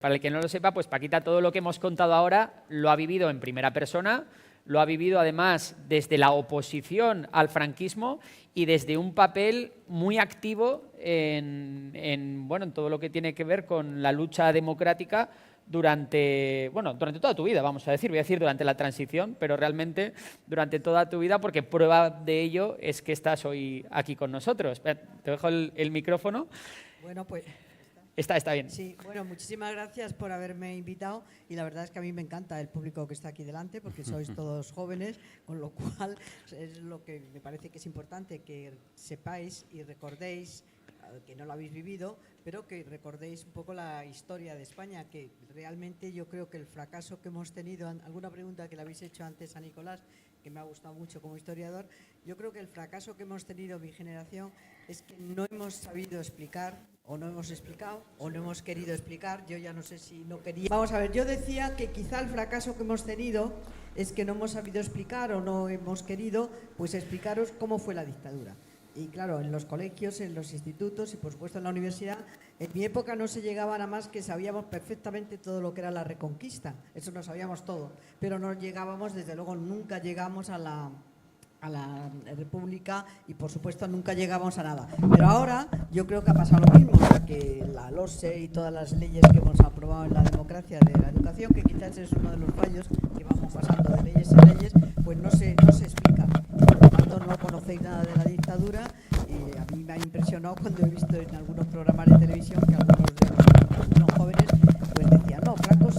Para el que no lo sepa, pues Paquita todo lo que hemos contado ahora lo ha vivido en primera persona, lo ha vivido además desde la oposición al franquismo y desde un papel muy activo en todo lo que tiene que ver con la lucha democrática durante toda tu vida, vamos a decir. Voy a decir durante la transición, pero realmente durante toda tu vida, porque prueba de ello es que estás hoy aquí con nosotros. Te dejo el micrófono. Bueno, pues... Está bien. Sí, bueno, muchísimas gracias por haberme invitado y la verdad es que a mí me encanta el público que está aquí delante porque sois todos jóvenes, con lo cual es lo que me parece que es importante, que sepáis y recordéis, que no lo habéis vivido, pero que recordéis un poco la historia de España, que realmente yo creo que el fracaso que hemos tenido, alguna pregunta que le habéis hecho antes a Nicolás, que me ha gustado mucho como historiador, yo creo que el fracaso que hemos tenido mi generación es que no hemos sabido explicar, o no hemos explicado, o no hemos querido explicar. Yo ya no sé si no quería. Vamos a ver, yo decía que quizá el fracaso que hemos tenido es que no hemos sabido explicar o no hemos querido pues explicaros cómo fue la dictadura. Y claro, en los colegios, en los institutos y por supuesto en la universidad, en mi época no se llegaba nada más que sabíamos perfectamente todo lo que era la Reconquista, eso lo sabíamos todo, pero no llegábamos, desde luego nunca llegamos a la República y por supuesto nunca llegamos a nada. Pero ahora yo creo que ha pasado lo mismo, que la LOSE y todas las leyes que hemos aprobado en la democracia de la educación, que quizás es uno de los fallos, que vamos pasando de leyes en leyes, pues no se explica. Por lo tanto, no conocéis nada de la dictadura y a mí me ha impresionado cuando he visto en algunos programas de televisión que algunos jóvenes pues decían, no, Franco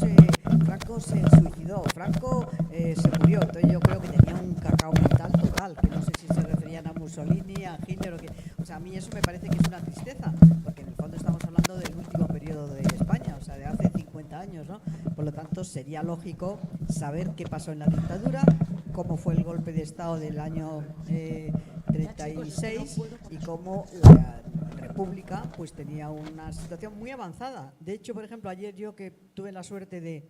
se suicidó, Franco se murió. Entonces yo creo que tenía un cacao mental total, que no sé si se referían a Mussolini, a Hitler o sea, a mí eso me parece que es una tristeza, porque en el fondo estamos hablando del último periodo de España, o sea, de hace 50 años, ¿no? Por lo tanto, sería lógico saber qué pasó en la dictadura, cómo fue el golpe de Estado del año 36 y cómo la República pues tenía una situación muy avanzada. De hecho, por ejemplo, ayer yo que tuve la suerte de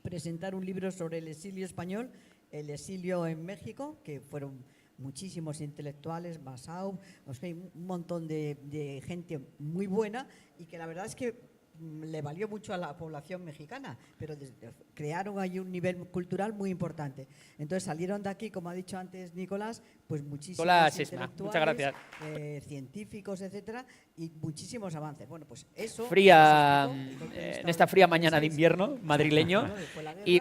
presentar un libro sobre el exilio español, el exilio en México, que fueron muchísimos intelectuales, Masao, un montón de gente muy buena y que la verdad es que le valió mucho a la población mexicana, pero crearon ahí un nivel cultural muy importante. Entonces salieron de aquí, como ha dicho antes Nicolás, pues muchísimos intelectuales, científicos, etcétera, y muchísimos avances. Bueno, pues eso... en esta fría mañana de invierno madrileño. Y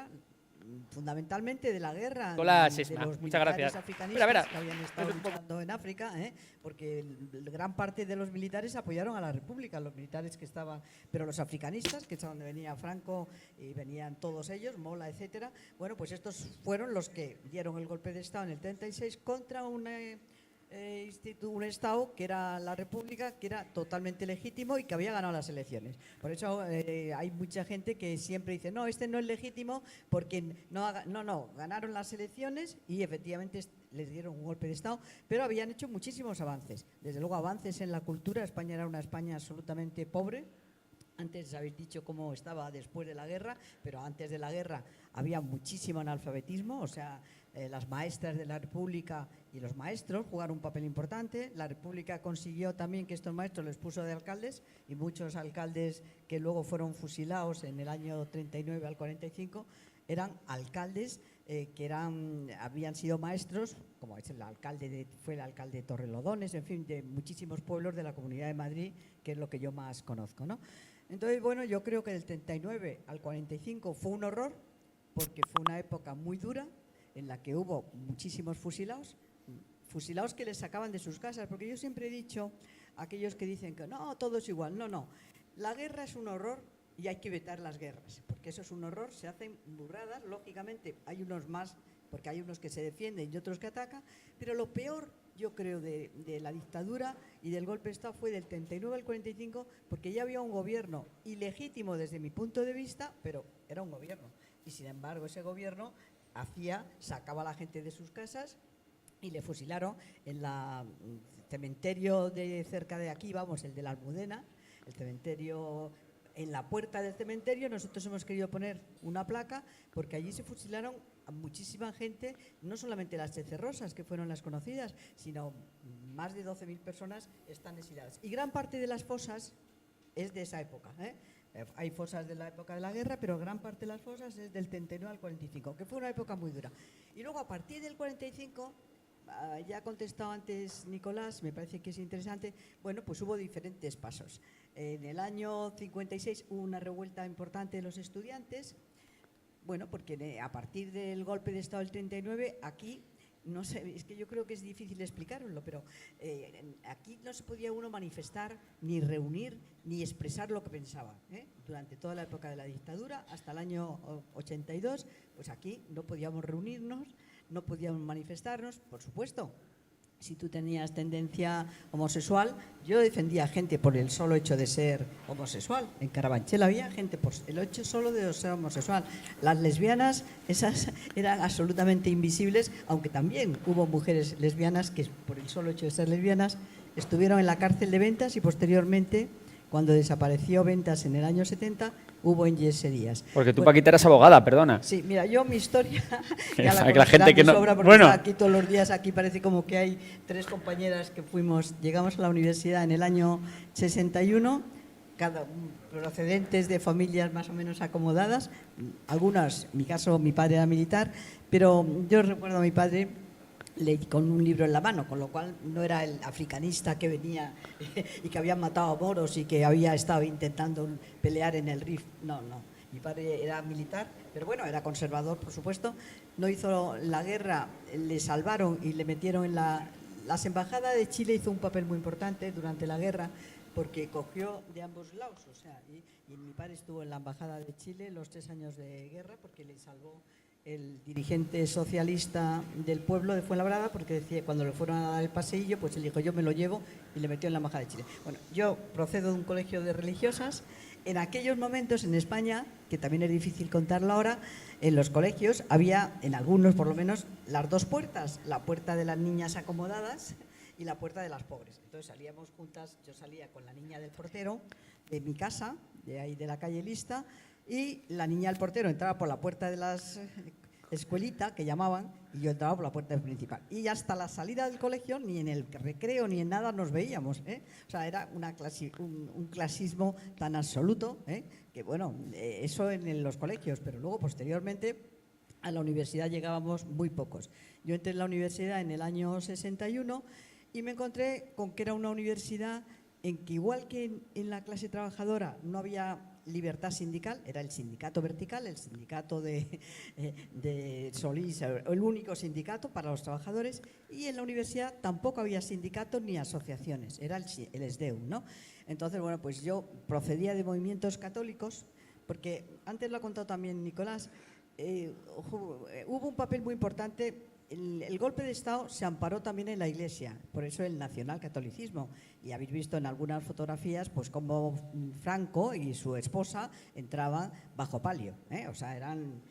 fundamentalmente de la guerra de los militares africanistas que habían estado luchando en África, porque gran parte de los militares apoyaron a la República, los militares que estaban, pero los africanistas, que es donde venía Franco y venían todos ellos, Mola, etcétera, bueno, pues estos fueron los que dieron el golpe de Estado en el 36 contra un Estado que era la República, que era totalmente legítimo y que había ganado las elecciones. Por eso hay mucha gente que siempre dice, no, este no es legítimo porque no, ganaron las elecciones y efectivamente les dieron un golpe de Estado, pero habían hecho muchísimos avances. Desde luego avances en la cultura. España era una España absolutamente pobre. Antes habéis dicho cómo estaba después de la guerra, pero antes de la guerra había muchísimo analfabetismo, o sea, las maestras de la República y los maestros jugaron un papel importante. La República consiguió también que estos maestros les puso de alcaldes y muchos alcaldes que luego fueron fusilados en el año 39 al 45 eran alcaldes que habían sido maestros, como es fue el alcalde de Torrelodones, en fin, de muchísimos pueblos de la Comunidad de Madrid, que es lo que yo más conozco, ¿no? Entonces, bueno, yo creo que del 39 al 45 fue un horror, porque fue una época muy dura en la que hubo muchísimos fusilados que les sacaban de sus casas, porque yo siempre he dicho a aquellos que dicen que no, todo es igual, no, la guerra es un horror y hay que evitar las guerras, porque eso es un horror, se hacen burradas, lógicamente hay unos más, porque hay unos que se defienden y otros que atacan, pero lo peor, yo creo, de la dictadura y del golpe de Estado fue del 39 al 45, porque ya había un gobierno ilegítimo desde mi punto de vista, pero era un gobierno, y sin embargo ese gobierno sacaba a la gente de sus casas y le fusilaron en el cementerio de cerca de aquí, vamos, el de la Almudena, el cementerio. En la puerta del cementerio nosotros hemos querido poner una placa porque allí se fusilaron a muchísima gente, no solamente las checerrosas, que fueron las conocidas, sino más de 12.000 personas están exiliadas. Y gran parte de las fosas es de esa época, Hay fosas de la época de la guerra, pero gran parte de las fosas es del 39 al 45, que fue una época muy dura. Y luego, a partir del 45, ya ha contestado antes Nicolás, me parece que es interesante, bueno, pues hubo diferentes pasos. En el año 56 hubo una revuelta importante de los estudiantes, bueno, porque a partir del golpe de Estado del 39, aquí, no sé, es que yo creo que es difícil explicaroslo, pero aquí no se podía uno manifestar, ni reunir, ni expresar lo que pensaba. Durante toda la época de la dictadura, hasta el año 82, pues aquí no podíamos reunirnos, no podíamos manifestarnos, por supuesto. Si tú tenías tendencia homosexual, yo defendía gente por el solo hecho de ser homosexual. En Carabanchel había gente por el hecho solo de ser homosexual. Las lesbianas, esas eran absolutamente invisibles, aunque también hubo mujeres lesbianas que por el solo hecho de ser lesbianas estuvieron en la cárcel de Ventas y posteriormente, cuando desapareció Ventas en el año 70, hubo en yeserías. Porque tú, Paquita, eras abogada, perdona. Sí, mira, yo mi historia ya la gente que no sobra porque bueno, está aquí todos los días. Aquí parece como que hay 3 compañeras que llegamos a la universidad en el año 61, procedentes de familias más o menos acomodadas. Algunas, en mi caso, mi padre era militar, pero yo recuerdo a mi padre con un libro en la mano, con lo cual no era el africanista que venía y que habían matado a moros y que había estado intentando pelear en el Rif. No. Mi padre era militar, pero bueno, era conservador, por supuesto. No hizo la guerra, le salvaron y le metieron en las embajadas de Chile. Hizo un papel muy importante durante la guerra porque cogió de ambos lados. O sea, y mi padre estuvo en la embajada de Chile los 3 años de guerra porque le salvó el dirigente socialista del pueblo de Fuenlabrada, porque decía, cuando le fueron a dar el paseillo, pues él dijo, yo me lo llevo, y le metió en la embajada de Chile. Bueno, yo procedo de un colegio de religiosas. En aquellos momentos en España, que también es difícil contarlo ahora, en los colegios había, en algunos por lo menos, las 2 puertas, la puerta de las niñas acomodadas y la puerta de las pobres. Entonces salíamos juntas, yo salía con la niña del portero de mi casa, de ahí de la calle Lista, y la niña del portero entraba por la puerta de las escuelita, que llamaban, y yo entraba por la puerta principal. Y hasta la salida del colegio, ni en el recreo ni en nada nos veíamos. O sea, era un clasismo tan absoluto, que bueno, eso en los colegios, pero luego posteriormente a la universidad llegábamos muy pocos. Yo entré en la universidad en el año 61 y me encontré con que era una universidad en que, igual que en la clase trabajadora no había libertad sindical, era el sindicato vertical, el sindicato de Solís, el único sindicato para los trabajadores, y en la universidad tampoco había sindicatos ni asociaciones, era el SDEU, ¿no? Entonces, bueno, pues yo procedía de movimientos católicos, porque antes lo ha contado también Nicolás, hubo un papel muy importante. El golpe de Estado se amparó también en la Iglesia, por eso el nacionalcatolicismo. Y habéis visto en algunas fotografías pues cómo Franco y su esposa entraban bajo palio, o sea, eran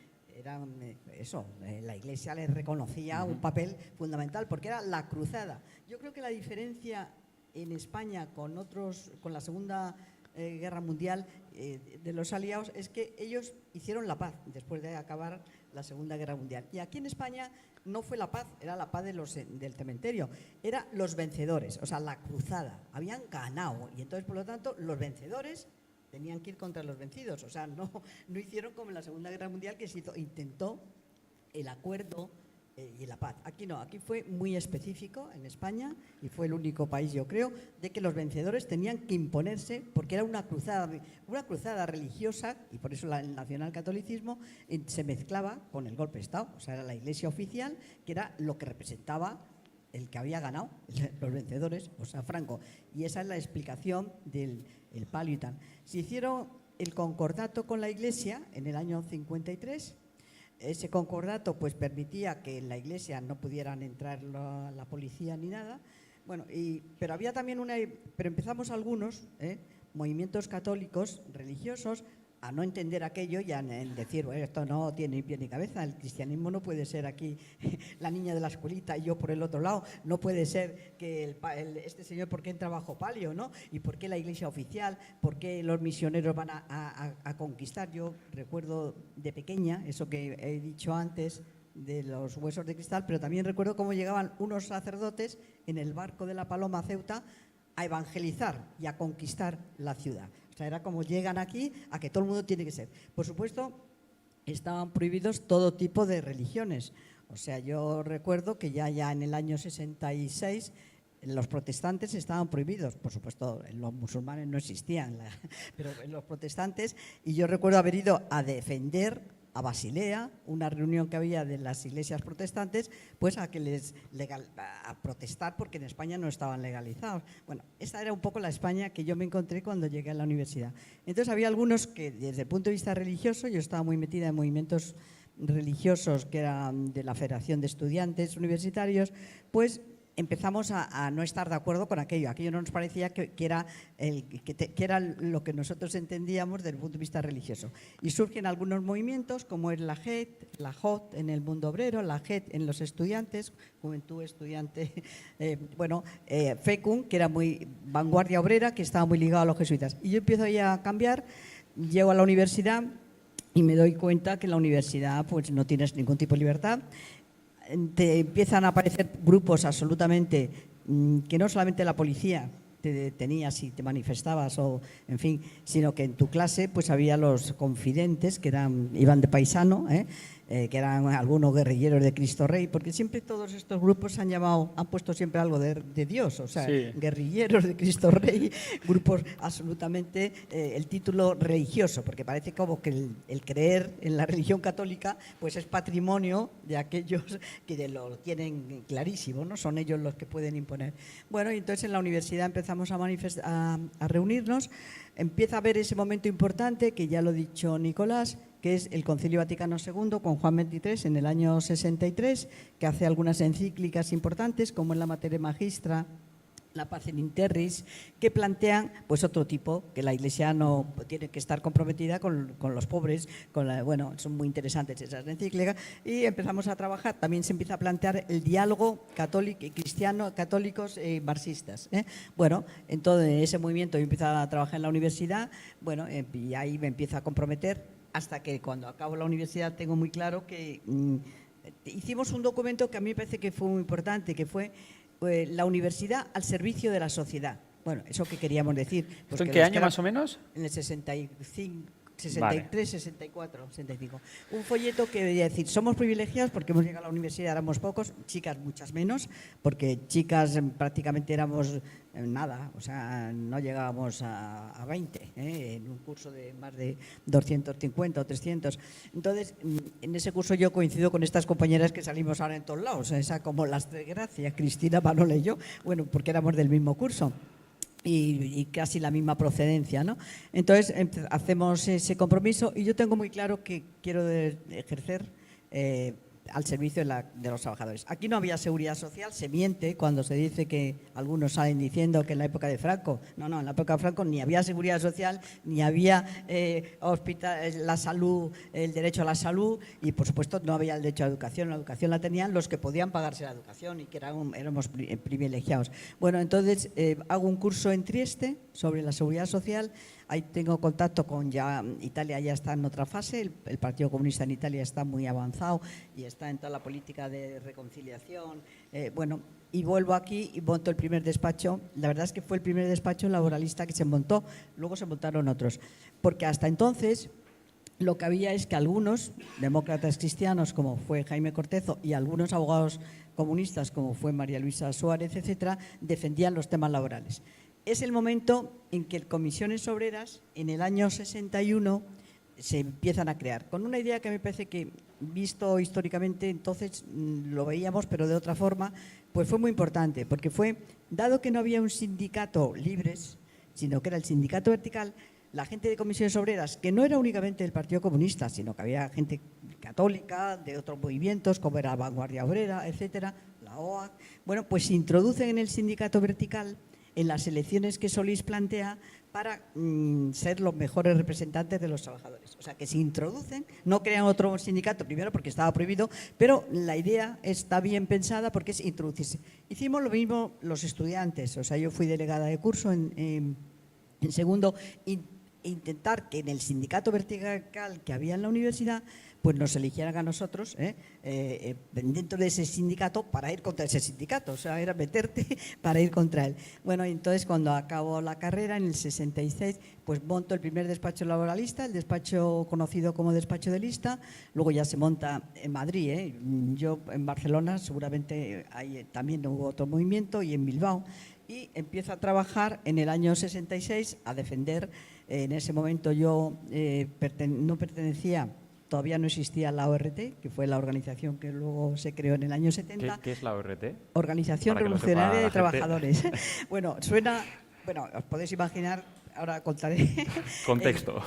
eso, la Iglesia les reconocía un papel fundamental porque era la cruzada. Yo creo que la diferencia en España con la Segunda Guerra Mundial de los aliados es que ellos hicieron la paz después de acabar la Segunda Guerra Mundial. Y aquí en España no fue la paz, era la paz del cementerio, eran los vencedores, o sea, la cruzada, habían ganado, y entonces, por lo tanto, los vencedores tenían que ir contra los vencidos. O sea, no hicieron como en la Segunda Guerra Mundial, que intentó el acuerdo y la paz. Aquí no, aquí fue muy específico en España, y fue el único país, yo creo, de que los vencedores tenían que imponerse, porque era una cruzada religiosa, y por eso el nacionalcatolicismo se mezclaba con el golpe de Estado. O sea, era la Iglesia oficial, que era lo que representaba el que había ganado, los vencedores, o sea, Franco. Y esa es la explicación del palio y tal. Se hicieron el concordato con la Iglesia en el año 53. Ese concordato pues permitía que en la Iglesia no pudieran entrar la policía ni nada. Bueno, pero había también pero empezamos algunos movimientos católicos religiosos a no entender aquello y a decir, bueno, esto no tiene ni pie ni cabeza, el cristianismo no puede ser aquí la niña de la escuelita y yo por el otro lado, no puede ser que este señor, ¿por qué entra bajo palio, no? ¿Y por qué la Iglesia oficial? ¿Por qué los misioneros van a conquistar? Yo recuerdo de pequeña, eso que he dicho antes, de los huesos de cristal, pero también recuerdo cómo llegaban unos sacerdotes en el barco de la Paloma a Ceuta a evangelizar y a conquistar la ciudad. O O sea, era como llegan aquí a que todo el mundo tiene que ser. Por supuesto, estaban prohibidos todo tipo de religiones. O sea, yo recuerdo que ya en el año 66 los protestantes estaban prohibidos. Por supuesto, los musulmanes no existían, pero los protestantes. Y yo recuerdo haber ido a defender a Basilea, una reunión que había de las iglesias protestantes, pues a protestar porque en España no estaban legalizados. Bueno, esta era un poco la España que yo me encontré cuando llegué a la universidad. Entonces había algunos que desde el punto de vista religioso, yo estaba muy metida en movimientos religiosos que eran de la Federación de Estudiantes Universitarios, pues empezamos a no estar de acuerdo con aquello. Aquello no nos parecía que era lo que nosotros entendíamos desde el punto de vista religioso. Y surgen algunos movimientos, como es la JET, la JOT en el mundo obrero, la JET en los estudiantes, Juventud Estudiante, FECUN, que era muy vanguardia obrera, que estaba muy ligado a los jesuitas. Y yo empiezo ahí a cambiar, llego a la universidad y me doy cuenta que en la universidad pues no tienes ningún tipo de libertad. Te empiezan a aparecer grupos absolutamente que no solamente la policía te detenía si te manifestabas o en fin, sino que en tu clase pues había los confidentes que iban de paisano, que eran algunos guerrilleros de Cristo Rey, porque siempre todos estos grupos han puesto siempre algo de Dios, o sea, sí. Guerrilleros de Cristo Rey, grupos absolutamente, el título religioso, porque parece como que el creer en la religión católica pues es patrimonio de aquellos que lo tienen clarísimo, ¿no? Son ellos los que pueden imponer. Bueno, y entonces en la universidad empezamos a reunirnos, empieza a haber ese momento importante que ya lo ha dicho Nicolás, que es el Concilio Vaticano II con Juan XXIII en el año 63, que hace algunas encíclicas importantes, como en la Materia Magistra, la Pacem in Terris, que plantean pues otro tipo, que la Iglesia no tiene que estar comprometida con los pobres, son muy interesantes esas encíclicas, y empezamos a trabajar, también se empieza a plantear el diálogo católico, cristiano, católicos marxistas. Bueno, en todo ese movimiento yo empiezo a trabajar en la universidad, y ahí me empiezo a comprometer, hasta que cuando acabo la universidad tengo muy claro que hicimos un documento que a mí me parece que fue muy importante, que fue la universidad al servicio de la sociedad. Bueno, ¿eso qué queríamos decir? Pues ¿En qué año más o menos? En el 65. 63, 64, 65. Un folleto que decía decir, somos privilegiados porque hemos llegado a la universidad, éramos pocos, chicas muchas menos, porque chicas prácticamente éramos nada, o sea, no llegábamos a 20, en un curso de más de 250 o 300. Entonces, en ese curso yo coincido con estas compañeras que salimos ahora en todos lados, esa como las de Gracia, Cristina, Manola y yo, bueno, porque éramos del mismo curso. Y casi la misma procedencia, ¿no? Entonces hacemos ese compromiso y yo tengo muy claro que quiero ejercer al servicio de los trabajadores. Aquí no había seguridad social, se miente cuando se dice que algunos salen diciendo que en la época de Franco, no, en la época de Franco ni había seguridad social, ni había la salud, el derecho a la salud y por supuesto no había el derecho a la educación la tenían los que podían pagarse la educación y que éramos privilegiados. Bueno, entonces hago un curso en Trieste sobre la seguridad social. Ahí tengo contacto con Italia, ya está en otra fase, el Partido Comunista en Italia está muy avanzado y está en toda la política de reconciliación. Y vuelvo aquí y monto el primer despacho. La verdad es que fue el primer despacho laboralista que se montó, luego se montaron otros, porque hasta entonces lo que había es que algunos demócratas cristianos, como fue Jaime Cortezo, y algunos abogados comunistas, como fue María Luisa Suárez, etcétera, defendían los temas laborales. Es el momento en que comisiones obreras, en el año 61, se empiezan a crear, con una idea que me parece que, visto históricamente, entonces lo veíamos, pero de otra forma, pues fue muy importante, porque fue, dado que no había un sindicato libres, sino que era el sindicato vertical, la gente de comisiones obreras, que no era únicamente del Partido Comunista, sino que había gente católica, de otros movimientos, como era la Vanguardia Obrera, etcétera, la OAC, bueno, pues se introducen en el sindicato vertical en las elecciones que Solís plantea para ser los mejores representantes de los trabajadores. O sea, que se introducen, no crean otro sindicato, primero porque estaba prohibido, pero la idea está bien pensada porque es introducirse. Hicimos lo mismo los estudiantes, o sea, yo fui delegada de curso en segundo y e intentar que en el sindicato vertical que había en la universidad pues nos eligieran a nosotros dentro de ese sindicato para ir contra ese sindicato, o sea, era meterte para ir contra él. Bueno, entonces cuando acabo la carrera, en el 66, pues monto el primer despacho laboralista, el despacho conocido como despacho de lista, luego ya se monta en Madrid, yo en Barcelona seguramente ahí también hubo otro movimiento, y en Bilbao, y empiezo a trabajar en el año 66 a defender, en ese momento yo no pertenecía. Todavía no existía la ORT, que fue la organización que luego se creó en el año 70. ¿Qué es la ORT? Organización Revolucionaria de Trabajadores. Bueno, os podéis imaginar, ahora contaré. Contexto.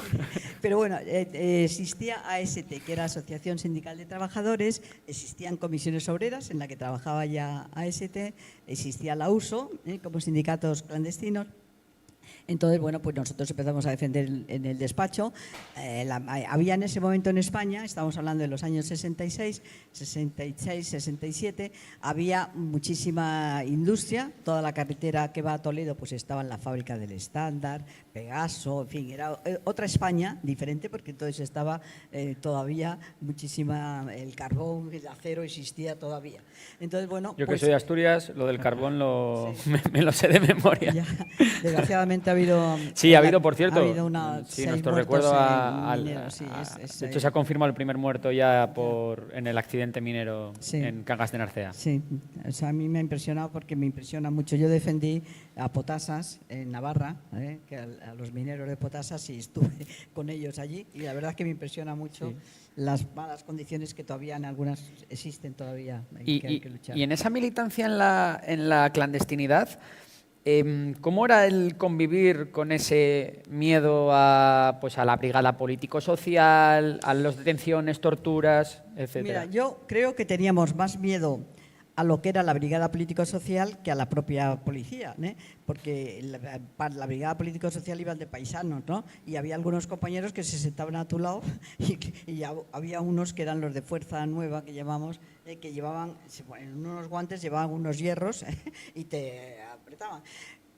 Pero bueno, existía AST, que era Asociación Sindical de Trabajadores, existían comisiones obreras en la que trabajaba ya AST, existía la USO, como sindicatos clandestinos. Entonces, bueno, pues nosotros empezamos a defender en el despacho. Había en ese momento en España, estamos hablando de los años 66, 67, había muchísima industria. Toda la carretera que va a Toledo pues estaba en la fábrica del Estándar, Pegaso, en fin, era otra España diferente, porque entonces estaba todavía muchísima, el carbón, el acero existía todavía. Entonces, bueno, Yo pues, que soy de Asturias, lo del carbón me lo sé de memoria. ya, desgraciadamente ha habido… Sí, ha habido, por cierto. Ha habido Sí, 6 nuestro muertos recuerdo en mineros, sí, de hecho, se ha confirmado el primer muerto ya en el accidente minero Sí. en Cangas de Narcea. Sí, o sea, a mí me ha impresionado porque me impresiona mucho. Yo defendí a Potasas en Navarra, que a los mineros de Potasas, y estuve con ellos allí, y la verdad es que me impresiona mucho las malas condiciones que todavía en algunas existen todavía y que hay que luchar. Y en esa militancia en la clandestinidad, ¿cómo era el convivir con ese miedo a la brigada político-social, a las detenciones, torturas, etcétera? Mira, yo creo que teníamos más miedo a lo que era la brigada político-social que a la propia policía, porque para la brigada político-social iban de paisanos, ¿no? Y había algunos compañeros que se sentaban a tu lado y había unos que eran los de Fuerza Nueva, que llamamos, que llevaban, en unos guantes llevaban unos hierros y te apretaban.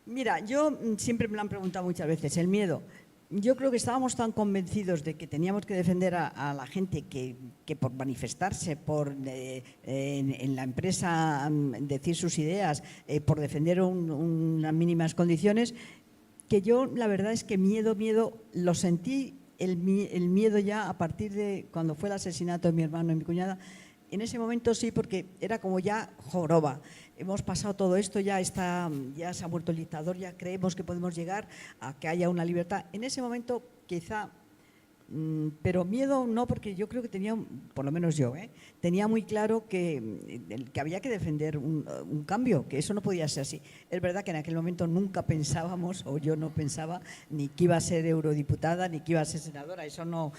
Mira, yo siempre me lo han preguntado muchas veces, el miedo. Yo creo que estábamos tan convencidos de que teníamos que defender a la gente que por manifestarse, por en la empresa decir sus ideas, por defender unas mínimas condiciones, que yo la verdad es que miedo lo sentí, el miedo ya a partir de cuando fue el asesinato de mi hermano y mi cuñada. En ese momento sí, porque era como ya joroba. Hemos pasado todo esto, ya se ha muerto el dictador, ya creemos que podemos llegar a que haya una libertad. En ese momento quizá, pero miedo no, porque yo creo que tenía, por lo menos yo, tenía muy claro que había que defender un cambio, que eso no podía ser así. Es verdad que en aquel momento nunca pensábamos, o yo no pensaba, ni que iba a ser eurodiputada, ni que iba a ser senadora, eso no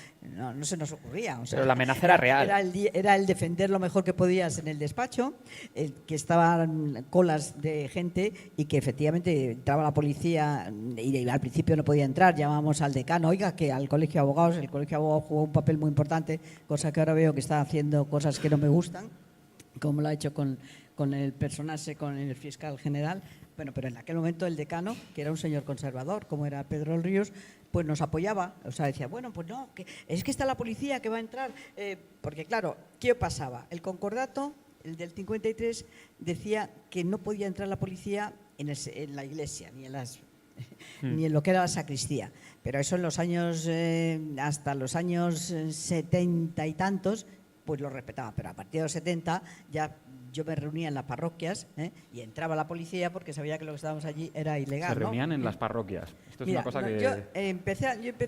se nos ocurría. O sea, pero la amenaza era real. Era el defender lo mejor que podías en el despacho, que estaban colas de gente y que efectivamente entraba la policía y al principio no podía entrar, llamábamos al decano, oiga, que al colegio de abogados, el colegio de abogados jugó un papel muy importante, cosa que ahora veo que está haciendo cosas que no me gustan, como lo ha hecho con el personaje, con el fiscal general. Bueno, pero en aquel momento el decano, que era un señor conservador, como era Pedro El Ríos, pues nos apoyaba. O sea, decía, bueno, pues no, es que está la policía que va a entrar. Porque claro, ¿qué pasaba? El concordato, el del 53, decía que no podía entrar la policía en la iglesia, ni en lo que era la sacristía. Pero eso en los años, hasta los años 70 y tantos, pues lo respetaba. Pero a partir de los 70 ya yo me reunía en las parroquias y entraba la policía porque sabía que lo que estábamos allí era ilegal. Se reunían en las parroquias. Esto es una cosa que… Yo empecé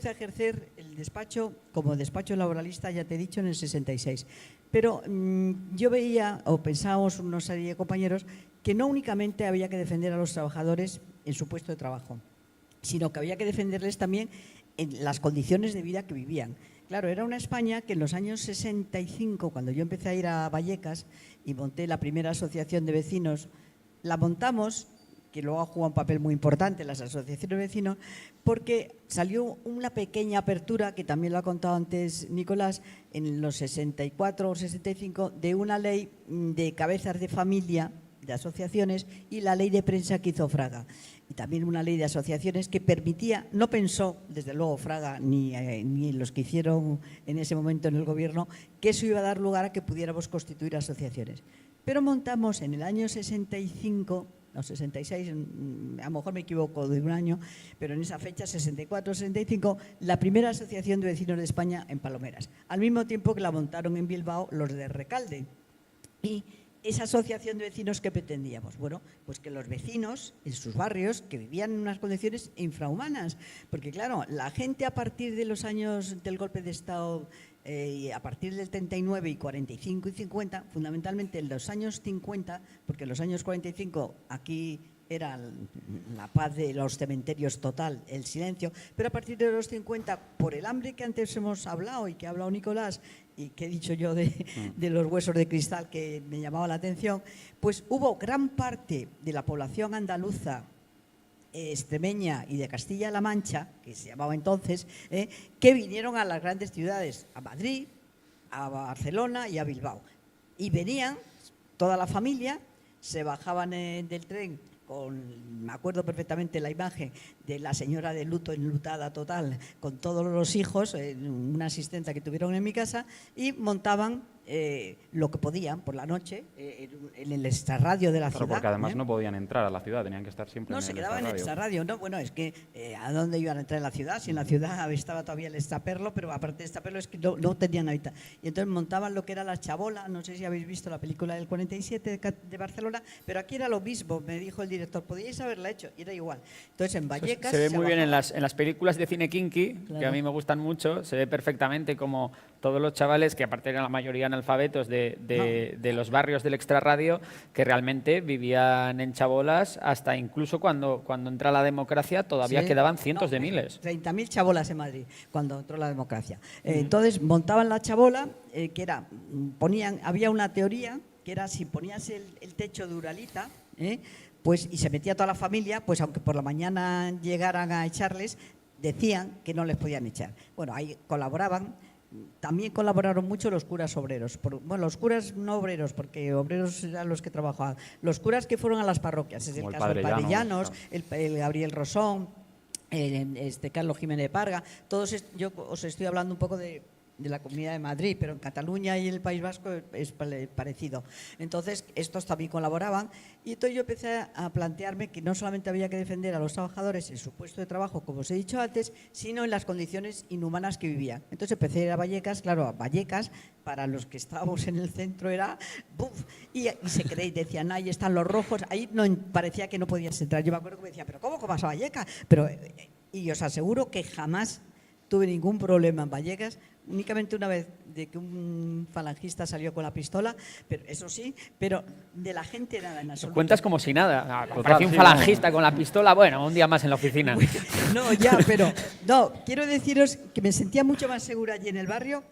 a ejercer el despacho como despacho laboralista, ya te he dicho, en el 66. Pero yo veía, o pensábamos una serie de compañeros, que no únicamente había que defender a los trabajadores en su puesto de trabajo, sino que había que defenderles también en las condiciones de vida que vivían. Claro, era una España que en los años 65, cuando yo empecé a ir a Vallecas y monté la primera asociación de vecinos, la montamos, que luego ha jugado un papel muy importante en las asociaciones de vecinos, porque salió una pequeña apertura, que también lo ha contado antes Nicolás, en los 64 o 65, de una ley de cabezas de familia de asociaciones y la ley de prensa que hizo Fraga. Y también una ley de asociaciones que permitía, no pensó, desde luego, Fraga ni los que hicieron en ese momento en el gobierno, que eso iba a dar lugar a que pudiéramos constituir asociaciones. Pero montamos en el año 65, no, 66, a lo mejor me equivoco de un año, pero en esa fecha, 64, 65, la primera asociación de vecinos de España en Palomeras, al mismo tiempo que la montaron en Bilbao los de Recalde. Y esa asociación de vecinos, ¿qué pretendíamos? Bueno, pues que los vecinos en sus barrios, que vivían en unas condiciones infrahumanas, porque claro, la gente a partir de los años del golpe de Estado, a partir del 39 y 45 y 50, fundamentalmente en los años 50, porque en los años 45 aquí era la paz de los cementerios total, el silencio, pero a partir de los 50, por el hambre que antes hemos hablado y que ha hablado Nicolás y que he dicho yo de los huesos de cristal que me llamaba la atención, pues hubo gran parte de la población andaluza, extremeña y de Castilla-La Mancha, que se llamaba entonces, que vinieron a las grandes ciudades, a Madrid, a Barcelona y a Bilbao. Y venían toda la familia, se bajaban del tren, me acuerdo perfectamente la imagen de la señora de luto, enlutada total, con todos los hijos, una asistenta que tuvieron en mi casa, y montaban lo que podían por la noche en el extrarradio de la ciudad. Porque además no podían entrar a la ciudad, tenían que estar siempre en el se quedaban en el extrarradio. extrarradio. No, bueno, es que ¿a dónde iban a entrar en la ciudad? Si en la ciudad estaba todavía el extraperlo, pero aparte de extraperlo es que no tenían hábitat. Y entonces montaban lo que era la chabola, no sé si habéis visto la película del 47 de Barcelona, pero aquí era lo mismo, me dijo el director, podíais haberla hecho, y era igual. Entonces en Vallecas... Se ve muy bien en las películas de cine kinky, claro, que a mí me gustan mucho, se ve perfectamente como todos los chavales, que aparte eran la mayoría analfabetos de los barrios del extrarradio, que realmente vivían en chabolas hasta incluso cuando entra la democracia todavía quedaban cientos de miles. 30.000 chabolas en Madrid cuando entró la democracia. Entonces montaban la chabola, que era, había una teoría que era si ponías el techo de Uralita, pues, y se metía toda la familia, pues aunque por la mañana llegaran a echarles, decían que no les podían echar. Bueno, ahí colaboraban. También colaboraron mucho los curas obreros. Bueno, los curas no obreros, porque obreros eran los que trabajaban. Los curas que fueron a las parroquias, es el caso del Padre Llanos, el Gabriel Rosón, Carlos Jiménez de Parga. Todos, yo os estoy hablando un poco de la Comunidad de Madrid, pero en Cataluña y el País Vasco es parecido. Entonces, estos también colaboraban y entonces yo empecé a plantearme que no solamente había que defender a los trabajadores en su puesto de trabajo, como os he dicho antes, sino en las condiciones inhumanas que vivían. Entonces empecé a ir a Vallecas, claro, a Vallecas, para los que estábamos en el centro era ¡buf! Y se creía y decían, ahí están los rojos, ahí no, parecía que no podías entrar. Yo me acuerdo que me decía, ¿pero cómo vas a Vallecas? Y os aseguro que jamás tuve ningún problema en Vallecas, únicamente una vez de que un falangista salió con la pistola, pero eso sí, pero de la gente nada en absoluto. Cuentas como si nada. Parecía un falangista con la pistola, bueno, un día más en la oficina. No, ya, pero no, quiero deciros que me sentía mucho más segura allí en el barrio.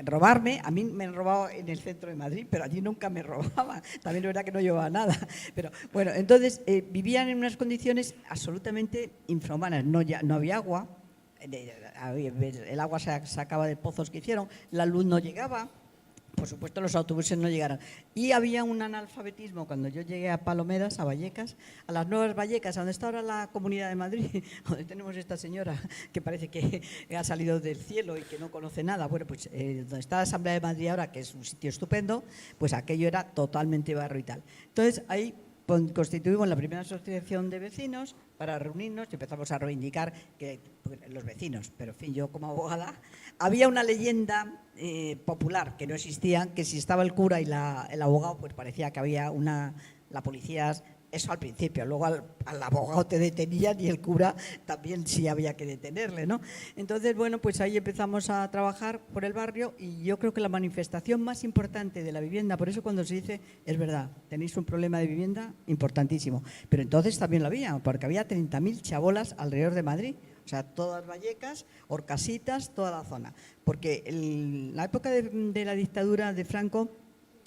Robarme, a mí me han robado en el centro de Madrid, pero allí nunca me robaban. También es verdad que no llevaba nada. Pero bueno, entonces vivían en unas condiciones absolutamente infrahumanas. No había agua. El agua se sacaba de pozos que hicieron, la luz no llegaba, por supuesto los autobuses no llegaron. Y había un analfabetismo cuando yo llegué a Palomeras, a Vallecas, a las nuevas Vallecas, donde está ahora la Comunidad de Madrid, donde tenemos esta señora que parece que ha salido del cielo y que no conoce nada. Bueno, pues donde está la Asamblea de Madrid ahora, que es un sitio estupendo, pues aquello era totalmente barro y tal. Entonces ahí constituimos la primera asociación de vecinos para reunirnos y empezamos a reivindicar que los vecinos, pero en fin, yo como abogada, había una leyenda popular que no existía, que si estaba el cura y el abogado, pues parecía que había la policía. Eso al principio, luego al abogado te detenían y el cura también sí había que detenerle, ¿no? Entonces, bueno, pues ahí empezamos a trabajar por el barrio y yo creo que la manifestación más importante de la vivienda, por eso cuando se dice, es verdad, tenéis un problema de vivienda importantísimo, pero entonces también lo había, porque había 30.000 chabolas alrededor de Madrid, o sea, todas Vallecas, Orcasitas, toda la zona, porque en la época de la dictadura de Franco,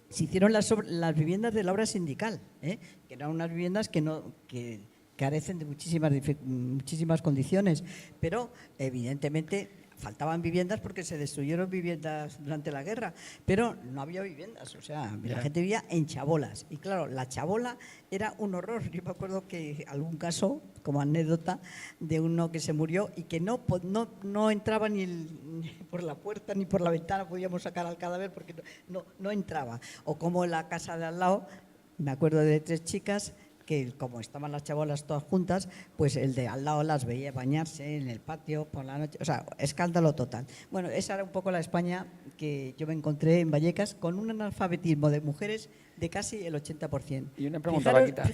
se hicieron las viviendas de la obra sindical, que eran unas viviendas que carecen de muchísimas condiciones, pero evidentemente faltaban viviendas porque se destruyeron viviendas durante la guerra, pero no había viviendas, o sea, la gente vivía en chabolas. Y claro, la chabola era un horror. Yo me acuerdo que algún caso, como anécdota, de uno que se murió y que no entraba ni por la puerta ni por la ventana, podíamos sacar al cadáver porque no entraba. O como en la casa de al lado, me acuerdo de 3 chicas que como estaban las chabolas todas juntas, pues el de al lado las veía bañarse en el patio por la noche, o sea, escándalo total. Bueno, esa era un poco la España que yo me encontré en Vallecas, con un analfabetismo de mujeres de casi el 80%. Y una pregunta, Paquita.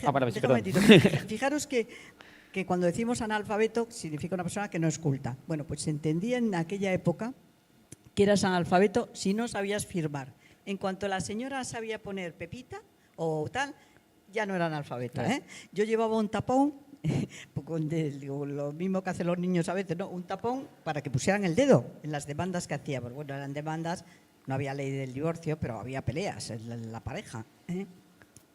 Fijaros que cuando decimos analfabeto significa una persona que no es culta. Bueno, pues se entendía en aquella época que eras analfabeto si no sabías firmar. En cuanto la señora sabía poner Pepita o tal, ya no era analfabeta. Yo llevaba un tapón, lo mismo que hacen los niños a veces, ¿no? Un tapón para que pusieran el dedo en las demandas que hacíamos. Bueno, eran demandas, no había ley del divorcio, pero había peleas en la pareja.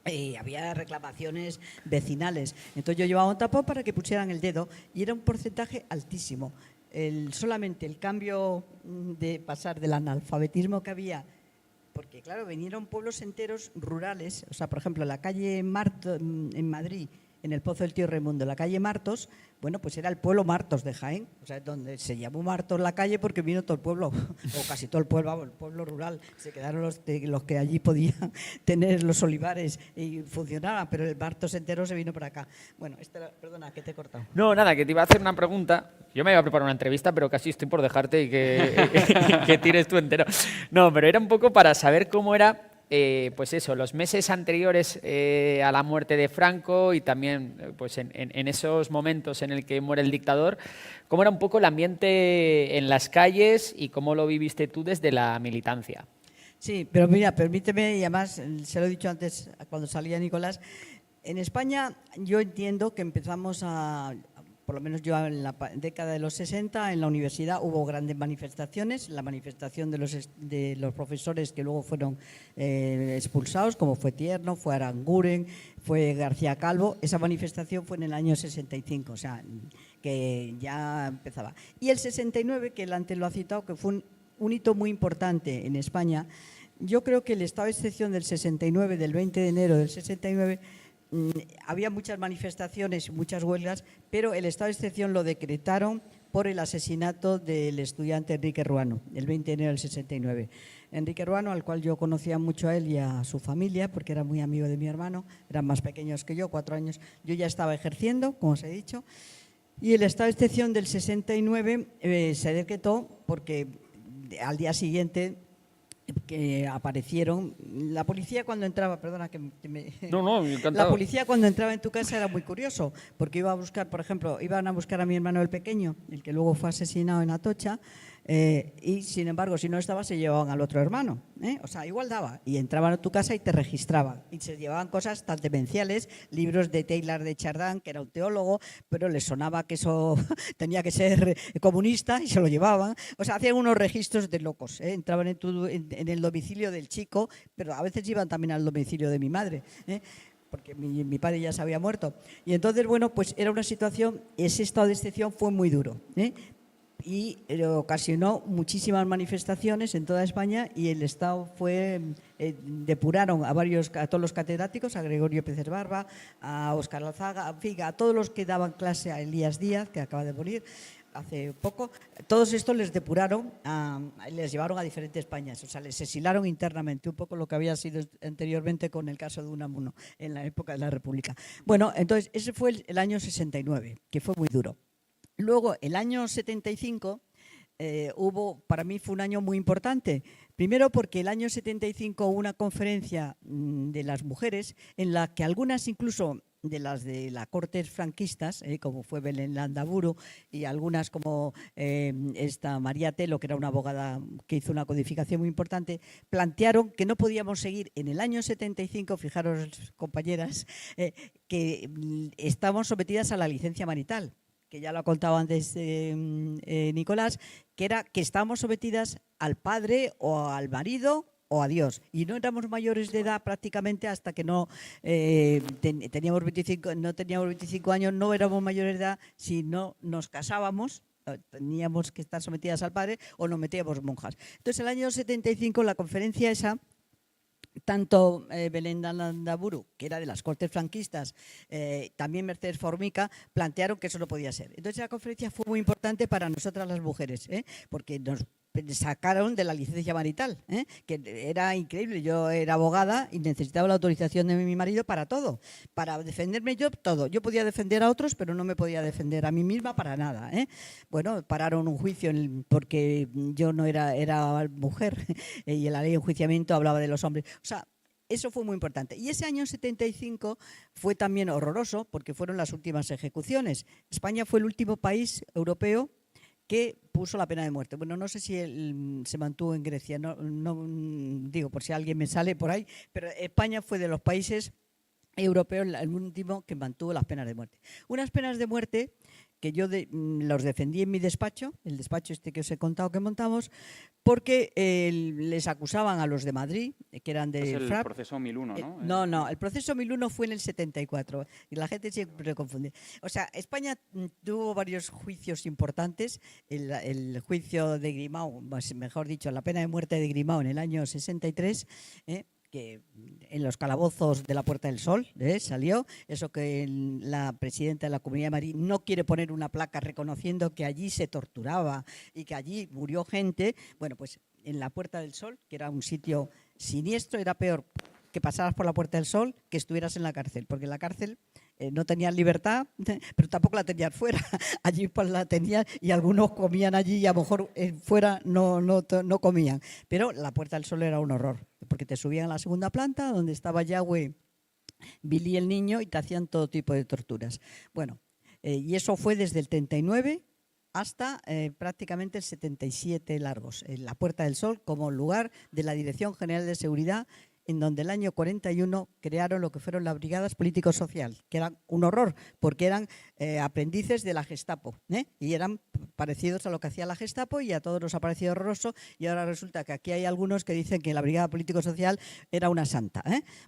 Y había reclamaciones vecinales. Entonces yo llevaba un tapón para que pusieran el dedo y era un porcentaje altísimo. Solamente el cambio de pasar del analfabetismo que había, porque claro, vinieron pueblos enteros rurales, o sea, por ejemplo, la calle Martos en Madrid, en el Pozo del Tío Raimundo, la calle Martos, bueno, pues era el pueblo Martos de Jaén, o sea, donde se llamó Martos la calle porque vino todo el pueblo, o casi todo el pueblo rural, se quedaron los que allí podían tener los olivares y funcionaban, pero el Martos entero se vino para acá. Bueno, perdona, que te he cortado. No, nada, que te iba a hacer una pregunta. Yo me iba a preparar una entrevista, pero casi estoy por dejarte y que tires tú entero. No, pero era un poco para saber cómo era, pues eso, los meses anteriores a la muerte de Franco y también pues en esos momentos en el que muere el dictador, cómo era un poco el ambiente en las calles y cómo lo viviste tú desde la militancia. Sí, pero mira, permíteme, y además se lo he dicho antes cuando salía Nicolás, en España yo entiendo que empezamos por lo menos yo en la década de los 60, en la universidad hubo grandes manifestaciones, la manifestación de los profesores que luego fueron expulsados, como fue Tierno, fue Aranguren, fue García Calvo. Esa manifestación fue en el año 65, o sea, que ya empezaba. Y el 69, que él antes lo ha citado, que fue un hito muy importante en España. Yo creo que el estado de excepción del 69, del 20 de enero del 69, había muchas manifestaciones y muchas huelgas, pero el estado de excepción lo decretaron por el asesinato del estudiante Enrique Ruano, el 20 de enero del 69. Enrique Ruano, al cual yo conocía mucho a él y a su familia, porque era muy amigo de mi hermano, eran más pequeños que yo, 4 años. Yo ya estaba ejerciendo, como os he dicho, y el estado de excepción del 69 se decretó porque al día siguiente que aparecieron, la policía cuando entraba, perdona que me... No, encantado. La policía cuando entraba en tu casa era muy curioso, porque iba a buscar, por ejemplo, iban a buscar a mi hermano el pequeño, el que luego fue asesinado en Atocha, y sin embargo, si no estaba, se llevaban al otro hermano, o sea, igual daba, y entraban a tu casa y te registraban, y se llevaban cosas tan demenciales, libros de Taylor de Chardin, que era un teólogo, pero les sonaba que eso tenía que ser comunista y se lo llevaban, o sea, hacían unos registros de locos, entraban en el domicilio del chico, pero a veces iban también al domicilio de mi madre, porque mi padre ya se había muerto. Y entonces, bueno, pues era una situación, ese estado de excepción fue muy duro, y ocasionó muchísimas manifestaciones en toda España y el Estado depuraron a todos los catedráticos, a Gregorio Pérez Barba, a Óscar Alzaga, a todos los que daban clase, a Elías Díaz, que acaba de morir hace poco, todos estos les depuraron, les llevaron a diferentes Españas, o sea, les exilaron internamente, un poco lo que había sido anteriormente con el caso de Unamuno, en la época de la República. Bueno, entonces ese fue el año 69, que fue muy duro. Luego, el año 75, para mí fue un año muy importante. Primero porque el año 75 hubo una conferencia de las mujeres en la que algunas incluso de las cortes franquistas, como fue Belén Landaburu, y algunas como esta María Telo, que era una abogada que hizo una codificación muy importante, plantearon que no podíamos seguir en el año 75, fijaros compañeras, que estábamos sometidas a la licencia marital, que ya lo ha contado antes Nicolás, que era que estábamos sometidas al padre o al marido o a Dios. Y no éramos mayores de edad prácticamente hasta que no teníamos 25 años, no éramos mayores de edad si no nos casábamos teníamos que estar sometidas al padre o nos metíamos monjas. Entonces, el año 75, la conferencia esa, tanto Belén de Landaburu, que era de las Cortes franquistas, también Mercedes Formica, plantearon que eso no podía ser. Entonces la conferencia fue muy importante para nosotras las mujeres, porque nos sacaron de la licencia marital, que era increíble. Yo era abogada y necesitaba la autorización de mi marido para todo, para defenderme yo, todo. Yo podía defender a otros, pero no me podía defender a mí misma para nada. Bueno, pararon un juicio porque yo no era mujer y en la ley de enjuiciamiento hablaba de los hombres. O sea, eso fue muy importante. Y ese año 75 fue también horroroso porque fueron las últimas ejecuciones. España fue el último país europeo que puso la pena de muerte. Bueno, no sé si se mantuvo en Grecia, no digo por si alguien me sale por ahí, pero España fue de los países europeos el último que mantuvo las penas de muerte. Unas penas de muerte que yo los defendí en mi despacho, el despacho este que os he contado que montamos, porque les acusaban a los de Madrid, que eran de Es el FRAP. proceso 1001, ¿no? No, el proceso 1001 fue en el 74 y la gente siempre confunde. O sea, España tuvo varios juicios importantes. El juicio de Grimau, mejor dicho, la pena de muerte de Grimau en el año 63, que en los calabozos de la Puerta del Sol salió, eso que la presidenta de la Comunidad de Madrid no quiere poner una placa reconociendo que allí se torturaba y que allí murió gente. Bueno, pues en la Puerta del Sol, que era un sitio siniestro, era peor que pasaras por la Puerta del Sol que estuvieras en la cárcel, porque en la cárcel no tenías libertad, pero tampoco la tenías fuera. Allí pues la tenías y algunos comían allí y a lo mejor fuera no comían. Pero la Puerta del Sol era un horror, porque te subían a la segunda planta donde estaba Yahweh, Billy el niño, y te hacían todo tipo de torturas. Bueno, y eso fue desde el 39 hasta prácticamente el 77 largos. En la Puerta del Sol como lugar de la Dirección General de Seguridad, en donde el año 41 crearon lo que fueron las brigadas político-social, que eran un horror, porque eran aprendices de la Gestapo, y eran parecidos a lo que hacía la Gestapo y a todos nos ha parecido horroroso, y ahora resulta que aquí hay algunos que dicen que la brigada político-social era una santa.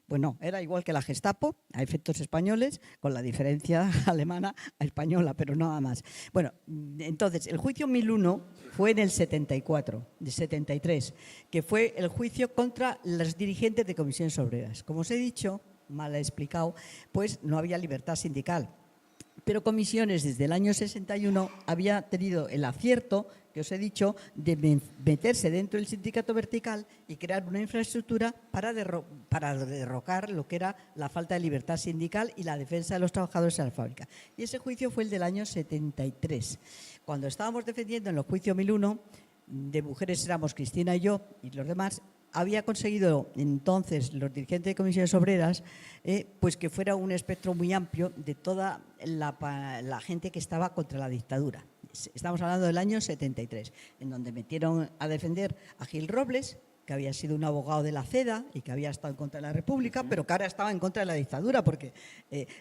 Bueno, era igual que la Gestapo, a efectos españoles, con la diferencia alemana a española, pero nada más. Bueno, entonces, el juicio 1001 fue en el 74, de 73, que fue el juicio contra los dirigentes de comisiones obreras. Como os he dicho, mal he explicado, pues no había libertad sindical. Pero Comisiones desde el año 61 había tenido el acierto, que os he dicho, de meterse dentro del sindicato vertical y crear una infraestructura para derrocar lo que era la falta de libertad sindical y la defensa de los trabajadores en la fábrica. Y ese juicio fue el del año 73. Cuando estábamos defendiendo en el juicio 1001, de mujeres éramos Cristina y yo y los demás, había conseguido entonces los dirigentes de comisiones obreras pues que fuera un espectro muy amplio de toda la gente que estaba contra la dictadura. Estamos hablando del año 73, en donde metieron a defender a Gil Robles, que había sido un abogado de la CEDA y que había estado en contra de la República, pero que ahora estaba en contra de la dictadura porque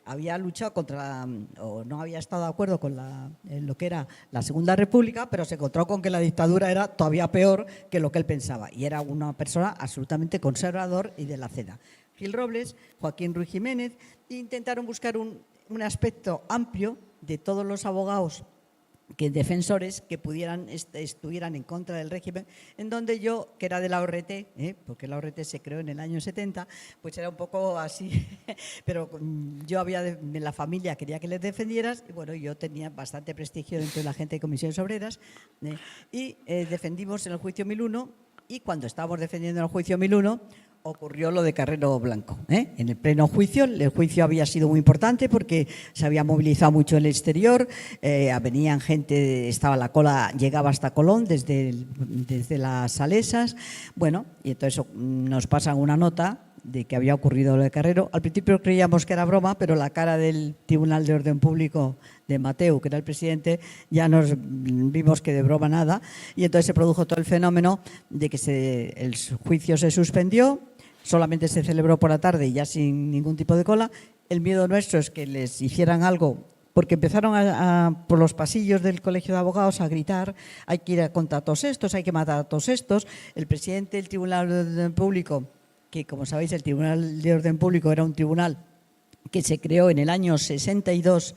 había luchado o no había estado de acuerdo con lo que era la Segunda República, pero se encontró con que la dictadura era todavía peor que lo que él pensaba. Y era una persona absolutamente conservador y de la CEDA. Gil Robles, Joaquín Ruiz Jiménez, intentaron buscar un aspecto amplio de todos los abogados defensores que estuvieran en contra del régimen, en donde yo, que era de la ORT, porque la ORT se creó en el año 70, pues era un poco así, pero yo había la familia quería que les defendieras, y bueno, yo tenía bastante prestigio dentro de la gente de comisiones obreras, y defendimos en el juicio 1001, y cuando estábamos defendiendo en el juicio 1001, ocurrió lo de Carrero Blanco. En el pleno juicio, el juicio había sido muy importante porque se había movilizado mucho en el exterior, venían gente, estaba la cola, llegaba hasta Colón desde las Salesas, bueno, y entonces nos pasan una nota de que había ocurrido lo de Carrero. Al principio creíamos que era broma, pero la cara del Tribunal de Orden Público de Mateu, que era el presidente, ya nos vimos que de broma nada, y entonces se produjo todo el fenómeno de que el juicio se suspendió, solamente se celebró por la tarde y ya sin ningún tipo de cola. El miedo nuestro es que les hicieran algo, porque empezaron por los pasillos del Colegio de Abogados a gritar: hay que ir contra todos estos, hay que matar a todos estos. El presidente del Tribunal de Orden Público, que como sabéis el Tribunal de Orden Público era un tribunal que se creó en el año 62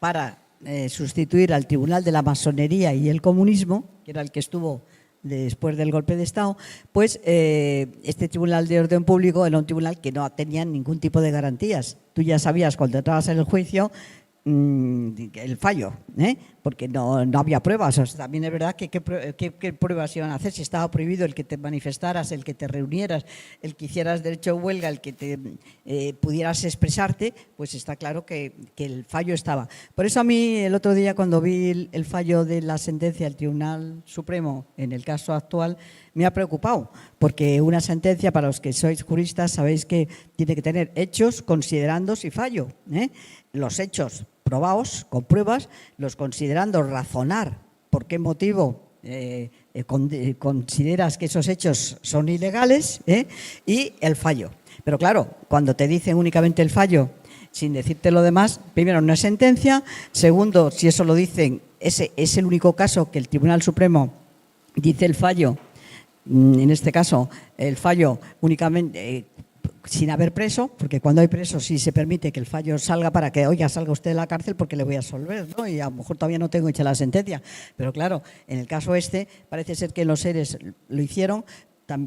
para sustituir al Tribunal de la Masonería y el Comunismo, que era el que estuvo después del golpe de Estado, pues este Tribunal de Orden Público era un tribunal que no tenía ningún tipo de garantías. Tú ya sabías cuando entrabas en el juicio el fallo, porque no había pruebas. O sea, también es verdad que ¿qué pruebas iban a hacer? Si estaba prohibido el que te manifestaras, el que te reunieras, el que hicieras derecho de huelga, el que te pudieras expresarte, pues está claro que el fallo estaba. Por eso a mí el otro día cuando vi el fallo de la sentencia del Tribunal Supremo en el caso actual, me ha preocupado, porque una sentencia, para los que sois juristas, sabéis que tiene que tener hechos considerando si fallo. Los hechos probados con pruebas, los considerando razonar por qué motivo consideras que esos hechos son ilegales, y el fallo. Pero claro, cuando te dicen únicamente el fallo sin decirte lo demás, primero no es sentencia, segundo, si eso lo dicen, ese es el único caso que el Tribunal Supremo dice el fallo, en este caso el fallo únicamente sin haber preso, porque cuando hay preso sí se permite que el fallo salga para que, oiga, salga usted de la cárcel porque le voy a absolver, ¿no? Y a lo mejor todavía no tengo hecha la sentencia. Pero claro, en el caso parece ser que los seres lo hicieron,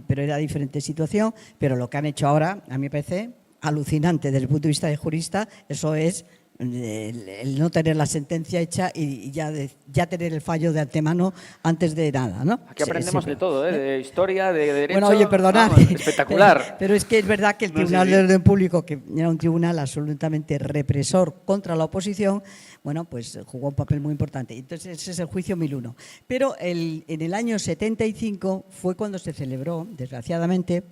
pero era diferente situación, pero lo que han hecho ahora, a mí me parece alucinante desde el punto de vista de jurista. Eso es el no tener la sentencia hecha y ya tener el fallo de antemano antes de nada, ¿no? Aquí aprendemos de todo, de historia, de derecho. Bueno, oye, perdonad. Vamos, espectacular. Pero es que es verdad que el Tribunal de Orden Público, que era un tribunal absolutamente represor contra la oposición, bueno, pues jugó un papel muy importante. Entonces ese es el juicio 1001. Pero en el año 75 fue cuando se celebró, desgraciadamente,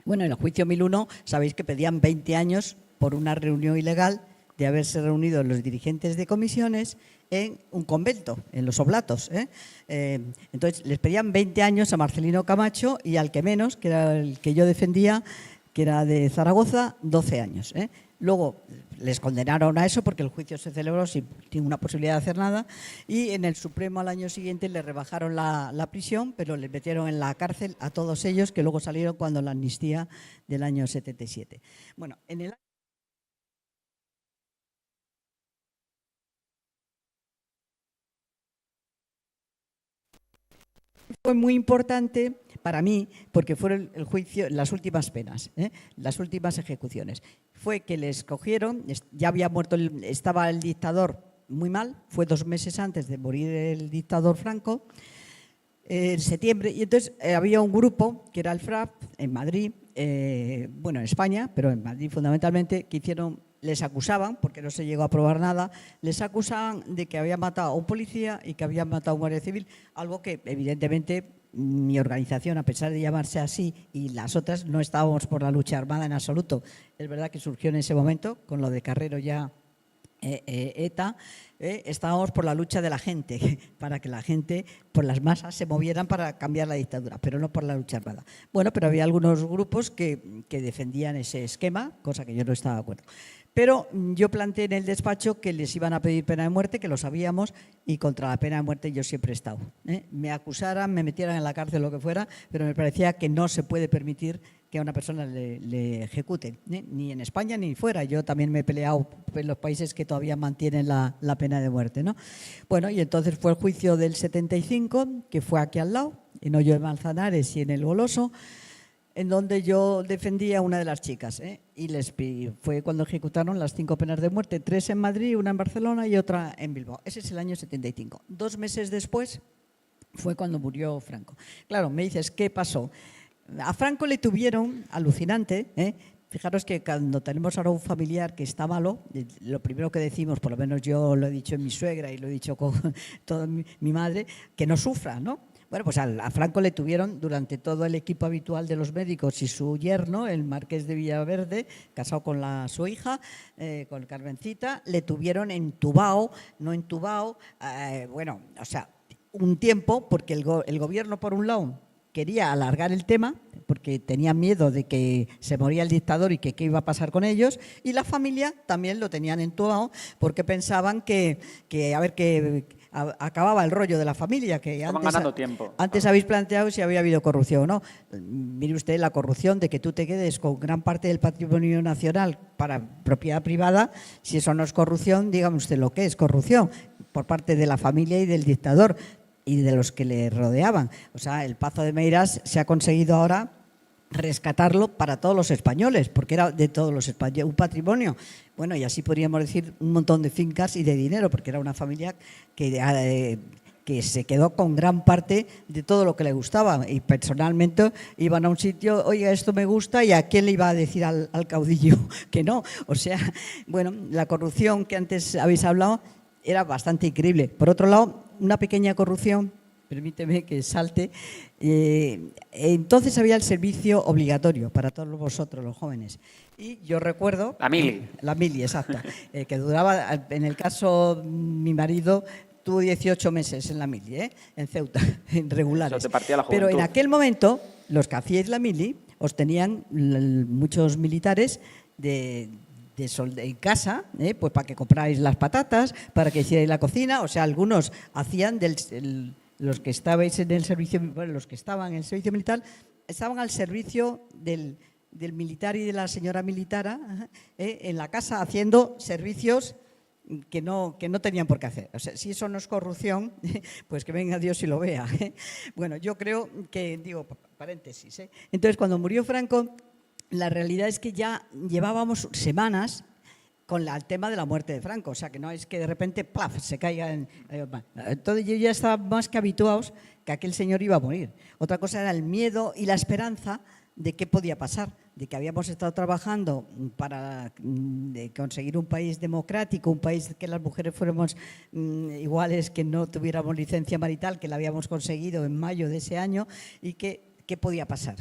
bueno, en el juicio 1001 sabéis que pedían 20 años por una reunión ilegal de haberse reunido los dirigentes de comisiones en un convento, en Los Oblatos. Entonces, les pedían 20 años a Marcelino Camacho y al que menos, que era el que yo defendía, que era de Zaragoza, 12 años. Luego les condenaron a eso porque el juicio se celebró sin ninguna posibilidad de hacer nada, y en el Supremo al año siguiente le rebajaron la prisión, pero les metieron en la cárcel a todos ellos, que luego salieron cuando la amnistía del año 77. Bueno, en el fue muy importante para mí porque fueron el juicio, las últimas penas, las últimas ejecuciones. Fue que les cogieron, ya había muerto, estaba el dictador muy mal, fue 2 meses antes de morir el dictador Franco, en septiembre, y entonces había un grupo que era el FRAP en Madrid, bueno, en España, pero en Madrid fundamentalmente, que les acusaban, porque no se llegó a probar nada, les acusaban de que habían matado a un policía y que habían matado a un guardia civil, algo que evidentemente mi organización, a pesar de llamarse así, y las otras, no estábamos por la lucha armada en absoluto. Es verdad que surgió en ese momento, con lo de Carrero ya ETA, estábamos por la lucha de la gente, para que la gente, por las masas, se movieran para cambiar la dictadura, pero no por la lucha armada. Bueno, pero había algunos grupos que defendían ese esquema, cosa que yo no estaba de acuerdo. Pero yo planteé en el despacho que les iban a pedir pena de muerte, que lo sabíamos, y contra la pena de muerte yo siempre he estado. Me acusaran, me metieran en la cárcel, lo que fuera, pero me parecía que no se puede permitir que a una persona le ejecuten, ni en España ni fuera. Yo también me he peleado en los países que todavía mantienen la pena de muerte, ¿no? Bueno, y entonces fue el juicio del 75, que fue aquí al lado, en Hoyo de Manzanares y en El Goloso, en donde yo defendía a una de las chicas, y fue cuando ejecutaron las 5 penas de muerte, 3 en Madrid, una en Barcelona y otra en Bilbao. Ese es el año 75. 2 meses después fue cuando murió Franco. Claro, me dices, ¿qué pasó? A Franco le tuvieron, alucinante, fijaros que cuando tenemos ahora un familiar que está malo, lo primero que decimos, por lo menos yo lo he dicho en mi suegra y lo he dicho con toda mi madre, que no sufra, ¿no? Bueno, pues a Franco le tuvieron durante todo el equipo habitual de los médicos y su yerno, el marqués de Villaverde, casado con su hija, con Carmencita, le tuvieron entubado, no entubado, bueno, o sea, un tiempo, porque el gobierno, por un lado, quería alargar el tema, porque tenía miedo de que se moría el dictador y que qué iba a pasar con ellos, y la familia también lo tenían entubado, porque pensaban que acababa el rollo de la familia, que Estaban ganando tiempo. antes habéis planteado si había habido corrupción o no. Mire usted la corrupción de que tú te quedes con gran parte del patrimonio nacional para propiedad privada, si eso no es corrupción, dígame usted lo que es corrupción por parte de la familia y del dictador y de los que le rodeaban. O sea, el Pazo de Meirás se ha conseguido ahora rescatarlo para todos los españoles, porque era de todos los españoles, un patrimonio. Bueno, y así podríamos decir un montón de fincas y de dinero, porque era una familia que se quedó con gran parte de todo lo que le gustaba. Y personalmente iban a un sitio, oiga, esto me gusta, y ¿a quién le iba a decir al caudillo que no? O sea, bueno, la corrupción que antes habéis hablado era bastante increíble. Por otro lado, una pequeña corrupción, permíteme que salte, entonces había el servicio obligatorio para todos vosotros, los jóvenes. Y yo recuerdo… La mili. La mili, exacto. Que duraba, en el caso, mi marido tuvo 18 meses en la mili, en Ceuta, en regulares. Eso te partía la juventud. Pero en aquel momento, los que hacíais la mili, os tenían muchos militares en casa, pues para que compráis las patatas, para que hicierais la cocina. O sea, algunos hacían los que estabais en el servicio, bueno, los que estaban en el servicio militar, estaban al servicio del militar y de la señora militar en la casa haciendo servicios que no tenían por qué hacer. O sea, si eso no es corrupción, pues que venga Dios y lo vea. Bueno, yo creo que, digo, paréntesis, entonces cuando murió Franco, la realidad es que ya llevábamos semanas con el tema de la muerte de Franco, o sea, que no es que de repente ¡plaf!, se caiga en… Entonces yo ya estaba más que habituados que aquel señor iba a morir. Otra cosa era el miedo y la esperanza de qué podía pasar, de que habíamos estado trabajando para conseguir un país democrático, un país que las mujeres fuéramos iguales, que no tuviéramos licencia marital, que la habíamos conseguido en mayo de ese año, y que qué podía pasar.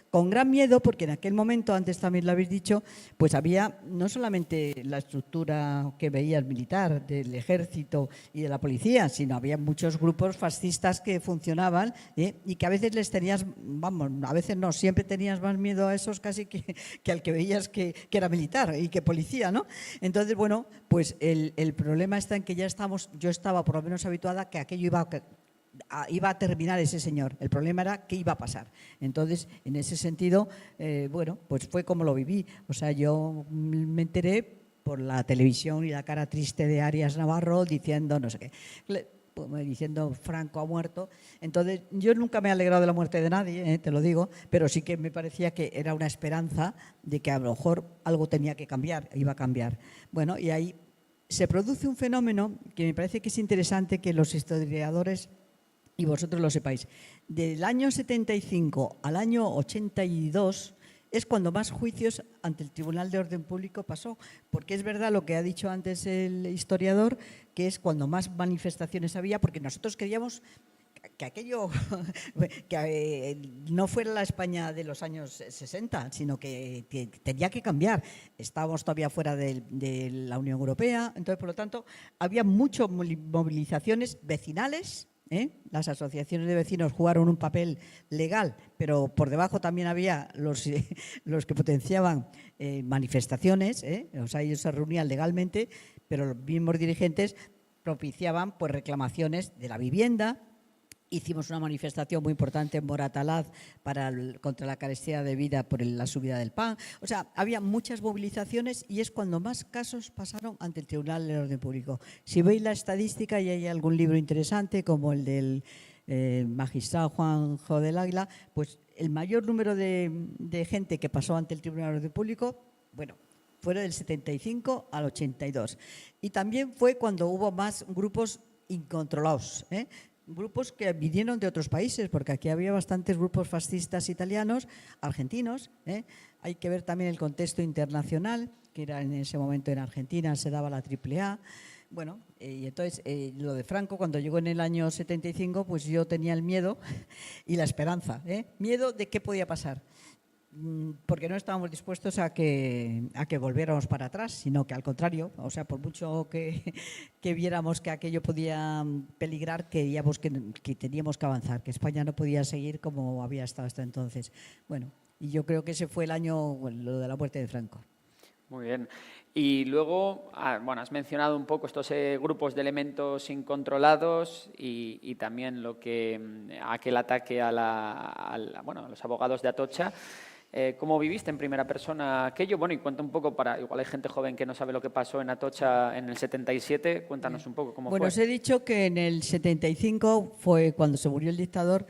Con gran miedo, porque en aquel momento, antes también lo habéis dicho, pues había no solamente la estructura que veía el militar, del ejército y de la policía, sino había muchos grupos fascistas que funcionaban y que a veces les tenías, vamos, a veces no, siempre tenías más miedo a esos casi que al que veías que era militar y que policía, ¿no? Entonces, bueno, pues el problema está en que yo estaba por lo menos habituada que aquello iba a terminar ese señor. El problema era qué iba a pasar. Entonces, en ese sentido, bueno, pues fue como lo viví. O sea, yo me enteré por la televisión y la cara triste de Arias Navarro diciendo no sé qué, diciendo Franco ha muerto. Entonces, yo nunca me he alegrado de la muerte de nadie, te lo digo, pero sí que me parecía que era una esperanza de que a lo mejor algo tenía que cambiar, iba a cambiar. Bueno, y ahí se produce un fenómeno que me parece que es interesante que los historiadores y vosotros lo sepáis. Del año 75 al año 82 es cuando más juicios ante el Tribunal de Orden Público pasó, porque es verdad lo que ha dicho antes el historiador, que es cuando más manifestaciones había, porque nosotros queríamos que aquello que no fuera la España de los años 60, sino que tenía que cambiar. Estábamos todavía fuera de la Unión Europea, entonces, por lo tanto, había muchas movilizaciones vecinales. Las asociaciones de vecinos jugaron un papel legal, pero por debajo también había los que potenciaban manifestaciones, o sea, ellos se reunían legalmente, pero los mismos dirigentes propiciaban pues reclamaciones de la vivienda. Hicimos una manifestación muy importante en Moratalaz contra la carestía de vida por la subida del pan. O sea, había muchas movilizaciones y es cuando más casos pasaron ante el Tribunal de Orden Público. Si veis la estadística, y hay algún libro interesante como el del magistrado Juanjo del Águila, pues el mayor número de gente que pasó ante el Tribunal de Orden Público, bueno, fue del 75 al 82. Y también fue cuando hubo más grupos incontrolados, grupos que vinieron de otros países, porque aquí había bastantes grupos fascistas italianos, argentinos. Hay que ver también el contexto internacional, que era en ese momento en Argentina, se daba la AAA. Bueno, y entonces lo de Franco, cuando llegó en el año 75, pues yo tenía el miedo y la esperanza. Miedo de qué podía pasar, porque no estábamos dispuestos a que volviéramos para atrás, sino que al contrario, o sea, por mucho que viéramos que aquello podía peligrar, queríamos que teníamos que avanzar, que España no podía seguir como había estado hasta entonces. Bueno, y yo creo que ese fue el año, lo de la muerte de Franco. Muy bien. Y luego, bueno, has mencionado un poco estos grupos de elementos incontrolados y también aquel ataque a los abogados de Atocha. ¿Cómo viviste en primera persona aquello? Bueno, y cuenta un poco igual hay gente joven que no sabe lo que pasó en Atocha en el 77. Cuéntanos un poco cómo fue. Bueno, os he dicho que en el 75 fue cuando se murió el dictador.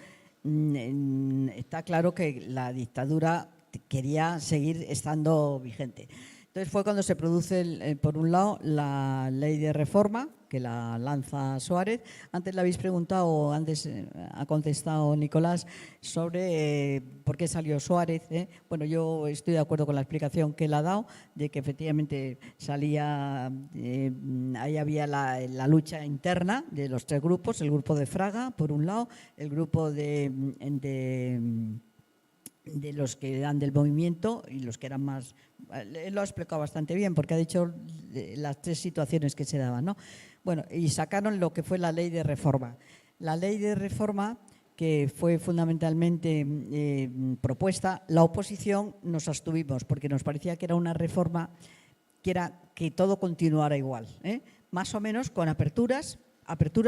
Está claro que la dictadura quería seguir estando vigente. Entonces fue cuando se produce, por un lado, la ley de reforma, que la lanza Suárez. Antes le habéis preguntado, antes ha contestado Nicolás, sobre por qué salió Suárez. Bueno, yo estoy de acuerdo con la explicación que él ha dado, de que efectivamente salía, ahí había la lucha interna de los tres grupos, el grupo de Fraga, por un lado, el grupo de los que eran del movimiento y los que eran más. Él lo ha explicado bastante bien porque ha dicho las tres situaciones que se daban, ¿no? Bueno, y sacaron lo que fue la ley de reforma. La ley de reforma, que fue fundamentalmente propuesta, la oposición nos abstuvimos porque nos parecía que era una reforma que era que todo continuara igual, más o menos con aperturas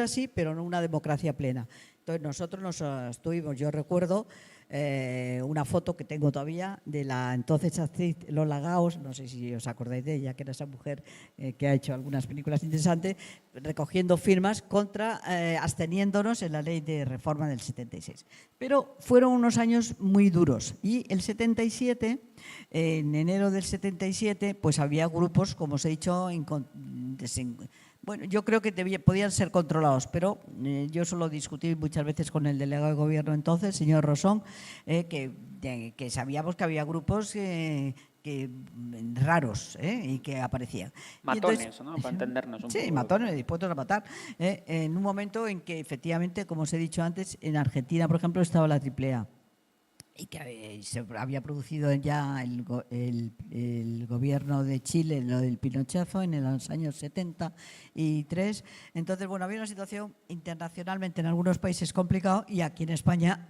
sí, pero no una democracia plena. Entonces nosotros nos abstuvimos. Yo recuerdo una foto que tengo todavía de la entonces actriz Lola Gaos, no sé si os acordáis de ella, que era esa mujer que ha hecho algunas películas interesantes, recogiendo firmas absteniéndonos en la ley de reforma del 76. Pero fueron unos años muy duros y el 77, en enero del 77, pues había grupos, como os he dicho, bueno, yo creo que podían ser controlados, pero yo suelo discutir muchas veces con el delegado de gobierno entonces, señor Rosón, que sabíamos que había grupos raros y que aparecían. Matones, entonces, ¿no? Para entendernos un poco. Sí, matones, dispuestos a matar. En un momento en que efectivamente, como os he dicho antes, en Argentina, por ejemplo, estaba la AAA. Y que se había producido ya el gobierno de Chile, lo del Pinochazo, en los años 73. Entonces, bueno, había una situación internacionalmente en algunos países complicada y aquí en España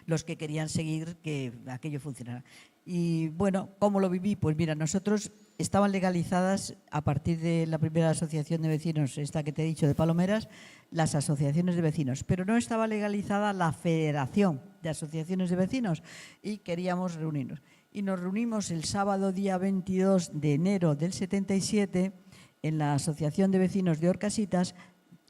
los que querían seguir que aquello funcionara. Y bueno, ¿cómo lo viví? Pues mira, nosotros estaban legalizadas a partir de la primera asociación de vecinos, esta que te he dicho de Palomeras, las asociaciones de vecinos, pero no estaba legalizada la Federación de Asociaciones de Vecinos y queríamos reunirnos. Y nos reunimos el sábado día 22 de enero del 77 en la Asociación de Vecinos de Orcasitas,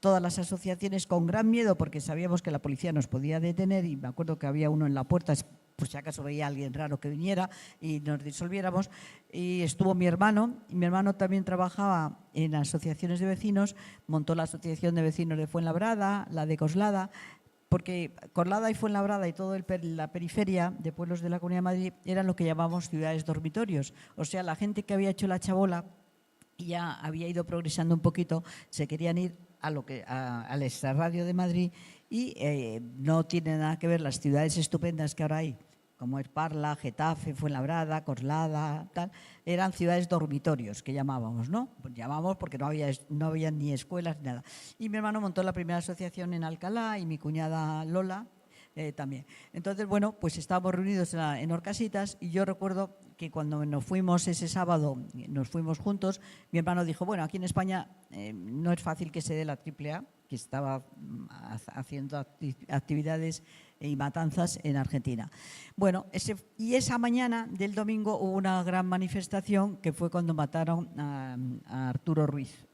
todas las asociaciones con gran miedo porque sabíamos que la policía nos podía detener y me acuerdo que había uno en la puerta por si acaso veía a alguien raro que viniera y nos disolviéramos. Y estuvo mi hermano, y mi hermano también trabajaba en asociaciones de vecinos, montó la Asociación de Vecinos de Fuenlabrada, la de Coslada, porque Coslada y Fuenlabrada y toda la periferia de pueblos de la Comunidad de Madrid eran lo que llamamos ciudades dormitorios. O sea, la gente que había hecho la chabola y ya había ido progresando un poquito, se querían ir al extrarradio de Madrid y no tiene nada que ver las ciudades estupendas que ahora hay, como es Parla, Getafe, Fuenlabrada, Coslada, tal, eran ciudades dormitorios que llamábamos, ¿no? Pues llamábamos porque no había ni escuelas ni nada. Y mi hermano montó la primera asociación en Alcalá y mi cuñada Lola también. Entonces, bueno, pues estábamos reunidos en Orcasitas y yo recuerdo que cuando nos fuimos ese sábado, nos fuimos juntos, mi hermano dijo, bueno, aquí en España no es fácil que se dé la AAA, que estaba haciendo actividades y matanzas en Argentina. Bueno, esa mañana del domingo hubo una gran manifestación que fue cuando mataron a Arturo Ruiz,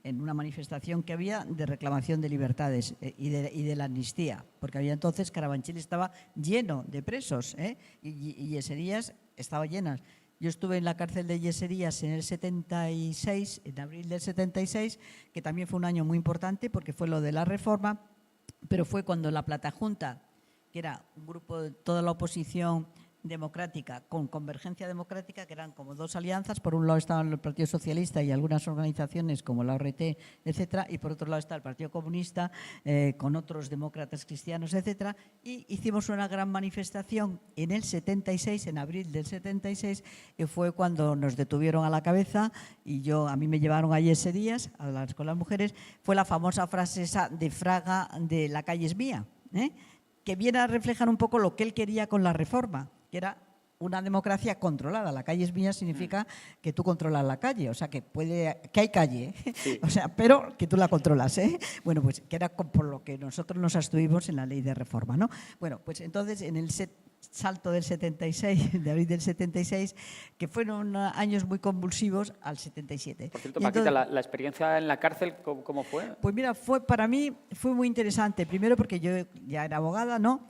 en una manifestación que había de reclamación de libertades y de la amnistía, porque había entonces Carabanchel estaba lleno de presos y Yeserías estaba llenas. Yo estuve en la cárcel de Yeserías en el 76, en abril del 76, que también fue un año muy importante porque fue lo de la reforma, pero fue cuando la Platajunta, que era un grupo de toda la oposición democrática con Convergencia Democrática, que eran como dos alianzas. Por un lado estaban el Partido Socialista y algunas organizaciones como la ORT, etcétera, y por otro lado está el Partido Comunista con otros demócratas cristianos, etcétera, y hicimos una gran manifestación en el 76, en abril del 76, que fue cuando nos detuvieron a la cabeza y a mí me llevaron allí ese día con las mujeres. Fue la famosa frase esa de Fraga de "la calle es mía", que viene a reflejar un poco lo que él quería con la reforma, que era una democracia controlada. La calle es mía significa que tú controlas la calle, o sea, que hay calle, Sí. o sea, pero que tú la controlas, ¿eh? Bueno, pues que era por lo que nosotros nos abstuvimos en la ley de reforma, ¿no? Bueno, pues entonces en el salto del 76, de abril del 76, que fueron años muy convulsivos, al 77. Por cierto, Y Paquita, entonces, la experiencia en la cárcel, ¿cómo fue? pues mira, para mí fue muy interesante. Primero porque yo ya era abogada, ¿no?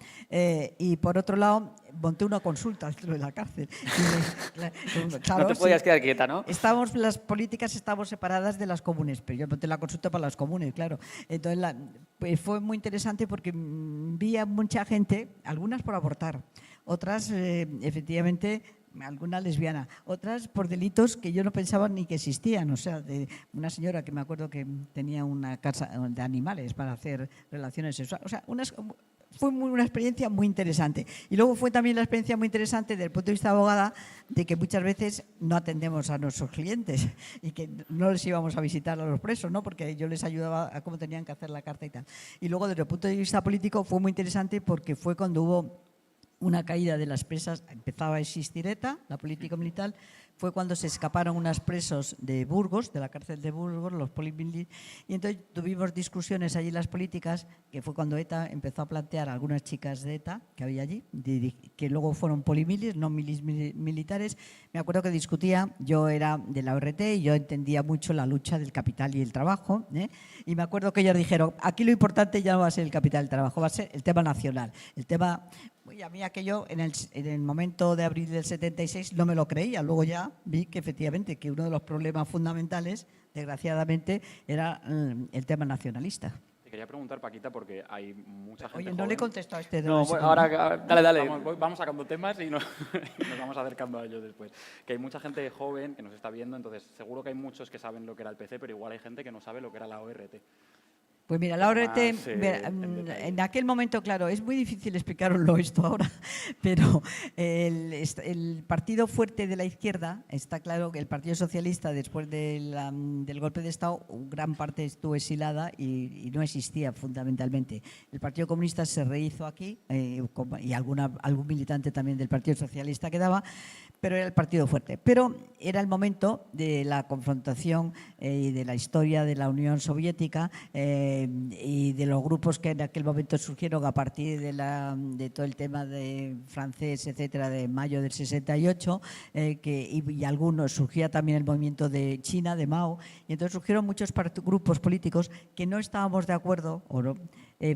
Y por otro lado, monté una consulta dentro de la cárcel. Claro, No te podías quedar quieta, ¿no? Las políticas estábamos separadas de las comunes, pero yo monté la consulta para las comunes, claro. Entonces pues fue muy interesante porque vi a mucha gente, algunas por abortar, otras efectivamente, alguna lesbiana, otras por delitos que yo no pensaba ni que existían. O sea, de una señora que me acuerdo que tenía una casa de animales para hacer relaciones sexuales. O sea, fue una experiencia muy interesante. Y luego fue también la experiencia muy interesante desde el punto de vista de abogada, de que muchas veces no atendemos a nuestros clientes y que no les íbamos a visitar a los presos, ¿no? Porque yo les ayudaba a cómo tenían que hacer la carta y tal. Y luego desde el punto de vista político fue muy interesante porque fue cuando hubo una caída de las presas, empezaba a existir ETA, la política militar, fue cuando se escaparon unos presos de Burgos, de la cárcel de Burgos, los polimilis, y entonces tuvimos discusiones allí en las políticas, que fue cuando ETA empezó a plantear a algunas chicas de ETA que había allí, que luego fueron polimilis, no militares. Me acuerdo que discutía, yo era de la ORT y yo entendía mucho la lucha del capital y el trabajo, y me acuerdo que ellos dijeron, aquí lo importante ya no va a ser el capital y el trabajo, va a ser el tema nacional, el tema... Y a mí aquello, en el momento de abril del 76, no me lo creía. Luego ya vi que efectivamente que uno de los problemas fundamentales, desgraciadamente, era el tema nacionalista. Te quería preguntar, Paquita, porque hay mucha gente Oye, joven. no le he contestado a este. No, bueno, ahora, dale. Vamos sacando temas y nos vamos acercando a ellos después. Que hay mucha gente joven que nos está viendo, entonces seguro que hay muchos que saben lo que era el PC, pero igual hay gente que no sabe lo que era la ORT. Pues mira, la ORT, Más, en aquel momento, claro, es muy difícil explicaroslo esto ahora, pero el partido fuerte de la izquierda, está claro que el Partido Socialista, después del golpe de Estado, gran parte estuvo exilada y no existía fundamentalmente. El Partido Comunista se rehizo aquí y algún militante también del Partido Socialista quedaba, pero era el partido fuerte. Pero era el momento de la confrontación y de la historia de la Unión Soviética y de los grupos que en aquel momento surgieron a partir de todo el tema de francés, etcétera, de mayo del 68, y algunos, surgía también el movimiento de China, de Mao, y entonces surgieron muchos grupos políticos que no estábamos de acuerdo, o no,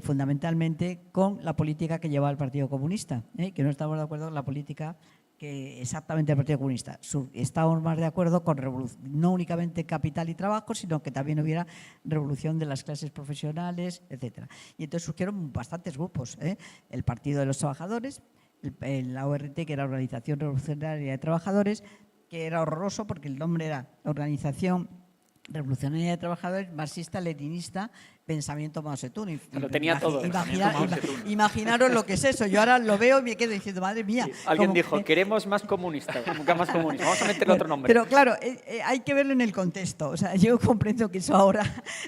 fundamentalmente, con la política que llevaba el Partido Comunista, que no estábamos de acuerdo con la política que exactamente el Partido Comunista. Estábamos más de acuerdo con no únicamente capital y trabajo, sino que también hubiera revolución de las clases profesionales, etcétera. Y entonces surgieron bastantes grupos, el Partido de los Trabajadores, la ORT, que era Organización Revolucionaria de Trabajadores, que era horroroso porque el nombre era Organización Revolucionaria de Trabajadores, marxista-leninista, pensamiento Mao Zedong. Lo tenía todo. Imaginaros lo que es eso. Yo ahora lo veo y me quedo diciendo, madre mía. Sí, alguien dijo, queremos más comunistas, más comunistas. Vamos a meterle otro nombre. Pero claro, hay que verlo en el contexto. O sea, yo comprendo que eso ahora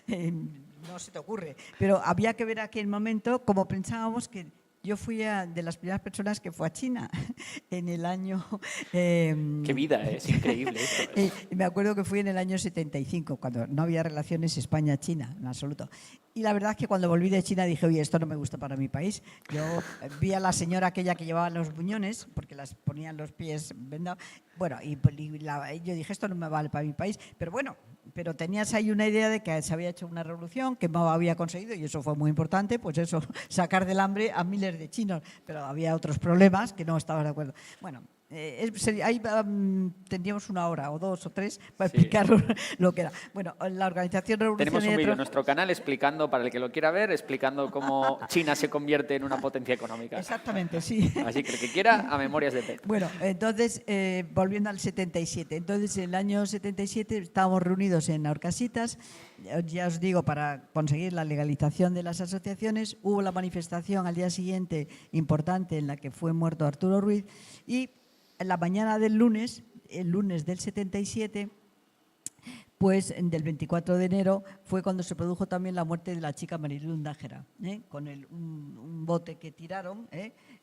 no se te ocurre, pero había que ver aquel momento como pensábamos que... Yo fui de las primeras personas que fue a China en el año... Qué vida, es increíble esto. Me acuerdo que fui en el año 75, cuando no había relaciones España-China, en absoluto. Y la verdad es que cuando volví de China dije, oye, esto no me gusta para mi país. Yo vi a la señora aquella que llevaba los buñones, porque las ponían los pies vendados. Bueno, yo dije, esto no me vale para mi país. Pero bueno, pero tenías ahí una idea de que se había hecho una revolución, que Mao había conseguido, y eso fue muy importante, pues eso, sacar del hambre a miles de chinos. Pero había otros problemas que no estaba de acuerdo. Bueno, ahí tendríamos una hora o dos o tres para explicar lo que era. Bueno, la Organización Revolucionaria... Tenemos un vídeo en nuestro canal explicando, para el que lo quiera ver, explicando cómo China se convierte en una potencia económica. Exactamente, sí. Así que el que quiera, a Memorias de PET. Bueno, entonces, volviendo al 77. Entonces, en el año 77 estábamos reunidos en Horcasitas. Ya os digo, para conseguir la legalización de las asociaciones, hubo la manifestación al día siguiente importante en la que fue muerto Arturo Ruiz, y en la mañana del lunes, el lunes del 77, pues del 24 de enero fue cuando se produjo también la muerte de la chica Mariluz Nájera, con un bote que tiraron,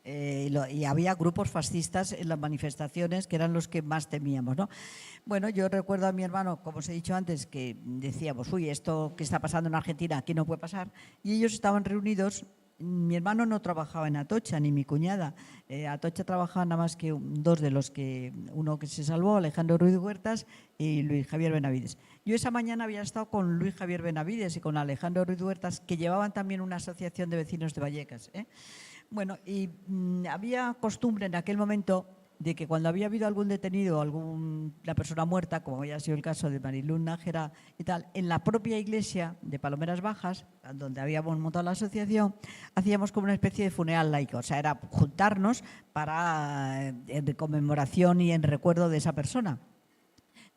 y había grupos fascistas en las manifestaciones que eran los que más temíamos, ¿no? Bueno, yo recuerdo a mi hermano, como os he dicho antes, que decíamos, uy, esto que está pasando en Argentina aquí no puede pasar, y ellos estaban reunidos. Mi hermano no trabajaba en Atocha, ni mi cuñada. Atocha trabajaba nada más que dos de los que, uno que se salvó, Alejandro Ruiz Huertas y Luis Javier Benavides. Yo esa mañana había estado con Luis Javier Benavides y con Alejandro Ruiz Huertas, que llevaban también una asociación de vecinos de Vallecas. Bueno, y había costumbre en aquel momento de que cuando había habido algún detenido, alguna persona muerta, como había sido el caso de Mariluz Nájera y tal, en la propia iglesia de Palomeras Bajas, donde habíamos montado la asociación, hacíamos como una especie de funeral laico, o sea, era juntarnos para en conmemoración y en recuerdo de esa persona.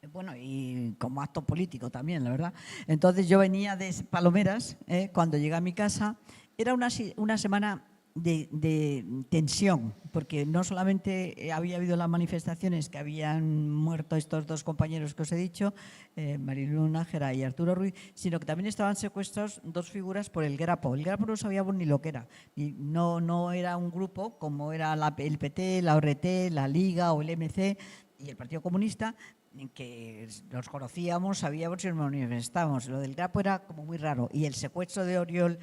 Bueno, y como acto político también, la verdad. Entonces yo venía de Palomeras, cuando llegué a mi casa, era una semana de tensión, porque no solamente había habido las manifestaciones que habían muerto estos dos compañeros que os he dicho, Mariluz Nájera y Arturo Ruiz, sino que también estaban secuestrados dos figuras por el Grapo. El Grapo no sabíamos ni lo que era. Y no era un grupo como era el PT, la ORT, la Liga o el MC y el Partido Comunista, que nos conocíamos, sabíamos y nos manifestábamos. Lo del Grapo era como muy raro y el secuestro de Oriol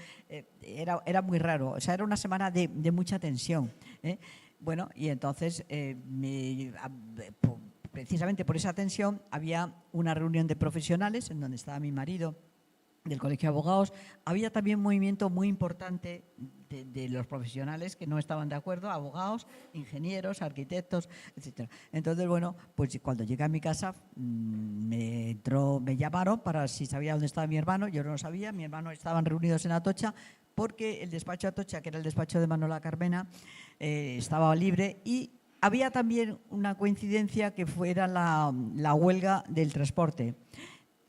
era muy raro. O sea, era una semana de mucha tensión. Bueno, y entonces precisamente por esa tensión había una reunión de profesionales en donde estaba mi marido, del Colegio de Abogados. Había también un movimiento muy importante de los profesionales que no estaban de acuerdo, abogados, ingenieros, arquitectos, etcétera. Entonces, bueno, pues cuando llegué a mi casa me llamaron para si sabía dónde estaba mi hermano. Yo no lo sabía, mi hermano estaban reunidos en Atocha porque el despacho de Atocha, que era el despacho de Manuela Carmena, estaba libre, y había también una coincidencia que fuera la huelga del transporte.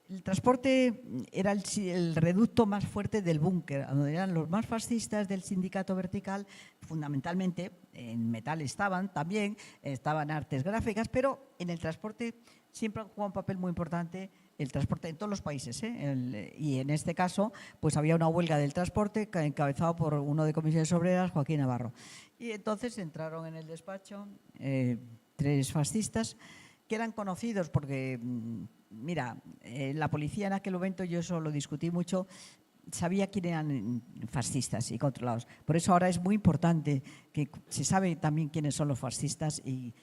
El transporte era el reducto más fuerte del búnker, donde eran los más fascistas del sindicato vertical, fundamentalmente en metal estaban también, estaban artes gráficas, pero en el transporte siempre han jugado un papel muy importante el transporte en todos los países, y en este caso pues había una huelga del transporte encabezado por uno de Comisiones Obreras, Joaquín Navarro. Y entonces entraron en el despacho tres fascistas que eran conocidos porque, mira, la policía en aquel momento, yo eso lo discutí mucho, sabía quién eran fascistas y controlados. Por eso ahora es muy importante que se sabe también quiénes son los fascistas y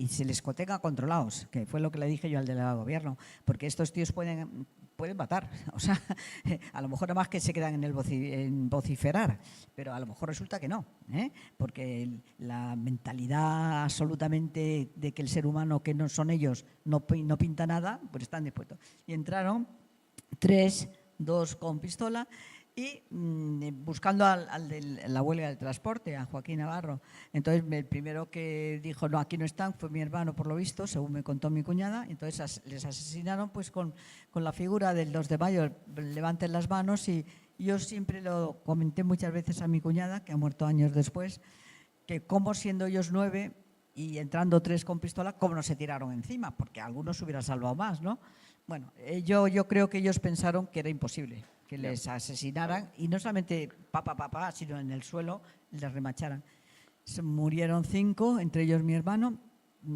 se les tenga controlados, que fue lo que le dije yo al delegado de gobierno, porque estos tíos pueden matar. O sea, a lo mejor nada más que se quedan en vociferar, pero a lo mejor resulta que no, porque la mentalidad absolutamente de que el ser humano, que no son ellos, no pinta nada, pues están dispuestos. Y entraron dos con pistola y buscando al de la huelga del transporte, a Joaquín Navarro. Entonces el primero que dijo no, aquí no están, fue mi hermano, por lo visto, según me contó mi cuñada. Entonces les asesinaron pues con la figura del 2 de mayo, levanten las manos. Y yo siempre lo comenté muchas veces a mi cuñada, que ha muerto años después, que como siendo ellos 9 y entrando 3 con pistola, cómo no se tiraron encima, porque algunos se hubieran salvado más, ¿no? Bueno, yo creo que ellos pensaron que era imposible que les asesinaran, y no solamente sino en el suelo les remacharan. Murieron 5, entre ellos mi hermano,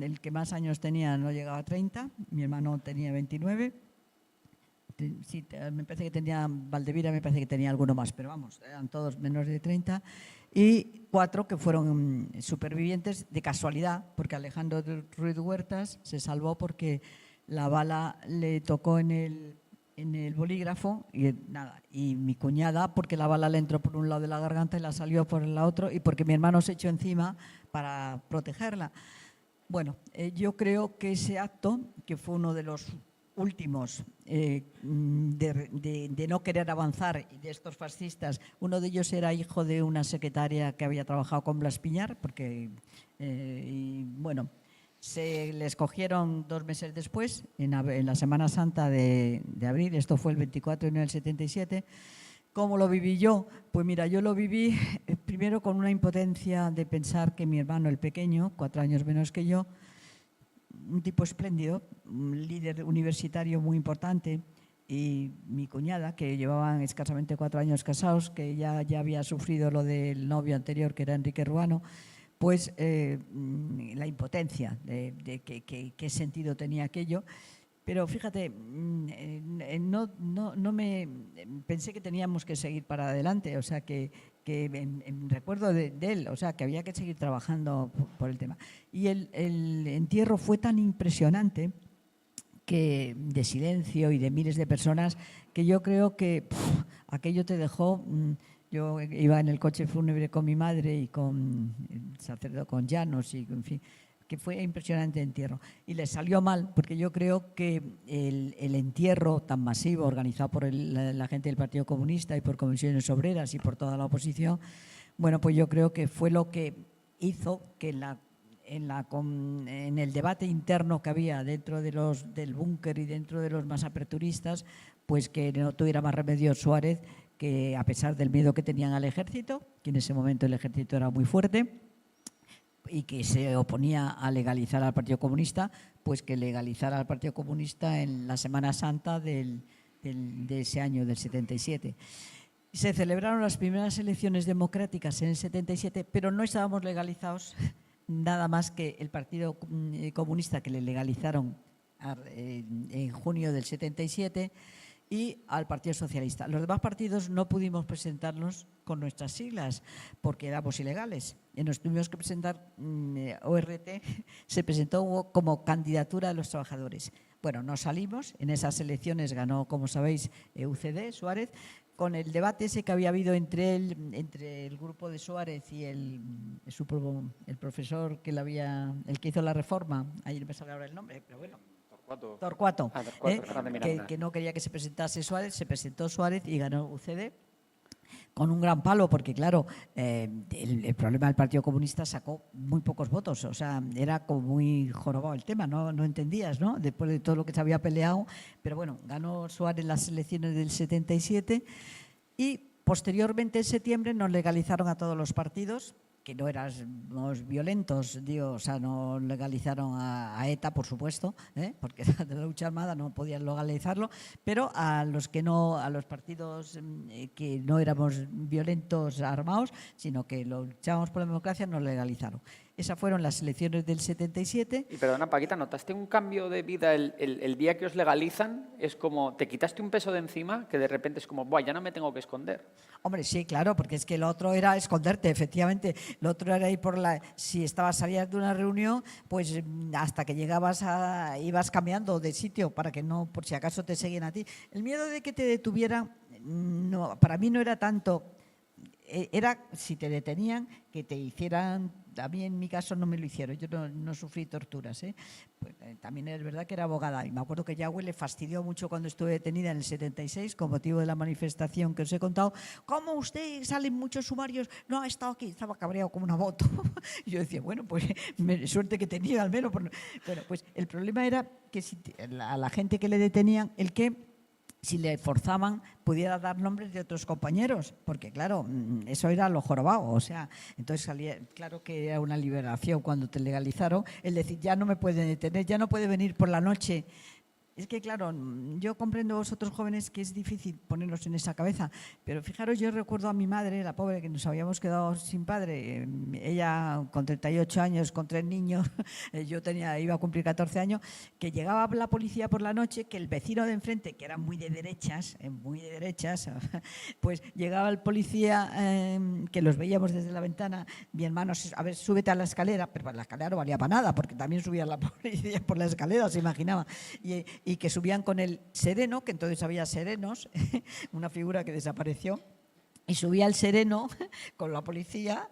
el que más años tenía no llegaba a 30, mi hermano tenía 29. Sí, me parece que tenía Valdevira, me parece que tenía alguno más, pero vamos, eran todos menores de 30. Y 4 que fueron supervivientes de casualidad, porque Alejandro Ruiz Huertas se salvó porque la bala le tocó en el bolígrafo y nada. Y mi cuñada, porque la bala le entró por un lado de la garganta y la salió por el otro, y porque mi hermano se echó encima para protegerla. Bueno, yo creo que ese acto, que fue uno de los últimos de no querer avanzar, y de estos fascistas, uno de ellos era hijo de una secretaria que había trabajado con Blas Piñar, porque, y bueno, se les cogieron 2 meses después, en la Semana Santa de abril, esto fue el 24 de enero del 77. ¿Cómo lo viví yo? Pues mira, yo lo viví primero con una impotencia de pensar que mi hermano, el pequeño, 4 años menos que yo, un tipo espléndido, un líder universitario muy importante, y mi cuñada, que llevaban escasamente 4 años casados, que ya había sufrido lo del novio anterior, que era Enrique Ruano, pues la impotencia de qué sentido tenía aquello. Pero fíjate, no me pensé que teníamos que seguir para adelante, o sea que en recuerdo de él, o sea que había que seguir trabajando por el tema. Y el entierro fue tan impresionante, que de silencio y de miles de personas, que yo creo que aquello te dejó. Yo iba en el coche fúnebre con mi madre y con el sacerdote, con Llanos, y en fin, que fue impresionante el entierro. Y le salió mal, porque yo creo que el entierro tan masivo, organizado por la gente del Partido Comunista y por comisiones obreras y por toda la oposición, bueno, pues yo creo que fue lo que hizo que en el debate interno que había dentro del búnker y dentro de los más aperturistas, pues que no tuviera más remedio Suárez, que a pesar del miedo que tenían al ejército, que en ese momento el ejército era muy fuerte y que se oponía a legalizar al Partido Comunista, pues que legalizara al Partido Comunista en la Semana Santa de ese año, del 77. Se celebraron las primeras elecciones democráticas en el 77, pero no estábamos legalizados, nada más que el Partido Comunista, que le legalizaron en junio del 77, y al Partido Socialista. Los demás partidos no pudimos presentarnos con nuestras siglas porque éramos ilegales. Y nos tuvimos que presentar, ORT se presentó como candidatura de los trabajadores. Bueno, no salimos, en esas elecciones ganó, como sabéis, UCD, Suárez, con el debate ese que había habido entre el grupo de Suárez y el profesor el que hizo la reforma, ahí no me sale ahora el nombre, pero bueno. Torcuato, que no quería que se presentase Suárez, se presentó Suárez y ganó UCD con un gran palo, porque claro, el problema del Partido Comunista sacó muy pocos votos, o sea, era como muy jorobado el tema, no entendías, ¿no? Después de todo lo que se había peleado, pero bueno, ganó Suárez las elecciones del 77 y posteriormente en septiembre nos legalizaron a todos los partidos, que no éramos violentos, digo, o sea, no legalizaron a ETA, por supuesto, porque era de la lucha armada, no podían legalizarlo, pero a los partidos que no éramos violentos armados, sino que luchábamos por la democracia, nos legalizaron. Esas fueron las elecciones del 77. Y perdona, Paquita, ¿notaste un cambio de vida el día que os legalizan? Es como, te quitaste un peso de encima, que de repente es como, buah, ya no me tengo que esconder. Hombre, sí, claro, porque es que lo otro era esconderte, efectivamente. Lo otro era ir si salías de una reunión, pues hasta que ibas cambiando de sitio para que no, por si acaso te seguían a ti. El miedo de que te detuvieran, no, para mí no era tanto. Era si te detenían, que te hicieran. A mí en mi caso no me lo hicieron, yo no sufrí torturas. Pues, también es verdad que era abogada y me acuerdo que Yahweh le fastidió mucho cuando estuve detenida en el 76 con motivo de la manifestación que os he contado. ¿Cómo usted salen muchos sumarios? No ha estado aquí, estaba cabreado como una moto. Y yo decía, bueno, pues suerte que tenía al menos. Bueno, pues el problema era que a la gente que le detenían, si le forzaban, pudiera dar nombres de otros compañeros, porque claro, eso era lo jorobado, o sea, entonces salía, claro que era una liberación cuando te legalizaron, el decir, ya no me pueden detener, ya no puede venir por la noche. Es que claro, yo comprendo a vosotros jóvenes que es difícil ponernos en esa cabeza, pero fijaros, yo recuerdo a mi madre, la pobre, que nos habíamos quedado sin padre, ella con 38 años, con 3 niños, yo iba a cumplir 14 años, que llegaba la policía por la noche, que el vecino de enfrente, que era muy de derechas, pues llegaba el policía, que los veíamos desde la ventana, mi hermano, a ver, súbete a la escalera, pero la escalera no valía para nada, porque también subía la policía por la escalera, se imaginaba, y que subían con el sereno, que entonces había serenos, una figura que desapareció, y subía el sereno con la policía,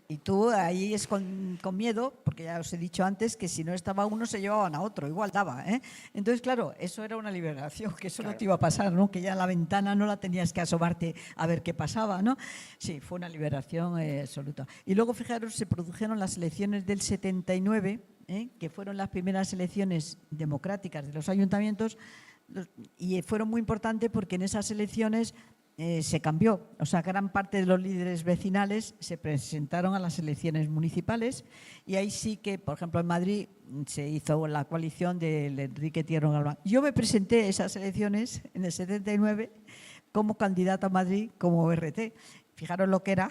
y tú ahí es con miedo, porque ya os he dicho antes que si no estaba uno se llevaban a otro, igual daba. Entonces, claro, eso era una liberación, que eso no te iba a pasar, ¿no? Que ya la ventana no la tenías que asomarte a ver qué pasaba, ¿no? Sí, fue una liberación absoluta. Y luego, fijaros, se produjeron las elecciones del 79, que fueron las primeras elecciones democráticas de los ayuntamientos, y fueron muy importantes porque en esas elecciones se cambió. O sea, gran parte de los líderes vecinales se presentaron a las elecciones municipales y ahí sí que, por ejemplo, en Madrid se hizo la coalición de Enrique Tierno Galván. Yo me presenté a esas elecciones en el 79 como candidata a Madrid como ORT. Fijaros lo que era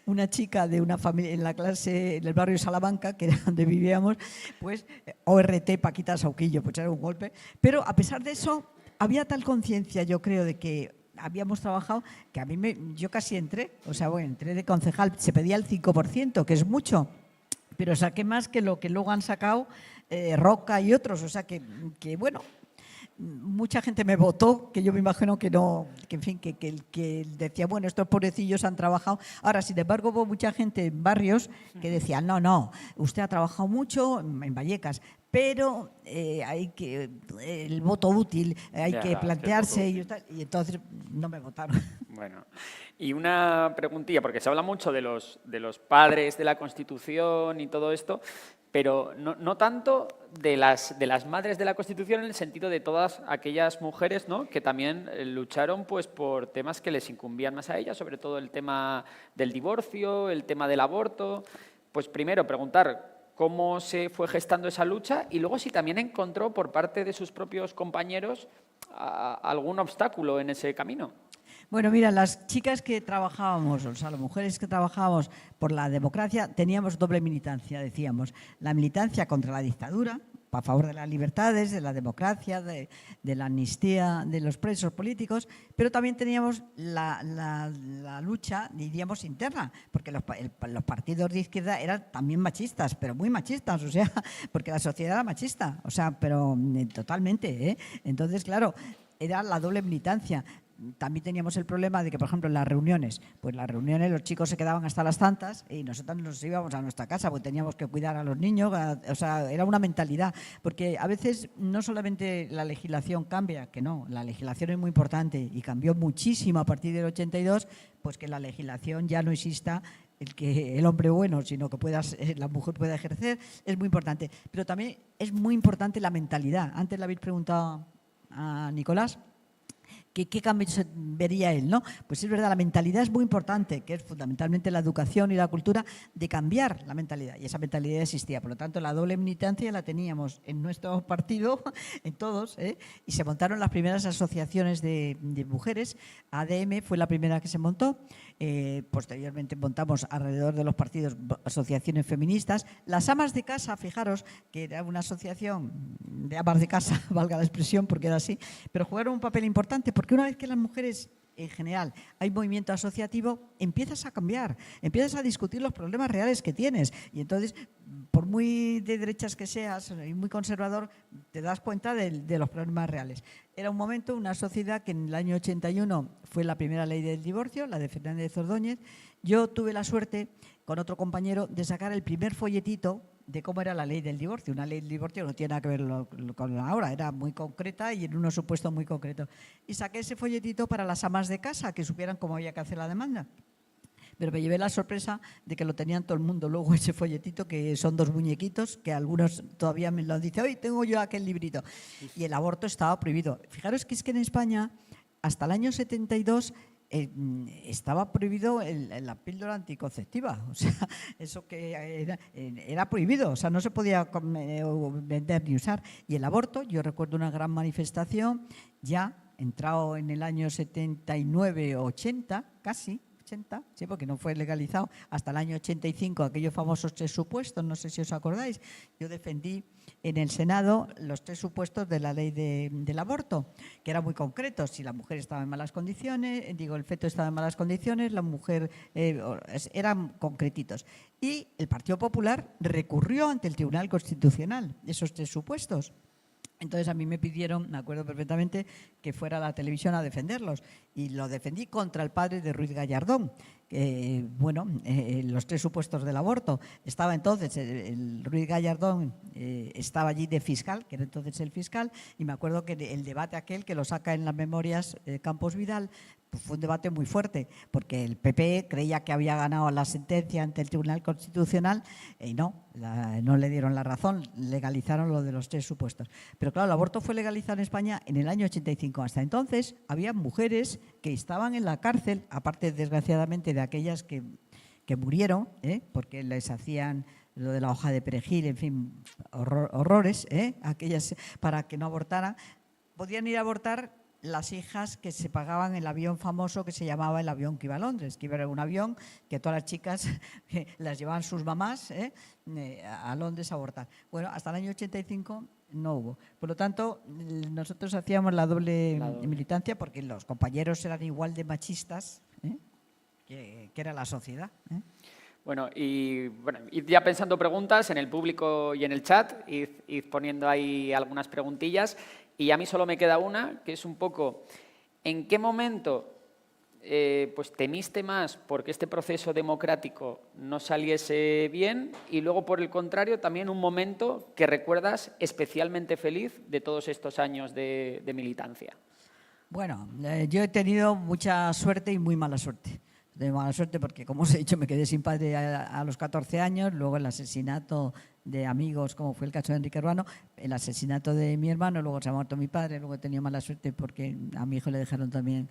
una chica de una familia en la clase, en el barrio Salamanca, que era donde vivíamos, pues ORT Paquita Sauquillo, pues era un golpe. Pero a pesar de eso, había tal conciencia, yo creo, de que habíamos trabajado, que a mí yo casi entré, o sea, bueno, entré de concejal, se pedía el 5%, que es mucho, pero saqué más que lo que luego han sacado Roca y otros, o sea que bueno, mucha gente me votó, que yo me imagino que no, que en fin, que decía, bueno, estos pobrecillos han trabajado. Ahora, sin embargo, hubo mucha gente en barrios que decía, no, usted ha trabajado mucho en Vallecas, pero hay que, el voto útil, hay que plantearse, y entonces no me votaron. Bueno, y una preguntilla, porque se habla mucho de los padres de la Constitución y todo esto, pero no tanto de las madres de la Constitución en el sentido de todas aquellas mujeres, ¿no?, que también lucharon pues por temas que les incumbían más a ellas, sobre todo el tema del divorcio, el tema del aborto. Pues primero preguntar cómo se fue gestando esa lucha y luego si también encontró por parte de sus propios compañeros algún obstáculo en ese camino. Bueno, mira, las chicas que trabajábamos, o sea, las mujeres que trabajábamos por la democracia, teníamos doble militancia, decíamos. La militancia contra la dictadura, a favor de las libertades, de la democracia, de la amnistía de los presos políticos, pero también teníamos la lucha, diríamos, interna, porque los partidos de izquierda eran también machistas, pero muy machistas, o sea, porque la sociedad era machista, o sea, pero totalmente, ¿eh? Entonces, claro, era la doble militancia. También teníamos el problema de que, por ejemplo, en las reuniones, los chicos se quedaban hasta las tantas y nosotros nos íbamos a nuestra casa porque teníamos que cuidar a los niños, o sea, era una mentalidad, porque a veces no solamente la legislación cambia, que no, la legislación es muy importante y cambió muchísimo a partir del 82, pues que la legislación ya no exista el hombre bueno, sino que la mujer pueda ejercer, es muy importante. Pero también es muy importante la mentalidad. Antes le habéis preguntado a Nicolás ¿qué cambios vería él, ¿no? Pues es verdad, la mentalidad es muy importante, que es fundamentalmente la educación y la cultura, de cambiar la mentalidad. Y esa mentalidad existía. Por lo tanto, la doble militancia la teníamos en nuestro partido, en todos, y se montaron las primeras asociaciones de mujeres. ADM fue la primera que se montó. Posteriormente montamos alrededor de los partidos asociaciones feministas. Las amas de casa, fijaros, que era una asociación de amas de casa, valga la expresión, porque era así, pero jugaron un papel importante, porque una vez que las mujeres, en general, hay movimiento asociativo, empiezas a cambiar, empiezas a discutir los problemas reales que tienes. Y entonces, por muy de derechas que seas y muy conservador, te das cuenta de los problemas reales. Era un momento, una sociedad que en el año 81 fue la primera ley del divorcio, la de Fernández Ordóñez. Yo tuve la suerte, con otro compañero, de sacar el primer folletito de cómo era la ley del divorcio. Una ley del divorcio no tiene nada que ver con ahora, era muy concreta y en unos supuestos muy concretos. Y saqué ese folletito para las amas de casa, que supieran cómo había que hacer la demanda. Pero me llevé la sorpresa de que lo tenían todo el mundo. Luego ese folletito, que son 2 muñequitos, que algunos todavía me lo dicen, hoy tengo yo aquel librito. Y el aborto estaba prohibido. Fijaros que es que en España, hasta el año 72, estaba prohibido la píldora anticonceptiva, o sea, eso que era prohibido, o sea, no se podía vender ni usar. Y el aborto, yo recuerdo una gran manifestación, ya entrado en el año 79 o 80, casi, sí, porque no fue legalizado hasta el año 85, aquellos famosos 3 supuestos, no sé si os acordáis. Yo defendí en el Senado los 3 supuestos de la ley del aborto, que eran muy concretos. Si la mujer estaba en malas condiciones, el feto estaba en malas condiciones, la mujer, eran concretitos. Y el Partido Popular recurrió ante el Tribunal Constitucional esos 3 supuestos. Entonces a mí me pidieron, me acuerdo perfectamente, que fuera a la televisión a defenderlos. Y lo defendí contra el padre de Ruiz Gallardón. Los 3 supuestos del aborto. Estaba entonces el Ruiz Gallardón, estaba allí de fiscal, que era entonces el fiscal, y me acuerdo que el debate aquel que lo saca en las memorias Campos Vidal, pues fue un debate muy fuerte, porque el PP creía que había ganado la sentencia ante el Tribunal Constitucional y no le dieron la razón, legalizaron lo de los 3 supuestos. Pero claro, el aborto fue legalizado en España en el año 85. Hasta entonces había mujeres que estaban en la cárcel, aparte desgraciadamente de aquellas que murieron, porque les hacían lo de la hoja de perejil, en fin, horrores, aquellas para que no abortaran. Podían ir a abortar las hijas que se pagaban el avión famoso que se llamaba el avión que iba a Londres, que era un avión que todas las chicas las llevaban sus mamás a Londres a abortar. Bueno, hasta el año 85 no hubo. Por lo tanto, nosotros hacíamos la doble militancia porque los compañeros eran igual de machistas que era la sociedad. Bueno, id ya pensando preguntas en el público y en el chat, id poniendo ahí algunas preguntillas. Y a mí solo me queda una, que es un poco, ¿en qué momento pues temiste más porque este proceso democrático no saliese bien? Y luego, por el contrario, también un momento que recuerdas especialmente feliz de todos estos años de militancia. Bueno, yo he tenido mucha suerte y muy mala suerte. De mala suerte porque, como os he dicho, me quedé sin padre a los 14 años, luego el asesinato de amigos, como fue el caso de Enrique Ruano, el asesinato de mi hermano, luego se ha muerto mi padre, luego he tenido mala suerte porque a mi hijo le dejaron también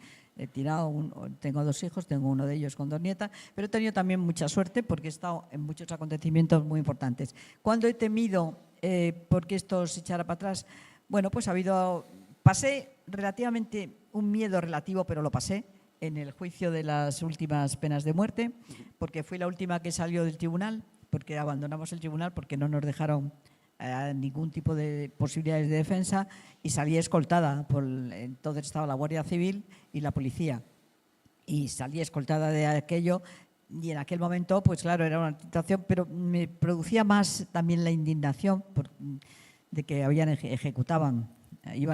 tirado. Tengo 2 hijos, tengo uno de ellos con 2 nietas, pero he tenido también mucha suerte porque he estado en muchos acontecimientos muy importantes. ¿Cuándo he temido porque esto se echara para atrás? Bueno, pues pasé relativamente un miedo relativo, pero lo pasé, en el juicio de las últimas penas de muerte, porque fui la última que salió del tribunal, porque abandonamos el tribunal porque no nos dejaron ningún tipo de posibilidades de defensa y salí escoltada entonces estaba la Guardia Civil y la policía, y salí escoltada de aquello. Y en aquel momento, pues claro, era una situación, pero me producía más también la indignación de que iban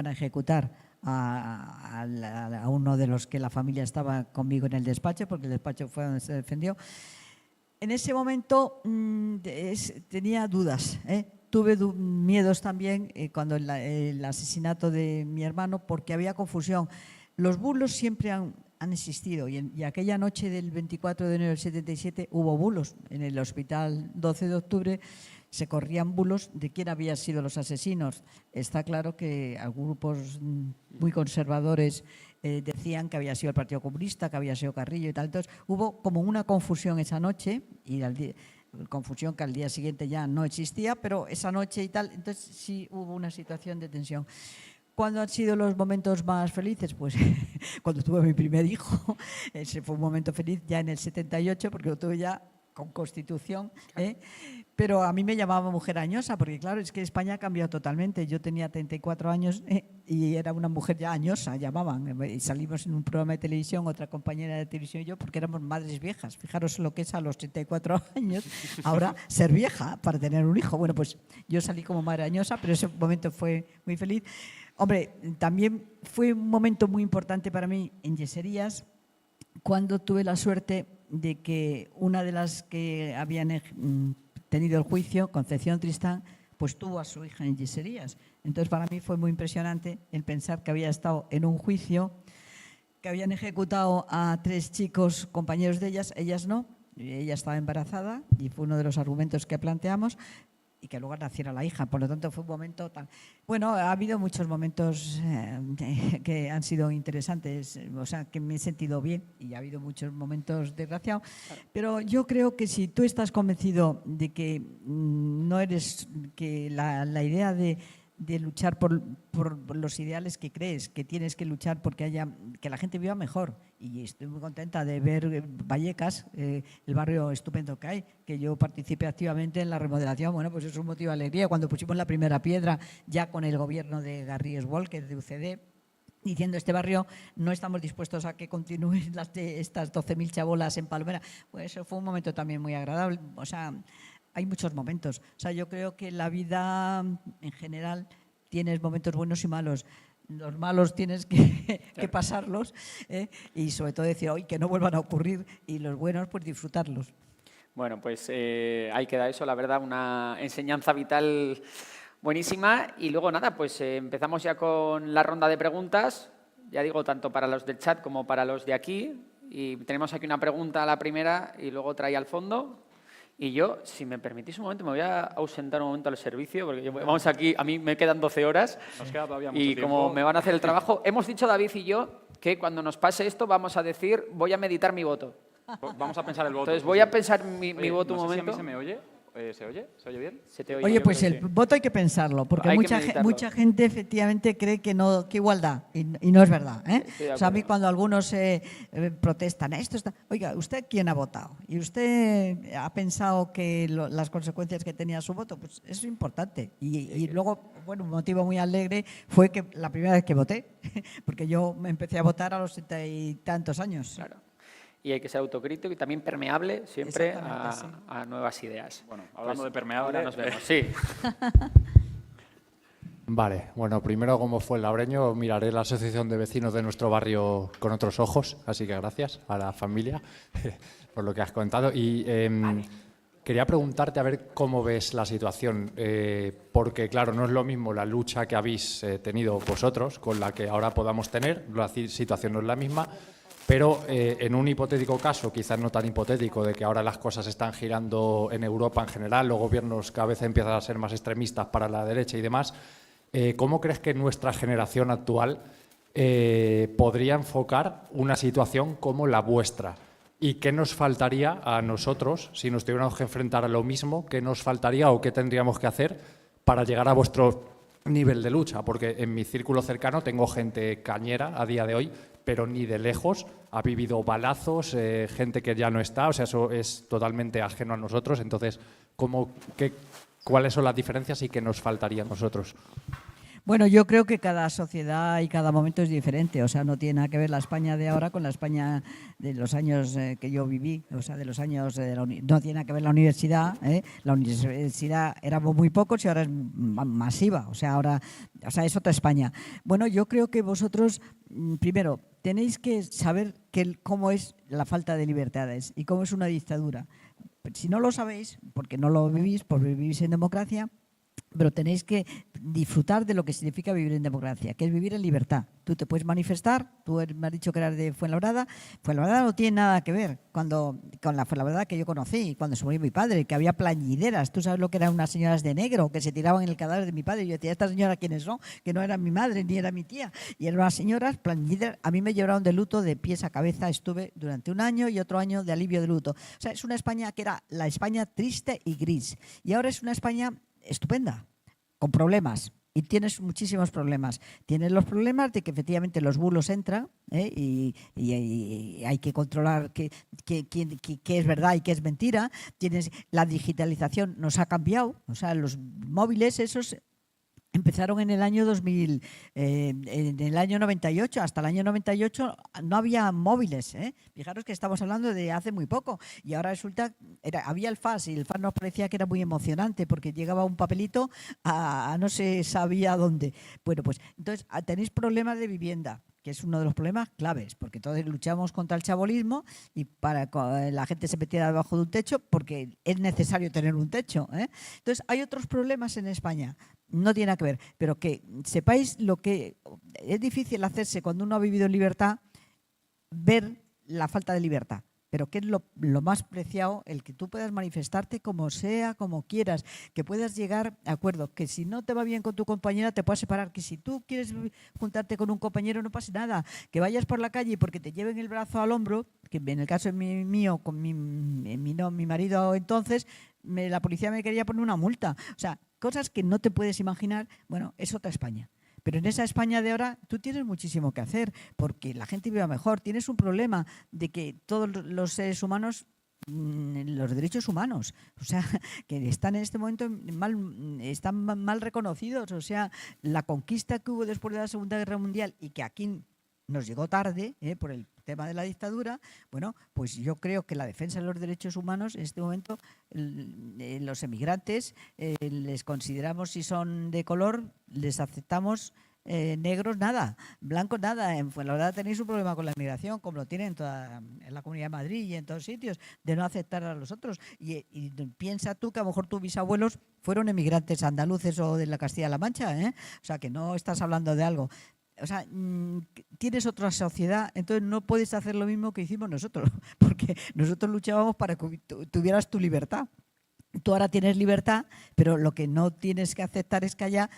a ejecutar a uno de los que la familia estaba conmigo en el despacho, porque el despacho fue donde se defendió. En ese momento tenía dudas, tuve miedos también cuando el asesinato de mi hermano, porque había confusión. Los bulos siempre han existido y aquella noche del 24 de enero del 77 hubo bulos en el hospital 12 de octubre. Se corrían bulos de quién habían sido los asesinos. Está claro que grupos muy conservadores decían que había sido el Partido Comunista, que había sido Carrillo y tal. Entonces hubo como una confusión esa noche, y confusión que al día siguiente ya no existía, pero esa noche y tal, entonces sí hubo una situación de tensión. ¿Cuándo han sido los momentos más felices? Pues cuando tuve mi primer hijo. Ese fue un momento feliz ya en el 78, porque lo tuve ya con Constitución, pero a mí me llamaba mujer añosa, porque claro, es que España ha cambiado totalmente. Yo tenía 34 años y era una mujer ya añosa, llamaban, y salimos en un programa de televisión, otra compañera de televisión y yo, porque éramos madres viejas. Fijaros lo que es a los 34 años, ahora ser vieja para tener un hijo. Bueno, pues yo salí como madre añosa, pero ese momento fue muy feliz. Hombre, también fue un momento muy importante para mí en Yeserías, cuando tuve la suerte de que una de las que habían tenido el juicio, Concepción Tristán, pues tuvo a su hija en Yeserías. Entonces para mí fue muy impresionante el pensar que había estado en un juicio, que habían ejecutado a 3 chicos, compañeros de ellas no, ella estaba embarazada y fue uno de los argumentos que planteamos, y que luego naciera la hija. Por lo tanto, fue un momento tan... Bueno, ha habido muchos momentos que han sido interesantes, o sea, que me he sentido bien, y ha habido muchos momentos desgraciados, pero yo creo que si tú estás convencido de que no eres... que la idea de luchar por los ideales que crees, que tienes que luchar porque que la gente viva mejor. Y estoy muy contenta de ver Vallecas, el barrio estupendo que hay, que yo participé activamente en la remodelación. Bueno, pues es un motivo de alegría. Cuando pusimos la primera piedra, ya con el gobierno de Garrigues Walker, de UCD, diciendo este barrio no estamos dispuestos a que continúen estas 12.000 chabolas en Palmera. Pues eso fue un momento también muy agradable. O sea, hay muchos momentos. O sea, yo creo que la vida en general tienes momentos buenos y malos. Los malos tienes que pasarlos y sobre todo decir hoy que no vuelvan a ocurrir, y los buenos pues disfrutarlos. Bueno, pues ahí queda eso, la verdad, una enseñanza vital buenísima. Y luego nada, pues empezamos ya con la ronda de preguntas, ya digo, tanto para los del chat como para los de aquí. Y tenemos aquí una pregunta a la primera y luego otra ahí al fondo. Y yo, si me permitís un momento, me voy a ausentar un momento al servicio, porque vamos aquí, a mí me quedan 12 horas. Nos queda todavía mucho Y tiempo. como me van a hacer el trabajo, hemos dicho David y yo que cuando nos pase esto vamos a decir, voy a meditar mi voto. Vamos a pensar el voto. Entonces sí, voy sí. a pensar mi Oye, voto un no sé si a momento. mí se me oye. ¿Se oye? ¿Se oye bien? Se te oye. Oye, Yo pues creo el que sí. voto hay que pensarlo, porque Hay que mucha, meditarlo. mucha gente efectivamente cree que no, que igualdad, y no es verdad. Estoy de O sea, a mí acuerdo. cuando algunos protestan, esto está, oiga, ¿usted quién ha votado? ¿Y usted ha pensado que las consecuencias que tenía su voto? Pues eso es importante. Y luego, bueno, un motivo muy alegre fue que la primera vez que voté, porque yo me empecé a votar a los 70 y tantos años. Claro. Y hay que ser autocrítico y también permeable siempre Exactamente, sí. a nuevas ideas. Bueno, hablando Pues de permeable, ahora nos vemos. Sí. Vale, bueno, primero como fue el labreño, miraré la asociación de vecinos de nuestro barrio con otros ojos, así que gracias a la familia por lo que has contado. Y quería preguntarte a ver cómo ves la situación, porque claro, no es lo mismo la lucha que habéis tenido vosotros con la que ahora podamos tener, la situación no es la misma. Pero en un hipotético caso, quizás no tan hipotético, de que ahora las cosas están girando en Europa en general, los gobiernos cada vez empiezan a ser más extremistas para la derecha y demás, ¿cómo crees que nuestra generación actual podría enfocar una situación como la vuestra? ¿Y qué nos faltaría a nosotros, si nos tuviéramos que enfrentar a lo mismo, qué nos faltaría o qué tendríamos que hacer para llegar a vuestro nivel de lucha? Porque en mi círculo cercano tengo gente cañera a día de hoy, pero ni de lejos ha vivido balazos, gente que ya no está, o sea, eso es totalmente ajeno a nosotros. Entonces, ¿cuáles son las diferencias y qué nos faltaría a nosotros? Bueno, yo creo que cada sociedad y cada momento es diferente. O sea, no tiene nada que ver la España de ahora con la España de los años que yo viví. O sea, de los años no tiene nada que ver la universidad. La universidad éramos muy pocos y ahora es masiva. O sea, ahora, es otra España. Bueno, yo creo que vosotros, primero, tenéis que saber cómo es la falta de libertades y cómo es una dictadura. Si no lo sabéis, porque no lo vivís, porque vivís en democracia, pero tenéis que disfrutar de lo que significa vivir en democracia, que es vivir en libertad. Tú te puedes manifestar, tú me has dicho que eras de Fuenlabrada. Fuenlabrada no tiene nada que ver con la Fuenlabrada que yo conocí, cuando se murió mi padre, que había plañideras. Tú sabes lo que eran unas señoras de negro que se tiraban en el cadáver de mi padre. Y yo decía, ¿estas señoras quiénes son? Que no eran mi madre ni era mi tía. Y eran unas señoras plañideras. A mí me llevaron de luto de pies a cabeza. Estuve durante un año y otro año de alivio de luto. O sea, es una España que era la España triste y gris. Y ahora es una España estupenda, con problemas. Y tienes muchísimos problemas. Tienes los problemas de que efectivamente los bulos entran y hay que controlar qué es verdad y qué es mentira. Tienes la digitalización, nos ha cambiado. O sea, los móviles esos empezaron en el año 2000, en el año 98. Hasta el año 98 no había móviles. Fijaros que estamos hablando de hace muy poco. Y ahora resulta, había el fax, y el fax nos parecía que era muy emocionante porque llegaba un papelito a no se sabía dónde. Bueno, pues entonces tenéis problemas de vivienda, que es uno de los problemas claves, porque todos luchamos contra el chabolismo y para que la gente se metiera debajo de un techo, porque es necesario tener un techo. Entonces hay otros problemas en España. No tiene nada que ver, pero que sepáis lo que es difícil hacerse cuando uno ha vivido en libertad, ver la falta de libertad. Pero que es lo más preciado, el que tú puedas manifestarte como sea, como quieras, que puedas llegar a acuerdo, que si no te va bien con tu compañera te puedas separar, que si tú quieres juntarte con un compañero no pase nada, que vayas por la calle y porque te lleven el brazo al hombro, que en el caso mío, con mi marido entonces, la policía me quería poner una multa. O sea, cosas que no te puedes imaginar. Bueno, es otra España. Pero en esa España de ahora tú tienes muchísimo que hacer porque la gente viva mejor. Tienes un problema de que todos los seres humanos, los derechos humanos, o sea, que están en este momento están mal reconocidos. O sea, la conquista que hubo después de la Segunda Guerra Mundial y que aquí nos llegó tarde por el tema de la dictadura, bueno, pues yo creo que la defensa de los derechos humanos en este momento, los emigrantes les consideramos, si son de color, les aceptamos negros nada, blancos nada. En Fuenlabrada tenéis un problema con la inmigración, como lo tienen en la Comunidad de Madrid y en todos sitios, de no aceptar a los otros. Y piensa tú que a lo mejor tus bisabuelos fueron emigrantes andaluces o de la Castilla-La Mancha, ¿eh? O sea, que no estás hablando de algo. O sea, tienes otra sociedad, entonces no puedes hacer lo mismo que hicimos nosotros, porque nosotros luchábamos para que tuvieras tu libertad. Tú ahora tienes libertad, pero lo que no tienes que aceptar es que haya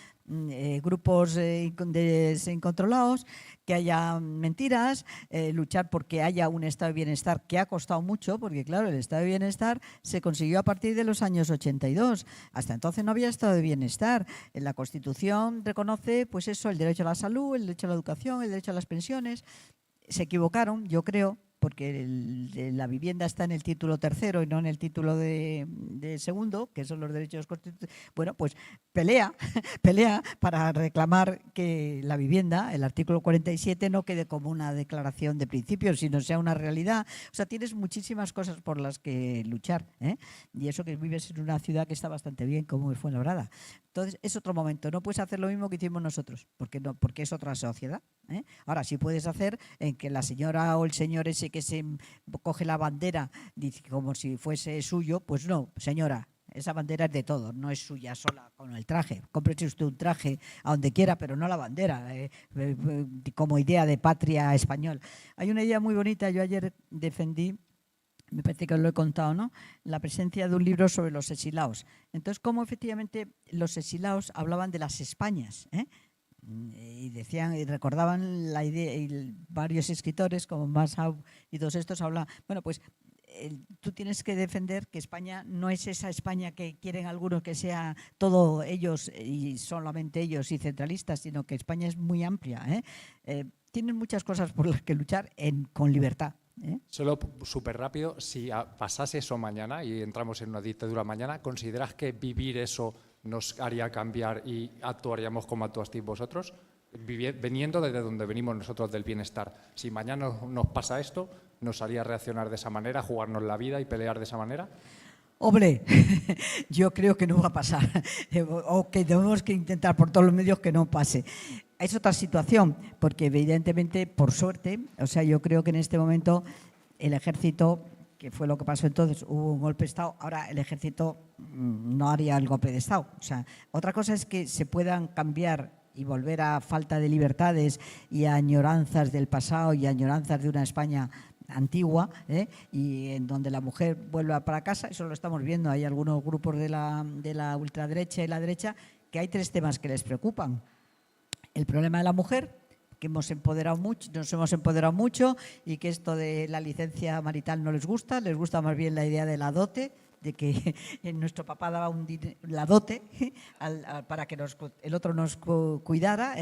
grupos incontrolados, que haya mentiras, luchar porque haya un estado de bienestar que ha costado mucho, porque claro, el estado de bienestar se consiguió a partir de los años 82. Hasta entonces no había estado de bienestar. En la Constitución reconoce, pues eso, el derecho a la salud, el derecho a la educación, el derecho a las pensiones. Se equivocaron, yo creo, porque la vivienda está en el título tercero y no en el título de segundo, que son los derechos constitucionales. Bueno, pues pelea para reclamar que la vivienda, el artículo 47, no quede como una declaración de principios, sino sea una realidad. O sea, tienes muchísimas cosas por las que luchar, ¿eh? Y eso que vives en una ciudad que está bastante bien, como Fuenlabrada. Entonces, es otro momento. No puedes hacer lo mismo que hicimos nosotros, porque es otra sociedad, ¿eh? Ahora, sí puedes hacer en que la señora o el señor ese que se coge la bandera dice como si fuese suyo, pues no, señora, esa bandera es de todos, no es suya sola con el traje. Cómprese usted un traje a donde quiera, pero no la bandera, como idea de patria español. Hay una idea muy bonita, yo ayer defendí, me parece que os lo he contado, ¿no? La presencia de un libro sobre los exilados. Entonces, cómo efectivamente los exilados hablaban de las Españas, ¿eh? Y decían y recordaban la idea, y varios escritores como Massaw y todos estos hablan, bueno, pues tú tienes que defender que España no es esa España que quieren algunos que sea todo ellos y solamente ellos y centralistas, sino que España es muy amplia, ¿eh? Tienen muchas cosas por las que luchar con libertad, ¿eh? Solo súper rápido, si pasase eso mañana y entramos en una dictadura mañana, ¿consideras que vivir eso nos haría cambiar y actuaríamos como actuasteis vosotros? Veniendo desde donde venimos nosotros del bienestar. Si mañana nos pasa esto, ¿nos haría reaccionar de esa manera, jugarnos la vida y pelear de esa manera? Hombre, yo creo que no va a pasar, o que tenemos que intentar por todos los medios que no pase. Es otra situación, porque evidentemente, por suerte, o sea, yo creo que en este momento el ejército, que fue lo que pasó entonces, hubo un golpe de Estado, ahora el ejército no haría el golpe de Estado. O sea, otra cosa es que se puedan cambiar y volver a falta de libertades y a añoranzas del pasado y a añoranzas de una España antigua, y en donde la mujer vuelva para casa. Eso lo estamos viendo. Hay algunos grupos de la ultraderecha y la derecha que hay tres temas que les preocupan. El problema de la mujer, que nos hemos empoderado mucho y que esto de la licencia marital no les gusta más bien la idea de la dote, de que nuestro papá daba la dote para que el otro nos cuidara,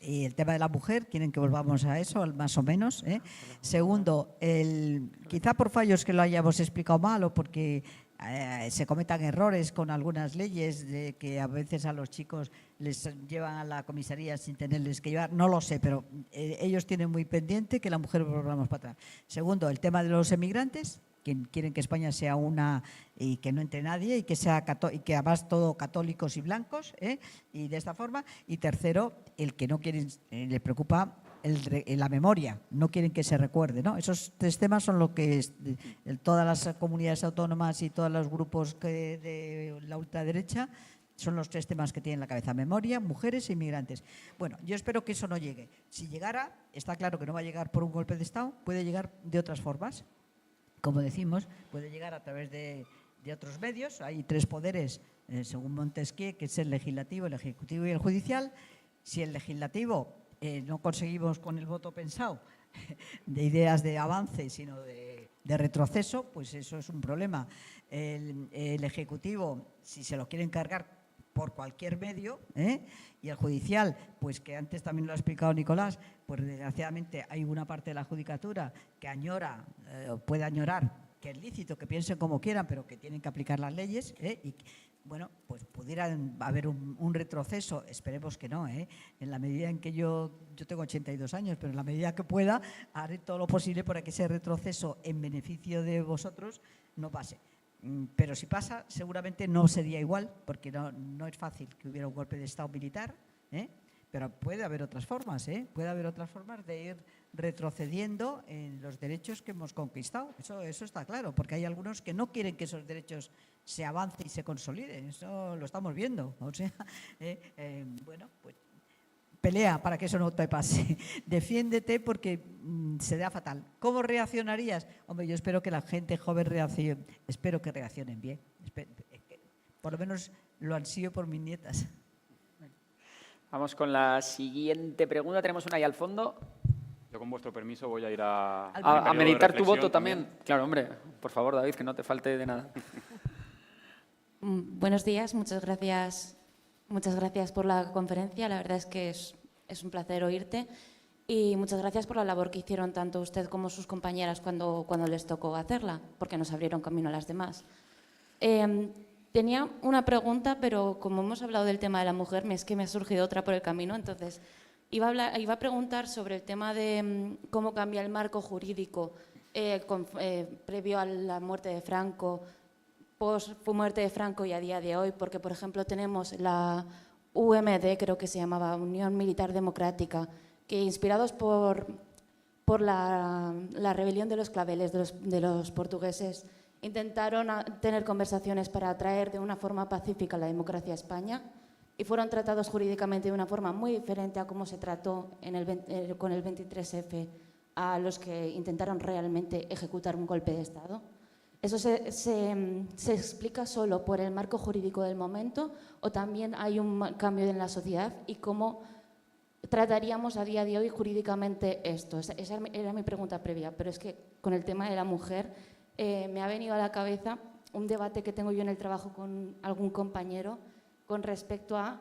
Y el tema de la mujer, quieren que volvamos a eso, más o menos, ¿eh? Segundo, quizá por fallos que lo hayamos explicado mal o porque se cometan errores con algunas leyes de que a veces a los chicos les llevan a la comisaría sin tenerles que llevar, no lo sé, pero ellos tienen muy pendiente que la mujer volvamos para atrás. Segundo, el tema de los emigrantes, que quieren que España sea una y que no entre nadie y que además todo católicos y blancos, y de esta forma. Y tercero, el que no quieren, les preocupa la memoria, no quieren que se recuerde, ¿no? Esos tres temas son lo que todas las comunidades autónomas y todos los grupos de la ultraderecha son los tres temas que tienen en la cabeza: memoria, mujeres e inmigrantes. Bueno, yo espero que eso no llegue. Si llegara, está claro que no va a llegar por un golpe de Estado, puede llegar de otras formas. Como decimos, puede llegar a través de otros medios. Hay tres poderes, según Montesquieu, que es el legislativo, el ejecutivo y el judicial. Si el legislativo no conseguimos con el voto pensado de ideas de avance, sino de retroceso, pues eso es un problema. El ejecutivo, si se lo quieren cargar por cualquier medio, y el judicial, pues que antes también lo ha explicado Nicolás, pues desgraciadamente hay una parte de la judicatura que añora, puede añorar, que es lícito, que piensen como quieran, pero que tienen que aplicar las leyes, y bueno, pues pudiera haber un retroceso, esperemos que no, en la medida en que yo tengo 82 años, pero en la medida que pueda, haré todo lo posible para que ese retroceso en beneficio de vosotros no pase. Pero si pasa, seguramente no sería igual, porque no es fácil que hubiera un golpe de Estado militar, pero puede haber otras formas, ¿eh? Puede haber otras formas de ir retrocediendo en los derechos que hemos conquistado. Eso está claro, porque hay algunos que no quieren que esos derechos se avancen y se consoliden. Eso lo estamos viendo. O sea, bueno, pues pelea para que eso no te pase. Defiéndete porque se da fatal. ¿Cómo reaccionarías? Hombre, yo espero que la gente joven espero que reaccionen bien. Por lo menos lo ansío por mis nietas. Vamos con la siguiente pregunta. Tenemos una ahí al fondo. Yo, con vuestro permiso, voy a ir a A meditar tu voto reflexión también. Claro, hombre. Por favor, David, que no te falte de nada. Buenos días, muchas gracias por la conferencia. La verdad es que es un placer oírte y muchas gracias por la labor que hicieron tanto usted como sus compañeras cuando les tocó hacerla, porque nos abrieron camino a las demás. Tenía una pregunta, pero como hemos hablado del tema de la mujer, es que me ha surgido otra por el camino. Entonces, iba a preguntar sobre el tema de cómo cambia el marco jurídico previo a la muerte de Franco, post muerte de Franco y a día de hoy, porque, por ejemplo, tenemos la UMD, creo que se llamaba Unión Militar Democrática, que inspirados por la rebelión de los claveles de los portugueses, intentaron tener conversaciones para atraer de una forma pacífica la democracia a España y fueron tratados jurídicamente de una forma muy diferente a cómo se trató con el 23F a los que intentaron realmente ejecutar un golpe de Estado. ¿Eso se explica solo por el marco jurídico del momento o también hay un cambio en la sociedad? ¿Y cómo trataríamos a día de hoy jurídicamente esto? Esa era mi pregunta previa, pero es que con el tema de la mujer me ha venido a la cabeza un debate que tengo yo en el trabajo con algún compañero con respecto a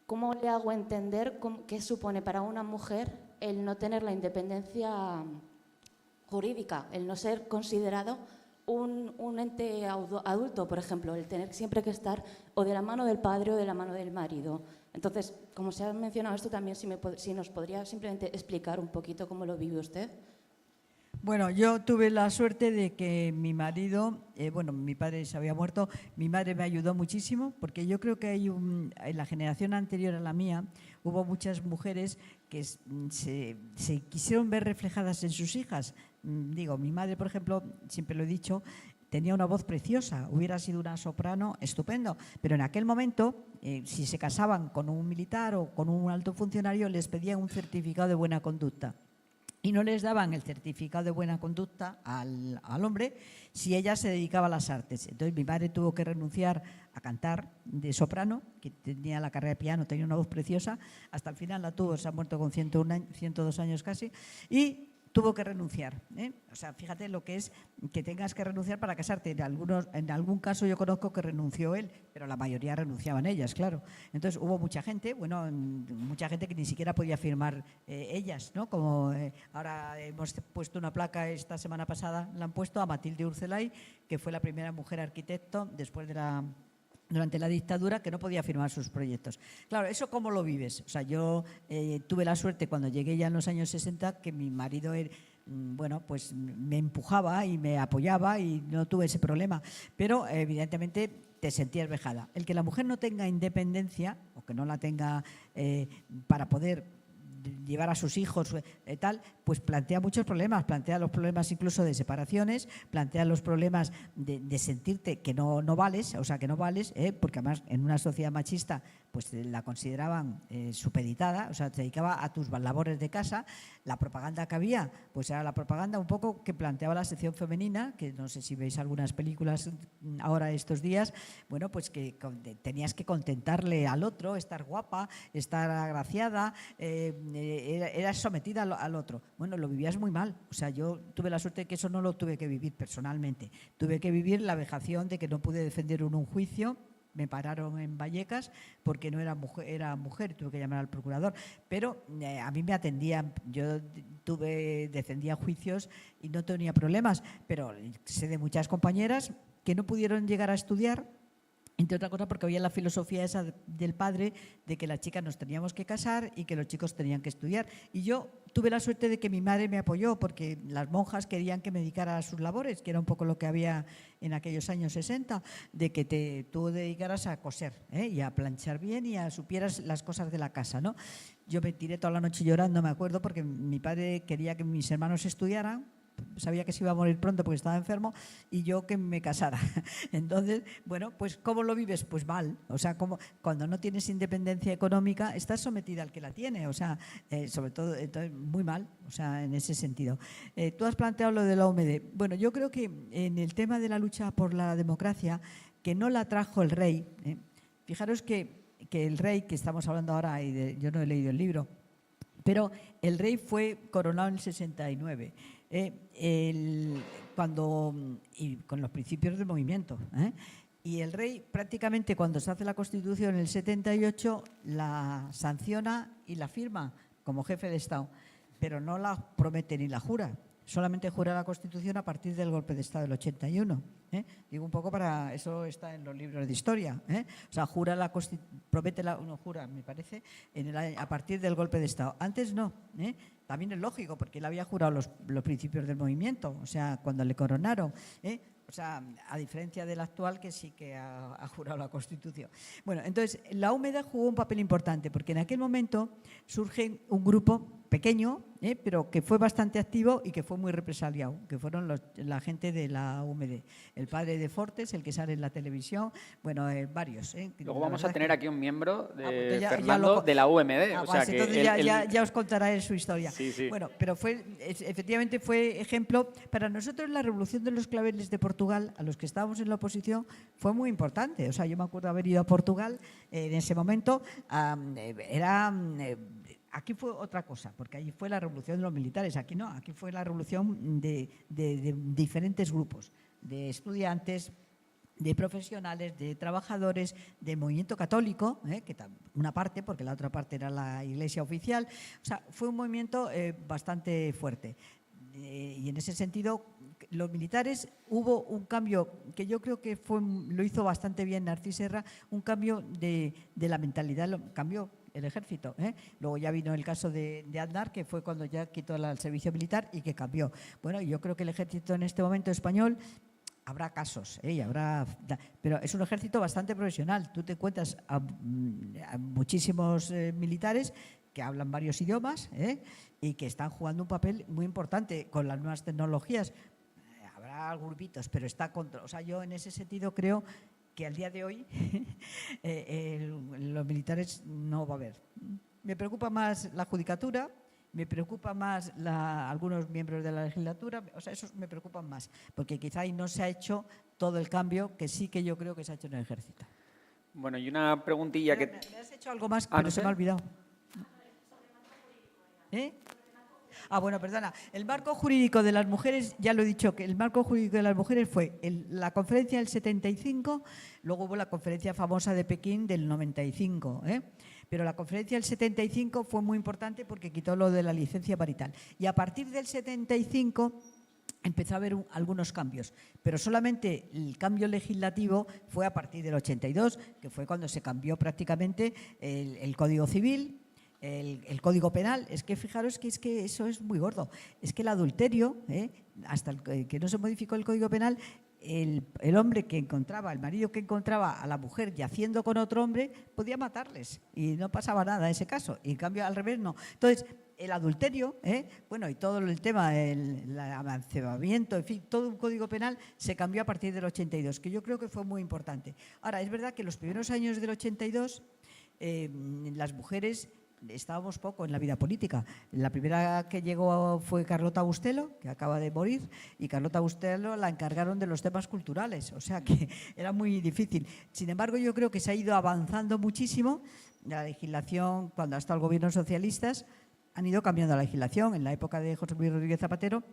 cómo le hago entender qué supone para una mujer el no tener la independencia jurídica, el no ser considerado un ente adulto, por ejemplo, el tener siempre que estar o de la mano del padre o de la mano del marido. Entonces, como se ha mencionado esto también, si nos podría simplemente explicar un poquito cómo lo vive usted. Bueno, yo tuve la suerte de que mi marido, mi padre se había muerto, mi madre me ayudó muchísimo, porque yo creo que en la generación anterior a la mía hubo muchas mujeres que se quisieron ver reflejadas en sus hijas. Digo, mi madre, por ejemplo, siempre lo he dicho, tenía una voz preciosa, hubiera sido una soprano estupendo, pero en aquel momento, si se casaban con un militar o con un alto funcionario, les pedían un certificado de buena conducta. Y no les daban el certificado de buena conducta al hombre si ella se dedicaba a las artes. Entonces mi madre tuvo que renunciar a cantar de soprano, que tenía la carrera de piano, tenía una voz preciosa, hasta el final la tuvo, se ha muerto con 102 años casi, y tuvo que renunciar. O sea, fíjate lo que es que tengas que renunciar para casarte. En algún caso yo conozco que renunció él, pero la mayoría renunciaban ellas, claro. Entonces hubo mucha gente que ni siquiera podía firmar ellas, ¿no? Como ahora hemos puesto una placa esta semana pasada, la han puesto a Matilde Urcelay, que fue la primera mujer arquitecto durante la dictadura, que no podía firmar sus proyectos. Claro, ¿eso cómo lo vives? O sea, yo tuve la suerte cuando llegué ya en los años 60 que mi marido pues me empujaba y me apoyaba y no tuve ese problema. Pero evidentemente te sentías vejada. El que la mujer no tenga independencia o que no la tenga para poder llevar a sus hijos pues plantea muchos problemas, plantea los problemas incluso de separaciones, plantea los problemas de sentirte que no vales, o sea, que no vales, porque además en una sociedad machista pues la consideraban supeditada, o sea, te dedicaba a tus labores de casa. La propaganda que había, pues era la propaganda un poco que planteaba la sección femenina, que no sé si veis algunas películas ahora estos días, bueno, pues que tenías que contentarle al otro, estar guapa, estar agraciada, eras sometida al otro. Bueno, lo vivías muy mal. O sea, yo tuve la suerte de que eso no lo tuve que vivir personalmente. Tuve que vivir la vejación de que no pude defender un juicio. Me pararon en Vallecas porque no era mujer, tuve que llamar al procurador. Pero a mí me atendían, yo defendía juicios y no tenía problemas. Pero sé de muchas compañeras que no pudieron llegar a estudiar Entre otra cosa porque había la filosofía esa del padre de que las chicas nos teníamos que casar y que los chicos tenían que estudiar. Y yo tuve la suerte de que mi madre me apoyó porque las monjas querían que me dedicara a sus labores, que era un poco lo que había en aquellos años 60, de que tú dedicaras a coser, y a planchar bien y a supieras las cosas de la casa, ¿no? Yo me tiré toda la noche llorando, me acuerdo, porque mi padre quería que mis hermanos estudiaran, sabía que se iba a morir pronto porque estaba enfermo, y yo que me casara. Entonces, bueno, pues ¿cómo lo vives? Pues mal. O sea, como cuando no tienes independencia económica, estás sometida al que la tiene. O sea, sobre todo, entonces, muy mal, o sea, en ese sentido. Tú has planteado lo de la OMD. Bueno, yo creo que en el tema de la lucha por la democracia, que no la trajo el rey, fijaros que el rey, que estamos hablando ahora, yo no he leído el libro, pero el rey fue coronado en el 69. Y con los principios del movimiento. Y el rey prácticamente cuando se hace la Constitución en el 78 la sanciona y la firma como jefe de Estado, pero no la promete ni la jura. Solamente jura la Constitución a partir del golpe de Estado del 81. Digo un poco para eso está en los libros de historia. O sea, jura promete no jura, me parece, a partir del golpe de Estado. Antes no. También es lógico, porque él había jurado los principios del movimiento, o sea, cuando le coronaron. O sea, a diferencia del actual, que sí que ha jurado la Constitución. Bueno, entonces, la UMED jugó un papel importante, porque en aquel momento surge un grupo pequeño, pero que fue bastante activo y que fue muy represaliado, que fueron la gente de la UMD. El padre de Fortes, el que sale en la televisión, bueno, varios. Luego vamos a tener aquí un miembro de pues Fernando de la UMD. O sea que entonces ya os contará él su historia. Sí, sí. Bueno, pero efectivamente fue ejemplo. Para nosotros la revolución de los claveles de Portugal, a los que estábamos en la oposición, fue muy importante. O sea, yo me acuerdo haber ido a Portugal en ese momento. Aquí fue otra cosa, porque allí fue la revolución de los militares, aquí no, aquí fue la revolución de diferentes grupos, de estudiantes, de profesionales, de trabajadores, del movimiento católico, que una parte, porque la otra parte era la iglesia oficial. O sea, fue un movimiento bastante fuerte. Y en ese sentido, los militares, hubo un cambio que yo creo que lo hizo bastante bien Narcís Serra, un cambio de la mentalidad, cambió el ejército. Luego ya vino el caso de Aznar, que fue cuando ya quitó el servicio militar y que cambió. Bueno, yo creo que el ejército en este momento español, habrá casos, pero es un ejército bastante profesional. Tú te encuentras a muchísimos militares que hablan varios idiomas y que están jugando un papel muy importante con las nuevas tecnologías. Habrá grupitos, pero o sea, yo en ese sentido creo que al día de hoy los militares no va a haber. Me preocupa más la judicatura, me preocupa más algunos miembros de la legislatura, o sea, esos me preocupan más, porque quizá ahí no se ha hecho todo el cambio que sí que yo creo que se ha hecho en el ejército. Bueno, y una preguntilla Pero que... ¿Me has hecho algo más? Pero no se sé. me ha olvidado. Bueno, perdona. El marco jurídico de las mujeres, ya lo he dicho, que el marco jurídico de las mujeres fue la conferencia del 75, luego hubo la conferencia famosa de Pekín del 95, pero la conferencia del 75 fue muy importante porque quitó lo de la licencia parital. Y a partir del 75 empezó a haber algunos cambios, pero solamente el cambio legislativo fue a partir del 82, que fue cuando se cambió prácticamente el Código Civil, el Código Penal. Es que fijaros que eso es muy gordo. Es que el adulterio, hasta que no se modificó el Código Penal, el hombre que encontraba, el marido que encontraba a la mujer yaciendo con otro hombre, podía matarles y no pasaba nada en ese caso. Y en cambio, al revés, no. Entonces, el adulterio, bueno, y todo el tema, el amancebamiento, en fin, todo un Código Penal se cambió a partir del 82, que yo creo que fue muy importante. Ahora, es verdad que en los primeros años del 82, las mujeres estábamos poco en la vida política. La primera que llegó fue Carlota Bustelo, que acaba de morir, y Carlota Bustelo la encargaron de los temas culturales, o sea que era muy difícil. Sin embargo, yo creo que se ha ido avanzando muchísimo. La legislación, cuando ha estado el gobierno socialistas, han ido cambiando la legislación. En la época de José Luis Rodríguez Zapatero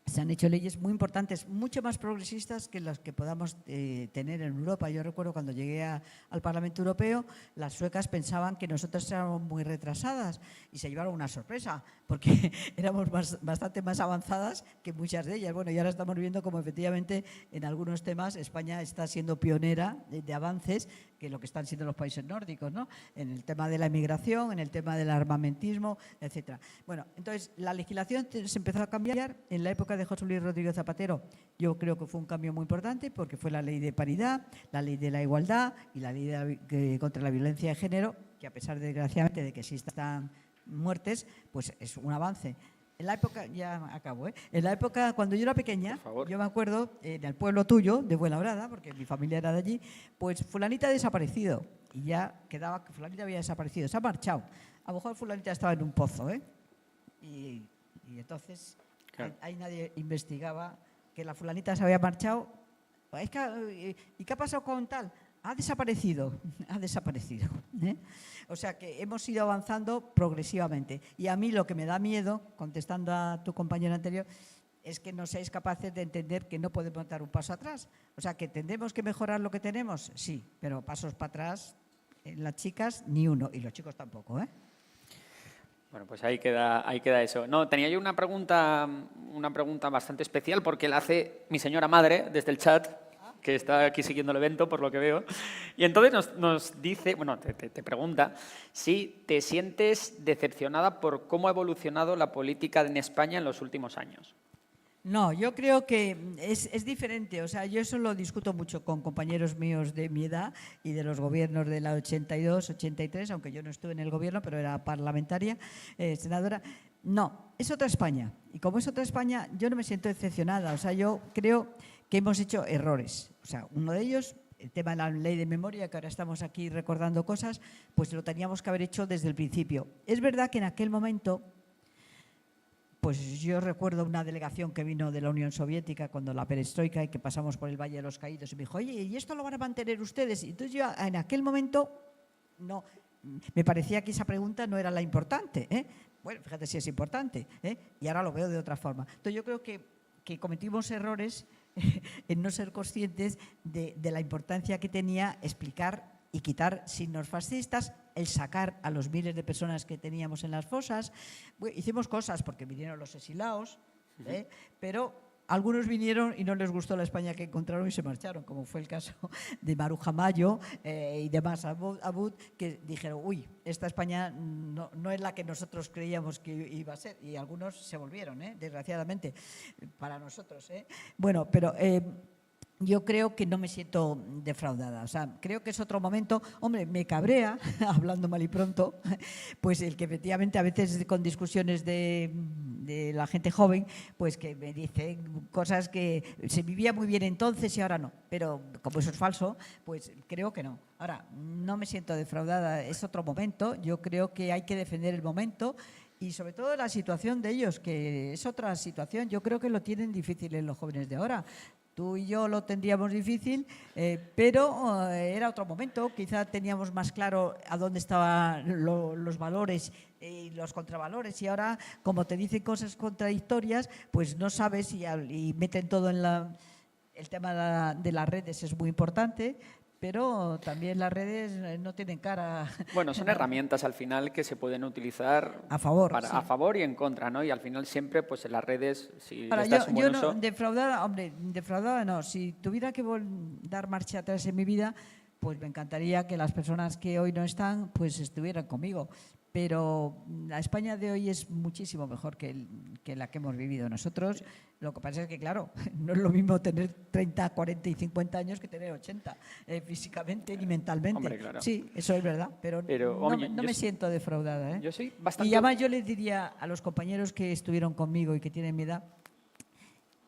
se han hecho leyes muy importantes, mucho más progresistas que las que podamos tener en Europa. Yo recuerdo cuando llegué al Parlamento Europeo, las suecas pensaban que nosotros éramos muy retrasadas y se llevaron una sorpresa, porque éramos bastante más avanzadas que muchas de ellas. Bueno, y ahora estamos viendo como efectivamente en algunos temas España está siendo pionera de avances que lo que están siendo los países nórdicos, ¿no? En el tema de la inmigración, en el tema del armamentismo, etcétera. Bueno, entonces la legislación se empezó a cambiar en la época de José Luis Rodríguez Zapatero. Yo creo que fue un cambio muy importante porque fue la ley de paridad, la ley de la igualdad y la ley contra la violencia de género, que a pesar, desgraciadamente, de que existan muertes, pues es un avance. En la época, ya acabo, en la época cuando yo era pequeña, yo me acuerdo en el pueblo tuyo, de Fuenlabrada, porque mi familia era de allí, pues fulanita ha desaparecido y ya quedaba que fulanita había desaparecido, se ha marchado. A lo mejor fulanita estaba en un pozo, y entonces claro, ahí nadie investigaba que la fulanita se había marchado. ¿Y qué ha pasado con tal? Ha desaparecido, ha desaparecido. O sea que hemos ido avanzando progresivamente. Y a mí lo que me da miedo, contestando a tu compañero anterior, es que no seáis capaces de entender que no podemos dar un paso atrás. O sea que tendremos que mejorar lo que tenemos, sí, pero pasos para atrás, las chicas ni uno, y los chicos tampoco, Bueno, pues ahí queda eso. No, tenía yo una pregunta bastante especial porque la hace mi señora madre desde el chat, que está aquí siguiendo el evento, por lo que veo. Y entonces nos dice, bueno, te pregunta si te sientes decepcionada por cómo ha evolucionado la política en España en los últimos años. No, yo creo que es diferente. O sea, yo eso lo discuto mucho con compañeros míos de mi edad y de los gobiernos de la 82, 83, aunque yo no estuve en el gobierno, pero era parlamentaria, senadora. No, es otra España. Y como es otra España, yo no me siento decepcionada. O sea, yo creo que hemos hecho errores. O sea, uno de ellos, el tema de la ley de memoria, que ahora estamos aquí recordando cosas, pues lo teníamos que haber hecho desde el principio. Es verdad que en aquel momento, pues yo recuerdo una delegación que vino de la Unión Soviética cuando la perestroika y que pasamos por el Valle de los Caídos y me dijo, oye, ¿y esto lo van a mantener ustedes? Y entonces yo en aquel momento no, me parecía que esa pregunta no era la importante. Bueno, fíjate si es importante, y ahora lo veo de otra forma. Entonces yo creo que cometimos errores en no ser conscientes de la importancia que tenía explicar y quitar signos fascistas, el sacar a los miles de personas que teníamos en las fosas. Hicimos cosas porque vinieron los exilados, pero algunos vinieron y no les gustó la España que encontraron y se marcharon, como fue el caso de Maruja Mayo y demás, Abud, que dijeron, uy, esta España no es la que nosotros creíamos que iba a ser. Y algunos se volvieron, desgraciadamente, para nosotros. Bueno, pero yo creo que no me siento defraudada. O sea, creo que es otro momento. Hombre, me cabrea, hablando mal y pronto, pues el que efectivamente a veces con discusiones de la gente joven, pues que me dicen cosas que se vivía muy bien entonces y ahora no. Pero como eso es falso, pues creo que no. Ahora, no me siento defraudada, es otro momento. Yo creo que hay que defender el momento y sobre todo la situación de ellos, que es otra situación. Yo creo que lo tienen difícil en los jóvenes de ahora. Tú y yo lo tendríamos difícil, pero era otro momento. Quizá teníamos más claro a dónde estaban los valores y los contravalores. Y ahora, como te dicen cosas contradictorias, pues no sabes y meten todo en el tema de las redes es muy importante. Pero también las redes no tienen cara. Bueno, son herramientas al final que se pueden utilizar a favor, sí, a favor y en contra, ¿no? Y al final siempre, pues en las redes, si ahora, estás en buen yo uso... no, defraudada no. Si tuviera que dar marcha atrás en mi vida, pues me encantaría que las personas que hoy no están, pues estuvieran conmigo. Pero la España de hoy es muchísimo mejor que la que hemos vivido nosotros. Lo que pasa es que, claro, no es lo mismo tener 30, 40 y 50 años que tener 80, físicamente ni mentalmente. Hombre, claro. Sí, eso es verdad, pero no me siento defraudada. Yo soy bastante... Y además yo les diría a los compañeros que estuvieron conmigo y que tienen mi edad,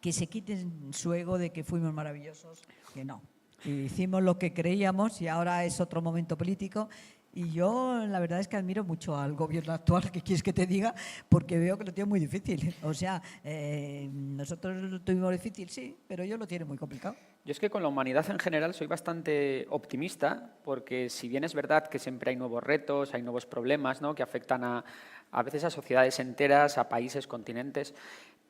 que se quiten su ego de que fuimos maravillosos, que no. Y hicimos lo que creíamos y ahora es otro momento político. Y yo la verdad es que admiro mucho al gobierno actual, ¿qué quieres que te diga? Porque veo que lo tiene muy difícil. O sea, nosotros lo tuvimos difícil, sí, pero ellos lo tienen muy complicado. Yo es que con la humanidad en general soy bastante optimista, porque si bien es verdad que siempre hay nuevos retos, hay nuevos problemas, ¿no?, que afectan a veces a sociedades enteras, a países, continentes,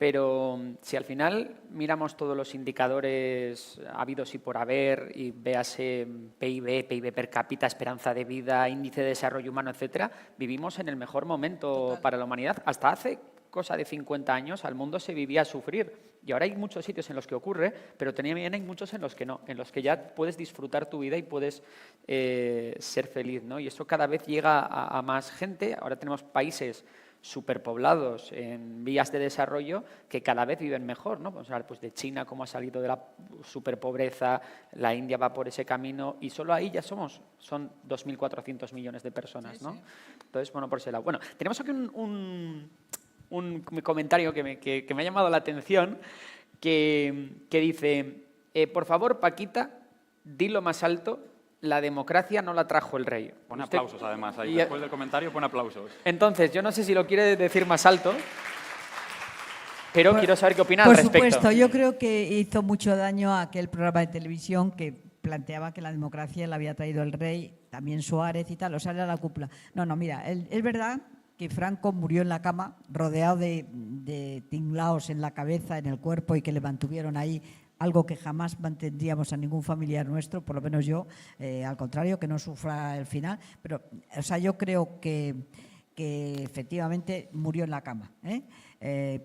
Pero si al final miramos todos los indicadores habidos y por haber, y véase PIB per cápita, esperanza de vida, índice de desarrollo humano, etcétera, vivimos en el mejor momento para la humanidad. Hasta hace cosa de 50 años al mundo se vivía a sufrir. Y ahora hay muchos sitios en los que ocurre, pero también hay muchos en los que no, en los que ya puedes disfrutar tu vida y puedes ser feliz, ¿no? Y eso cada vez llega a más gente. Ahora tenemos países superpoblados en vías de desarrollo que cada vez viven mejor, ¿no? Vamos a hablar pues, de China, cómo ha salido de la superpobreza, la India va por ese camino y solo ahí ya son 2.400 millones de personas, ¿no? Entonces, bueno, por ese lado. Bueno, tenemos aquí un comentario que me ha llamado la atención que dice, por favor, Paquita, dilo más alto, la democracia no la trajo el rey. Pone aplausos, además. Ahí, después del comentario, pone aplausos. Entonces, yo no sé si lo quiere decir más alto, pero quiero saber qué opina al Por respecto. supuesto, yo creo que hizo mucho daño a aquel programa de televisión que planteaba que la democracia la había traído el rey, también Suárez y tal, o sea, era la cúpula. No, mira, es verdad que Franco murió en la cama, rodeado de tinglaos en la cabeza, en el cuerpo, y que le mantuvieron ahí, algo que jamás mantendríamos a ningún familiar nuestro, por lo menos yo, al contrario, que no sufra el final. Pero, o sea, yo creo que efectivamente murió en la cama,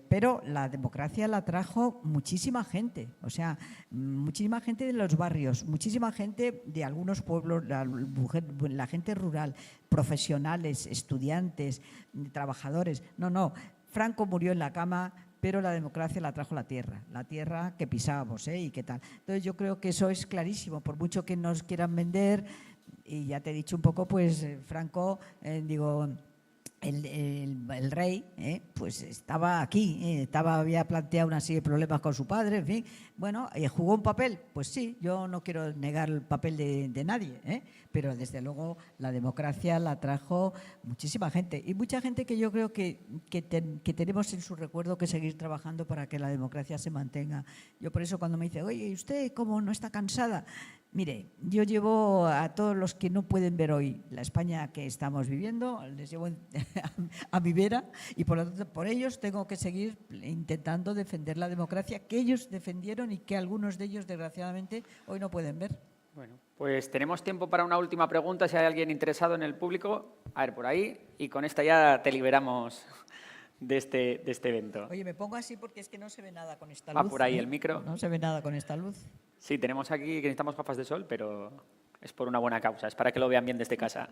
pero la democracia la trajo muchísima gente, o sea, muchísima gente de los barrios, muchísima gente de algunos pueblos, la gente rural, profesionales, estudiantes, trabajadores. No, Franco murió en la cama, pero la democracia la trajo la tierra que pisábamos, y qué tal. Entonces yo creo que eso es clarísimo, por mucho que nos quieran vender, y ya te he dicho un poco, pues Franco, el rey, pues estaba aquí, había planteado una serie de problemas con su padre, en fin. Bueno, ¿jugó un papel? Pues sí, yo no quiero negar el papel de nadie, pero desde luego la democracia la trajo muchísima gente. Y mucha gente que yo creo que tenemos en su recuerdo que seguir trabajando para que la democracia se mantenga. Yo por eso cuando me dice, oye, ¿y usted cómo no está cansada? Mire, yo llevo a todos los que no pueden ver hoy la España que estamos viviendo, les llevo a mi vera, y por lo tanto por ellos tengo que seguir intentando defender la democracia que ellos defendieron y que algunos de ellos desgraciadamente hoy no pueden ver. Bueno, pues tenemos tiempo para una última pregunta, si hay alguien interesado en el público. A ver, por ahí, y con esta ya te liberamos de este evento. Oye, me pongo así porque es que no se ve nada con esta luz. Va por ahí el micro. No se ve nada con esta luz. Sí, tenemos aquí que necesitamos gafas de sol, pero es por una buena causa, es para que lo vean bien desde casa.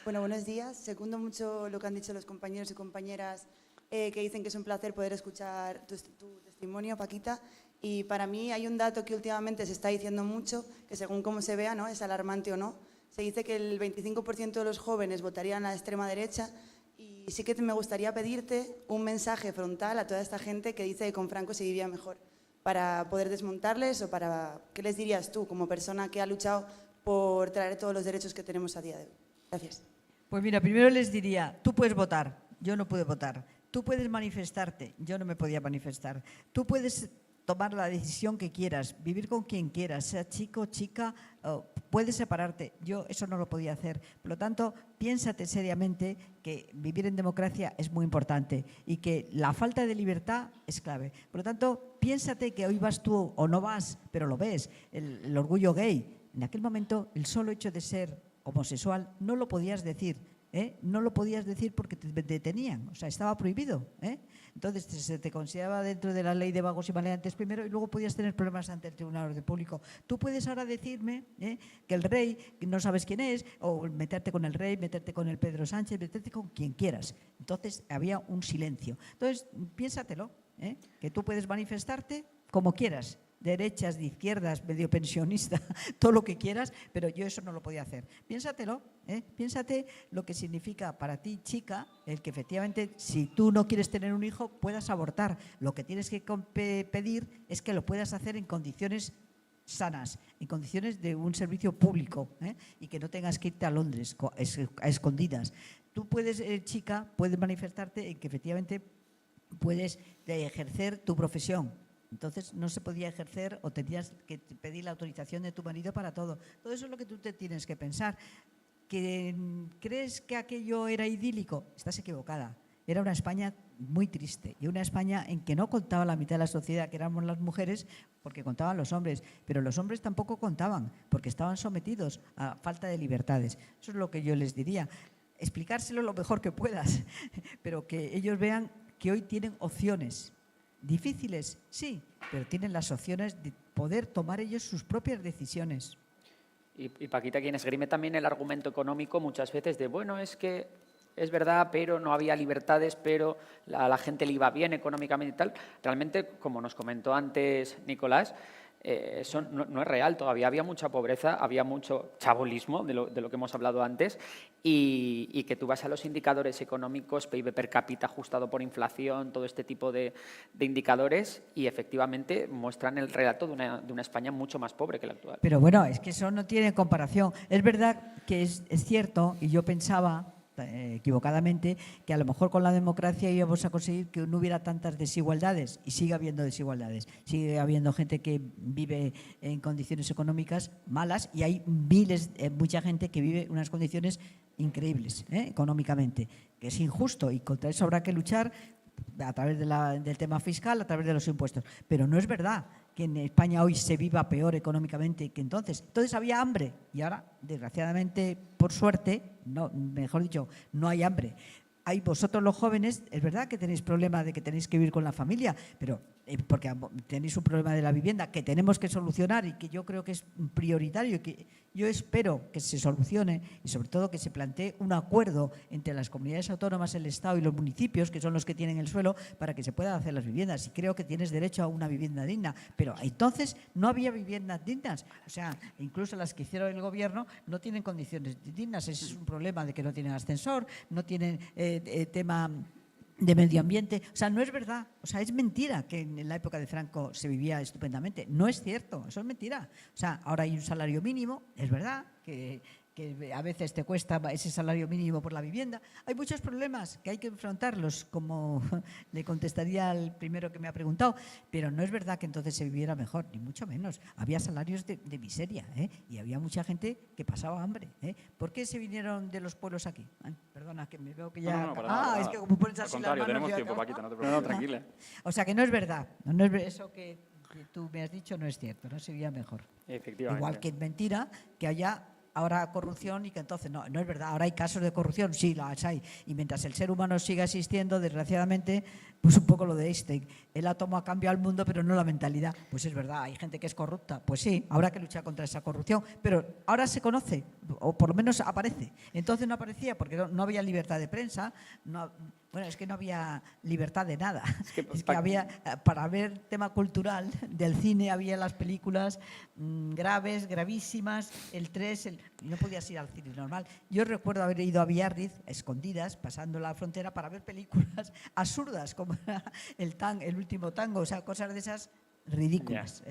Bueno, buenos días. Segundo mucho lo que han dicho los compañeros y compañeras que dicen que es un placer poder escuchar tu testimonio, Paquita. Y para mí hay un dato que últimamente se está diciendo mucho, que según cómo se vea, ¿no?, es alarmante o no. Se dice que el 25% de los jóvenes votarían a la extrema derecha. Y sí que me gustaría pedirte un mensaje frontal a toda esta gente que dice que con Franco se vivía mejor, para poder desmontarles o para... ¿Qué les dirías tú como persona que ha luchado por traer todos los derechos que tenemos a día de hoy? Gracias. Pues mira, primero les diría, tú puedes votar, yo no pude votar. Tú puedes manifestarte, yo no me podía manifestar. Tú puedes tomar la decisión que quieras, vivir con quien quieras, sea chico, chica, puedes separarte. Yo eso no lo podía hacer. Por lo tanto, piénsate seriamente que vivir en democracia es muy importante y que la falta de libertad es clave. Por lo tanto, piénsate que hoy vas tú o no vas, pero lo ves, el orgullo gay. En aquel momento, el solo hecho de ser homosexual no lo podías decir. No lo podías decir porque te detenían, o sea, estaba prohibido. Entonces se te consideraba dentro de la ley de vagos y maleantes primero y luego podías tener problemas ante el Tribunal de Público. Tú puedes ahora decirme que el rey no sabes quién es, o meterte con el rey, meterte con el Pedro Sánchez, meterte con quien quieras. Entonces había un silencio. Entonces piénsatelo, que tú puedes manifestarte como quieras, derechas, de izquierdas, medio pensionista, todo lo que quieras, pero yo eso no lo podía hacer. Piénsatelo, piénsate lo que significa para ti, chica, el que efectivamente, si tú no quieres tener un hijo, puedas abortar. Lo que tienes que pedir es que lo puedas hacer en condiciones sanas, en condiciones de un servicio público, y que no tengas que irte a Londres a escondidas. Tú puedes, chica, puedes manifestarte en que efectivamente puedes ejercer tu profesión. Entonces no se podía ejercer o tenías que pedir la autorización de tu marido para todo. Todo eso es lo que tú te tienes que pensar. ¿Que crees que aquello era idílico? Estás equivocada. era una España muy triste y una España en que no contaba la mitad de la sociedad, que éramos las mujeres, porque contaban los hombres, pero los hombres tampoco contaban, porque estaban sometidos a falta de libertades. Eso es lo que yo les diría. Explicárselo lo mejor que puedas, pero que ellos vean que hoy tienen opciones. Difíciles, sí, pero tienen las opciones de poder tomar ellos sus propias decisiones. Y Paquita, quien esgrime también el argumento económico muchas veces de, bueno, es que es verdad, pero no había libertades, pero a la gente le iba bien económicamente y tal. Realmente, como nos comentó antes Nicolás, eso no es real. Todavía había mucha pobreza, había mucho chabolismo, de lo que hemos hablado antes, y que tú vas a los indicadores económicos, PIB per cápita ajustado por inflación, todo este tipo de indicadores, y efectivamente muestran el relato de una España mucho más pobre que la actual. Pero bueno, es que eso no tiene comparación. Es verdad que es cierto, y yo pensaba equivocadamente, que a lo mejor con la democracia íbamos a conseguir que no hubiera tantas desigualdades, y sigue habiendo desigualdades. Sigue habiendo gente que vive en condiciones económicas malas y hay mucha gente que vive en unas condiciones increíbles económicamente, que es injusto, y contra eso habrá que luchar a través del tema fiscal, a través de los impuestos. Pero no es verdad que en España hoy se viva peor económicamente que entonces. Entonces había hambre y ahora, desgraciadamente, por suerte, no, mejor dicho, no hay hambre. Hay vosotros los jóvenes, es verdad que tenéis problema de que tenéis que vivir con la familia, pero porque tenéis un problema de la vivienda que tenemos que solucionar y que yo creo que es prioritario y que yo espero que se solucione, y sobre todo que se plantee un acuerdo entre las comunidades autónomas, el Estado y los municipios, que son los que tienen el suelo, para que se puedan hacer las viviendas. Y creo que tienes derecho a una vivienda digna, pero entonces no había viviendas dignas. O sea, incluso las que hicieron el gobierno no tienen condiciones dignas. Ese es un problema de que no tienen ascensor, no tienen tema de medio ambiente. O sea, no es verdad. O sea, es mentira que en la época de Franco se vivía estupendamente. No es cierto, eso es mentira. O sea, ahora hay un salario mínimo, es verdad que a veces te cuesta ese salario mínimo por la vivienda. Hay muchos problemas que hay que enfrentarlos, como le contestaría al primero que me ha preguntado, pero no es verdad que entonces se viviera mejor, ni mucho menos. Había salarios de miseria, y había mucha gente que pasaba hambre. ¿Por qué se vinieron de los pueblos aquí? Perdona, que me veo que ya... No, para nada. Es que como pones así Al las contrario, manos, tenemos yo tiempo, acabo. Paquita, no te preocupes. No, tranquila. O sea, que no es verdad. No es eso que tú me has dicho no es cierto, no se vivía mejor. Efectivamente. Igual que es mentira que haya ahora corrupción y que entonces no es verdad. Ahora hay casos de corrupción, sí, las hay. Y mientras el ser humano siga existiendo, desgraciadamente, pues un poco lo de Einstein. Él átomo ha cambiado al mundo, pero no la mentalidad. Pues es verdad, hay gente que es corrupta. Pues sí, habrá que luchar contra esa corrupción. Pero ahora se conoce, o por lo menos aparece. Entonces no aparecía porque no había libertad de prensa. Bueno, es que no había libertad de nada. Es que había, para ver tema cultural del cine, había las películas graves, gravísimas, el 3, no podías ir al cine normal. Yo recuerdo haber ido a Biarritz, escondidas, pasando la frontera, para ver películas absurdas, como el último tango, o sea, cosas de esas ridículas.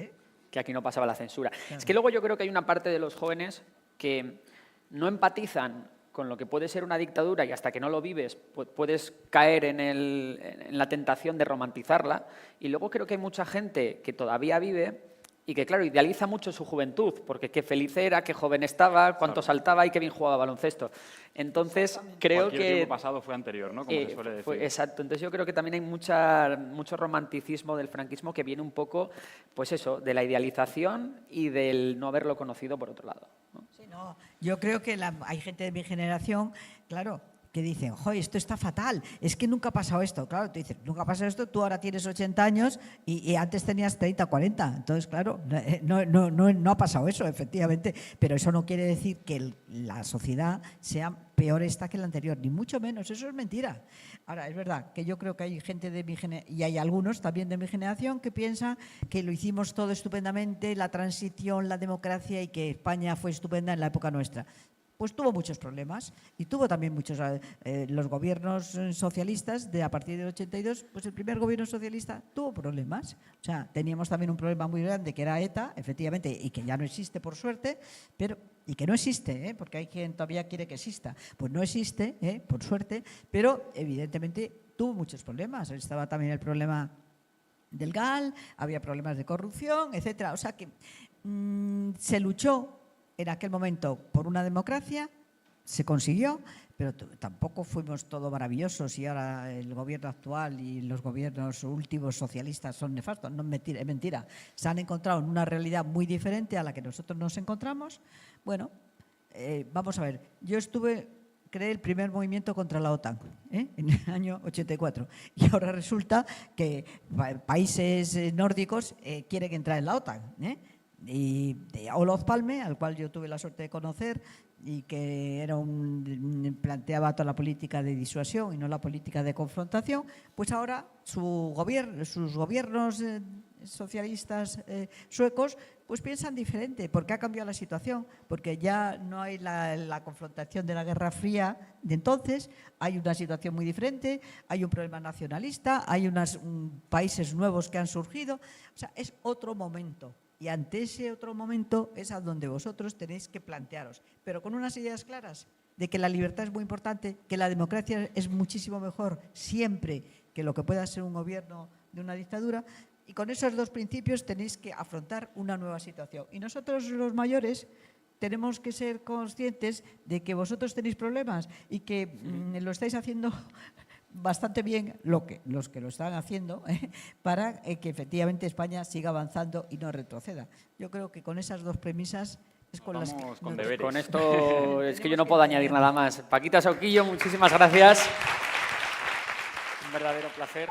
Que aquí no pasaba la censura. Claro. Es que luego yo creo que hay una parte de los jóvenes que no empatizan con lo que puede ser una dictadura, y hasta que no lo vives puedes caer en la tentación de romantizarla. Y luego creo que hay mucha gente que todavía vive y que, claro, idealiza mucho su juventud, porque qué feliz era, qué joven estaba, cuánto saltaba y qué bien jugaba baloncesto. Entonces, creo Cualquier que... tiempo pasado fue anterior, ¿no? Como se suele decir. Exacto. Entonces, yo creo que también hay mucho romanticismo del franquismo que viene un poco, pues eso, de la idealización y del no haberlo conocido por otro lado, ¿no? Sí, no, yo creo que hay gente de mi generación, claro, que dicen, joder, esto está fatal, es que nunca ha pasado esto. Claro, tú dices, nunca ha pasado esto, tú ahora tienes 80 años y antes tenías 30, 40. Entonces, claro, no ha pasado eso, efectivamente, pero eso no quiere decir que la sociedad sea peor esta que la anterior, ni mucho menos, eso es mentira. Ahora, es verdad que yo creo que hay gente de mi generación, y hay algunos también de mi generación, que piensan que lo hicimos todo estupendamente, la transición, la democracia, y que España fue estupenda en la época nuestra. Pues tuvo muchos problemas y tuvo también muchos, los gobiernos socialistas a partir del 82, pues el primer gobierno socialista tuvo problemas. O sea, teníamos también un problema muy grande que era ETA, efectivamente, y que ya no existe por suerte, y que no existe, porque hay quien todavía quiere que exista. Pues no existe, por suerte, pero evidentemente tuvo muchos problemas. Estaba también el problema del GAL, había problemas de corrupción, etcétera. O sea que se luchó en aquel momento por una democracia se consiguió, pero tampoco fuimos todo maravillosos y ahora el gobierno actual y los gobiernos últimos socialistas son nefastos. No es mentira. Se han encontrado en una realidad muy diferente a la que nosotros nos encontramos. Bueno, vamos a ver. Yo creé el primer movimiento contra la OTAN en el año 84 y ahora resulta que países nórdicos quieren entrar en la OTAN. Y Olof Palme, al cual yo tuve la suerte de conocer y que planteaba toda la política de disuasión y no la política de confrontación, pues ahora sus gobiernos socialistas suecos pues piensan diferente, porque ha cambiado la situación, porque ya no hay la confrontación de la Guerra Fría de entonces, hay una situación muy diferente, hay un problema nacionalista, hay unos países nuevos que han surgido, o sea, es otro momento. Y ante ese otro momento es a donde vosotros tenéis que plantearos, pero con unas ideas claras de que la libertad es muy importante, que la democracia es muchísimo mejor siempre que lo que pueda ser un gobierno de una dictadura, y con esos dos principios tenéis que afrontar una nueva situación. Y nosotros los mayores tenemos que ser conscientes de que vosotros tenéis problemas y que lo estáis haciendo bastante bien los que lo están haciendo para que efectivamente España siga avanzando y no retroceda. Yo creo que con esas dos premisas es con las que... Con deberes. Con esto es que yo no puedo añadir nada más. Paquita Sauquillo, muchísimas gracias. Un verdadero placer.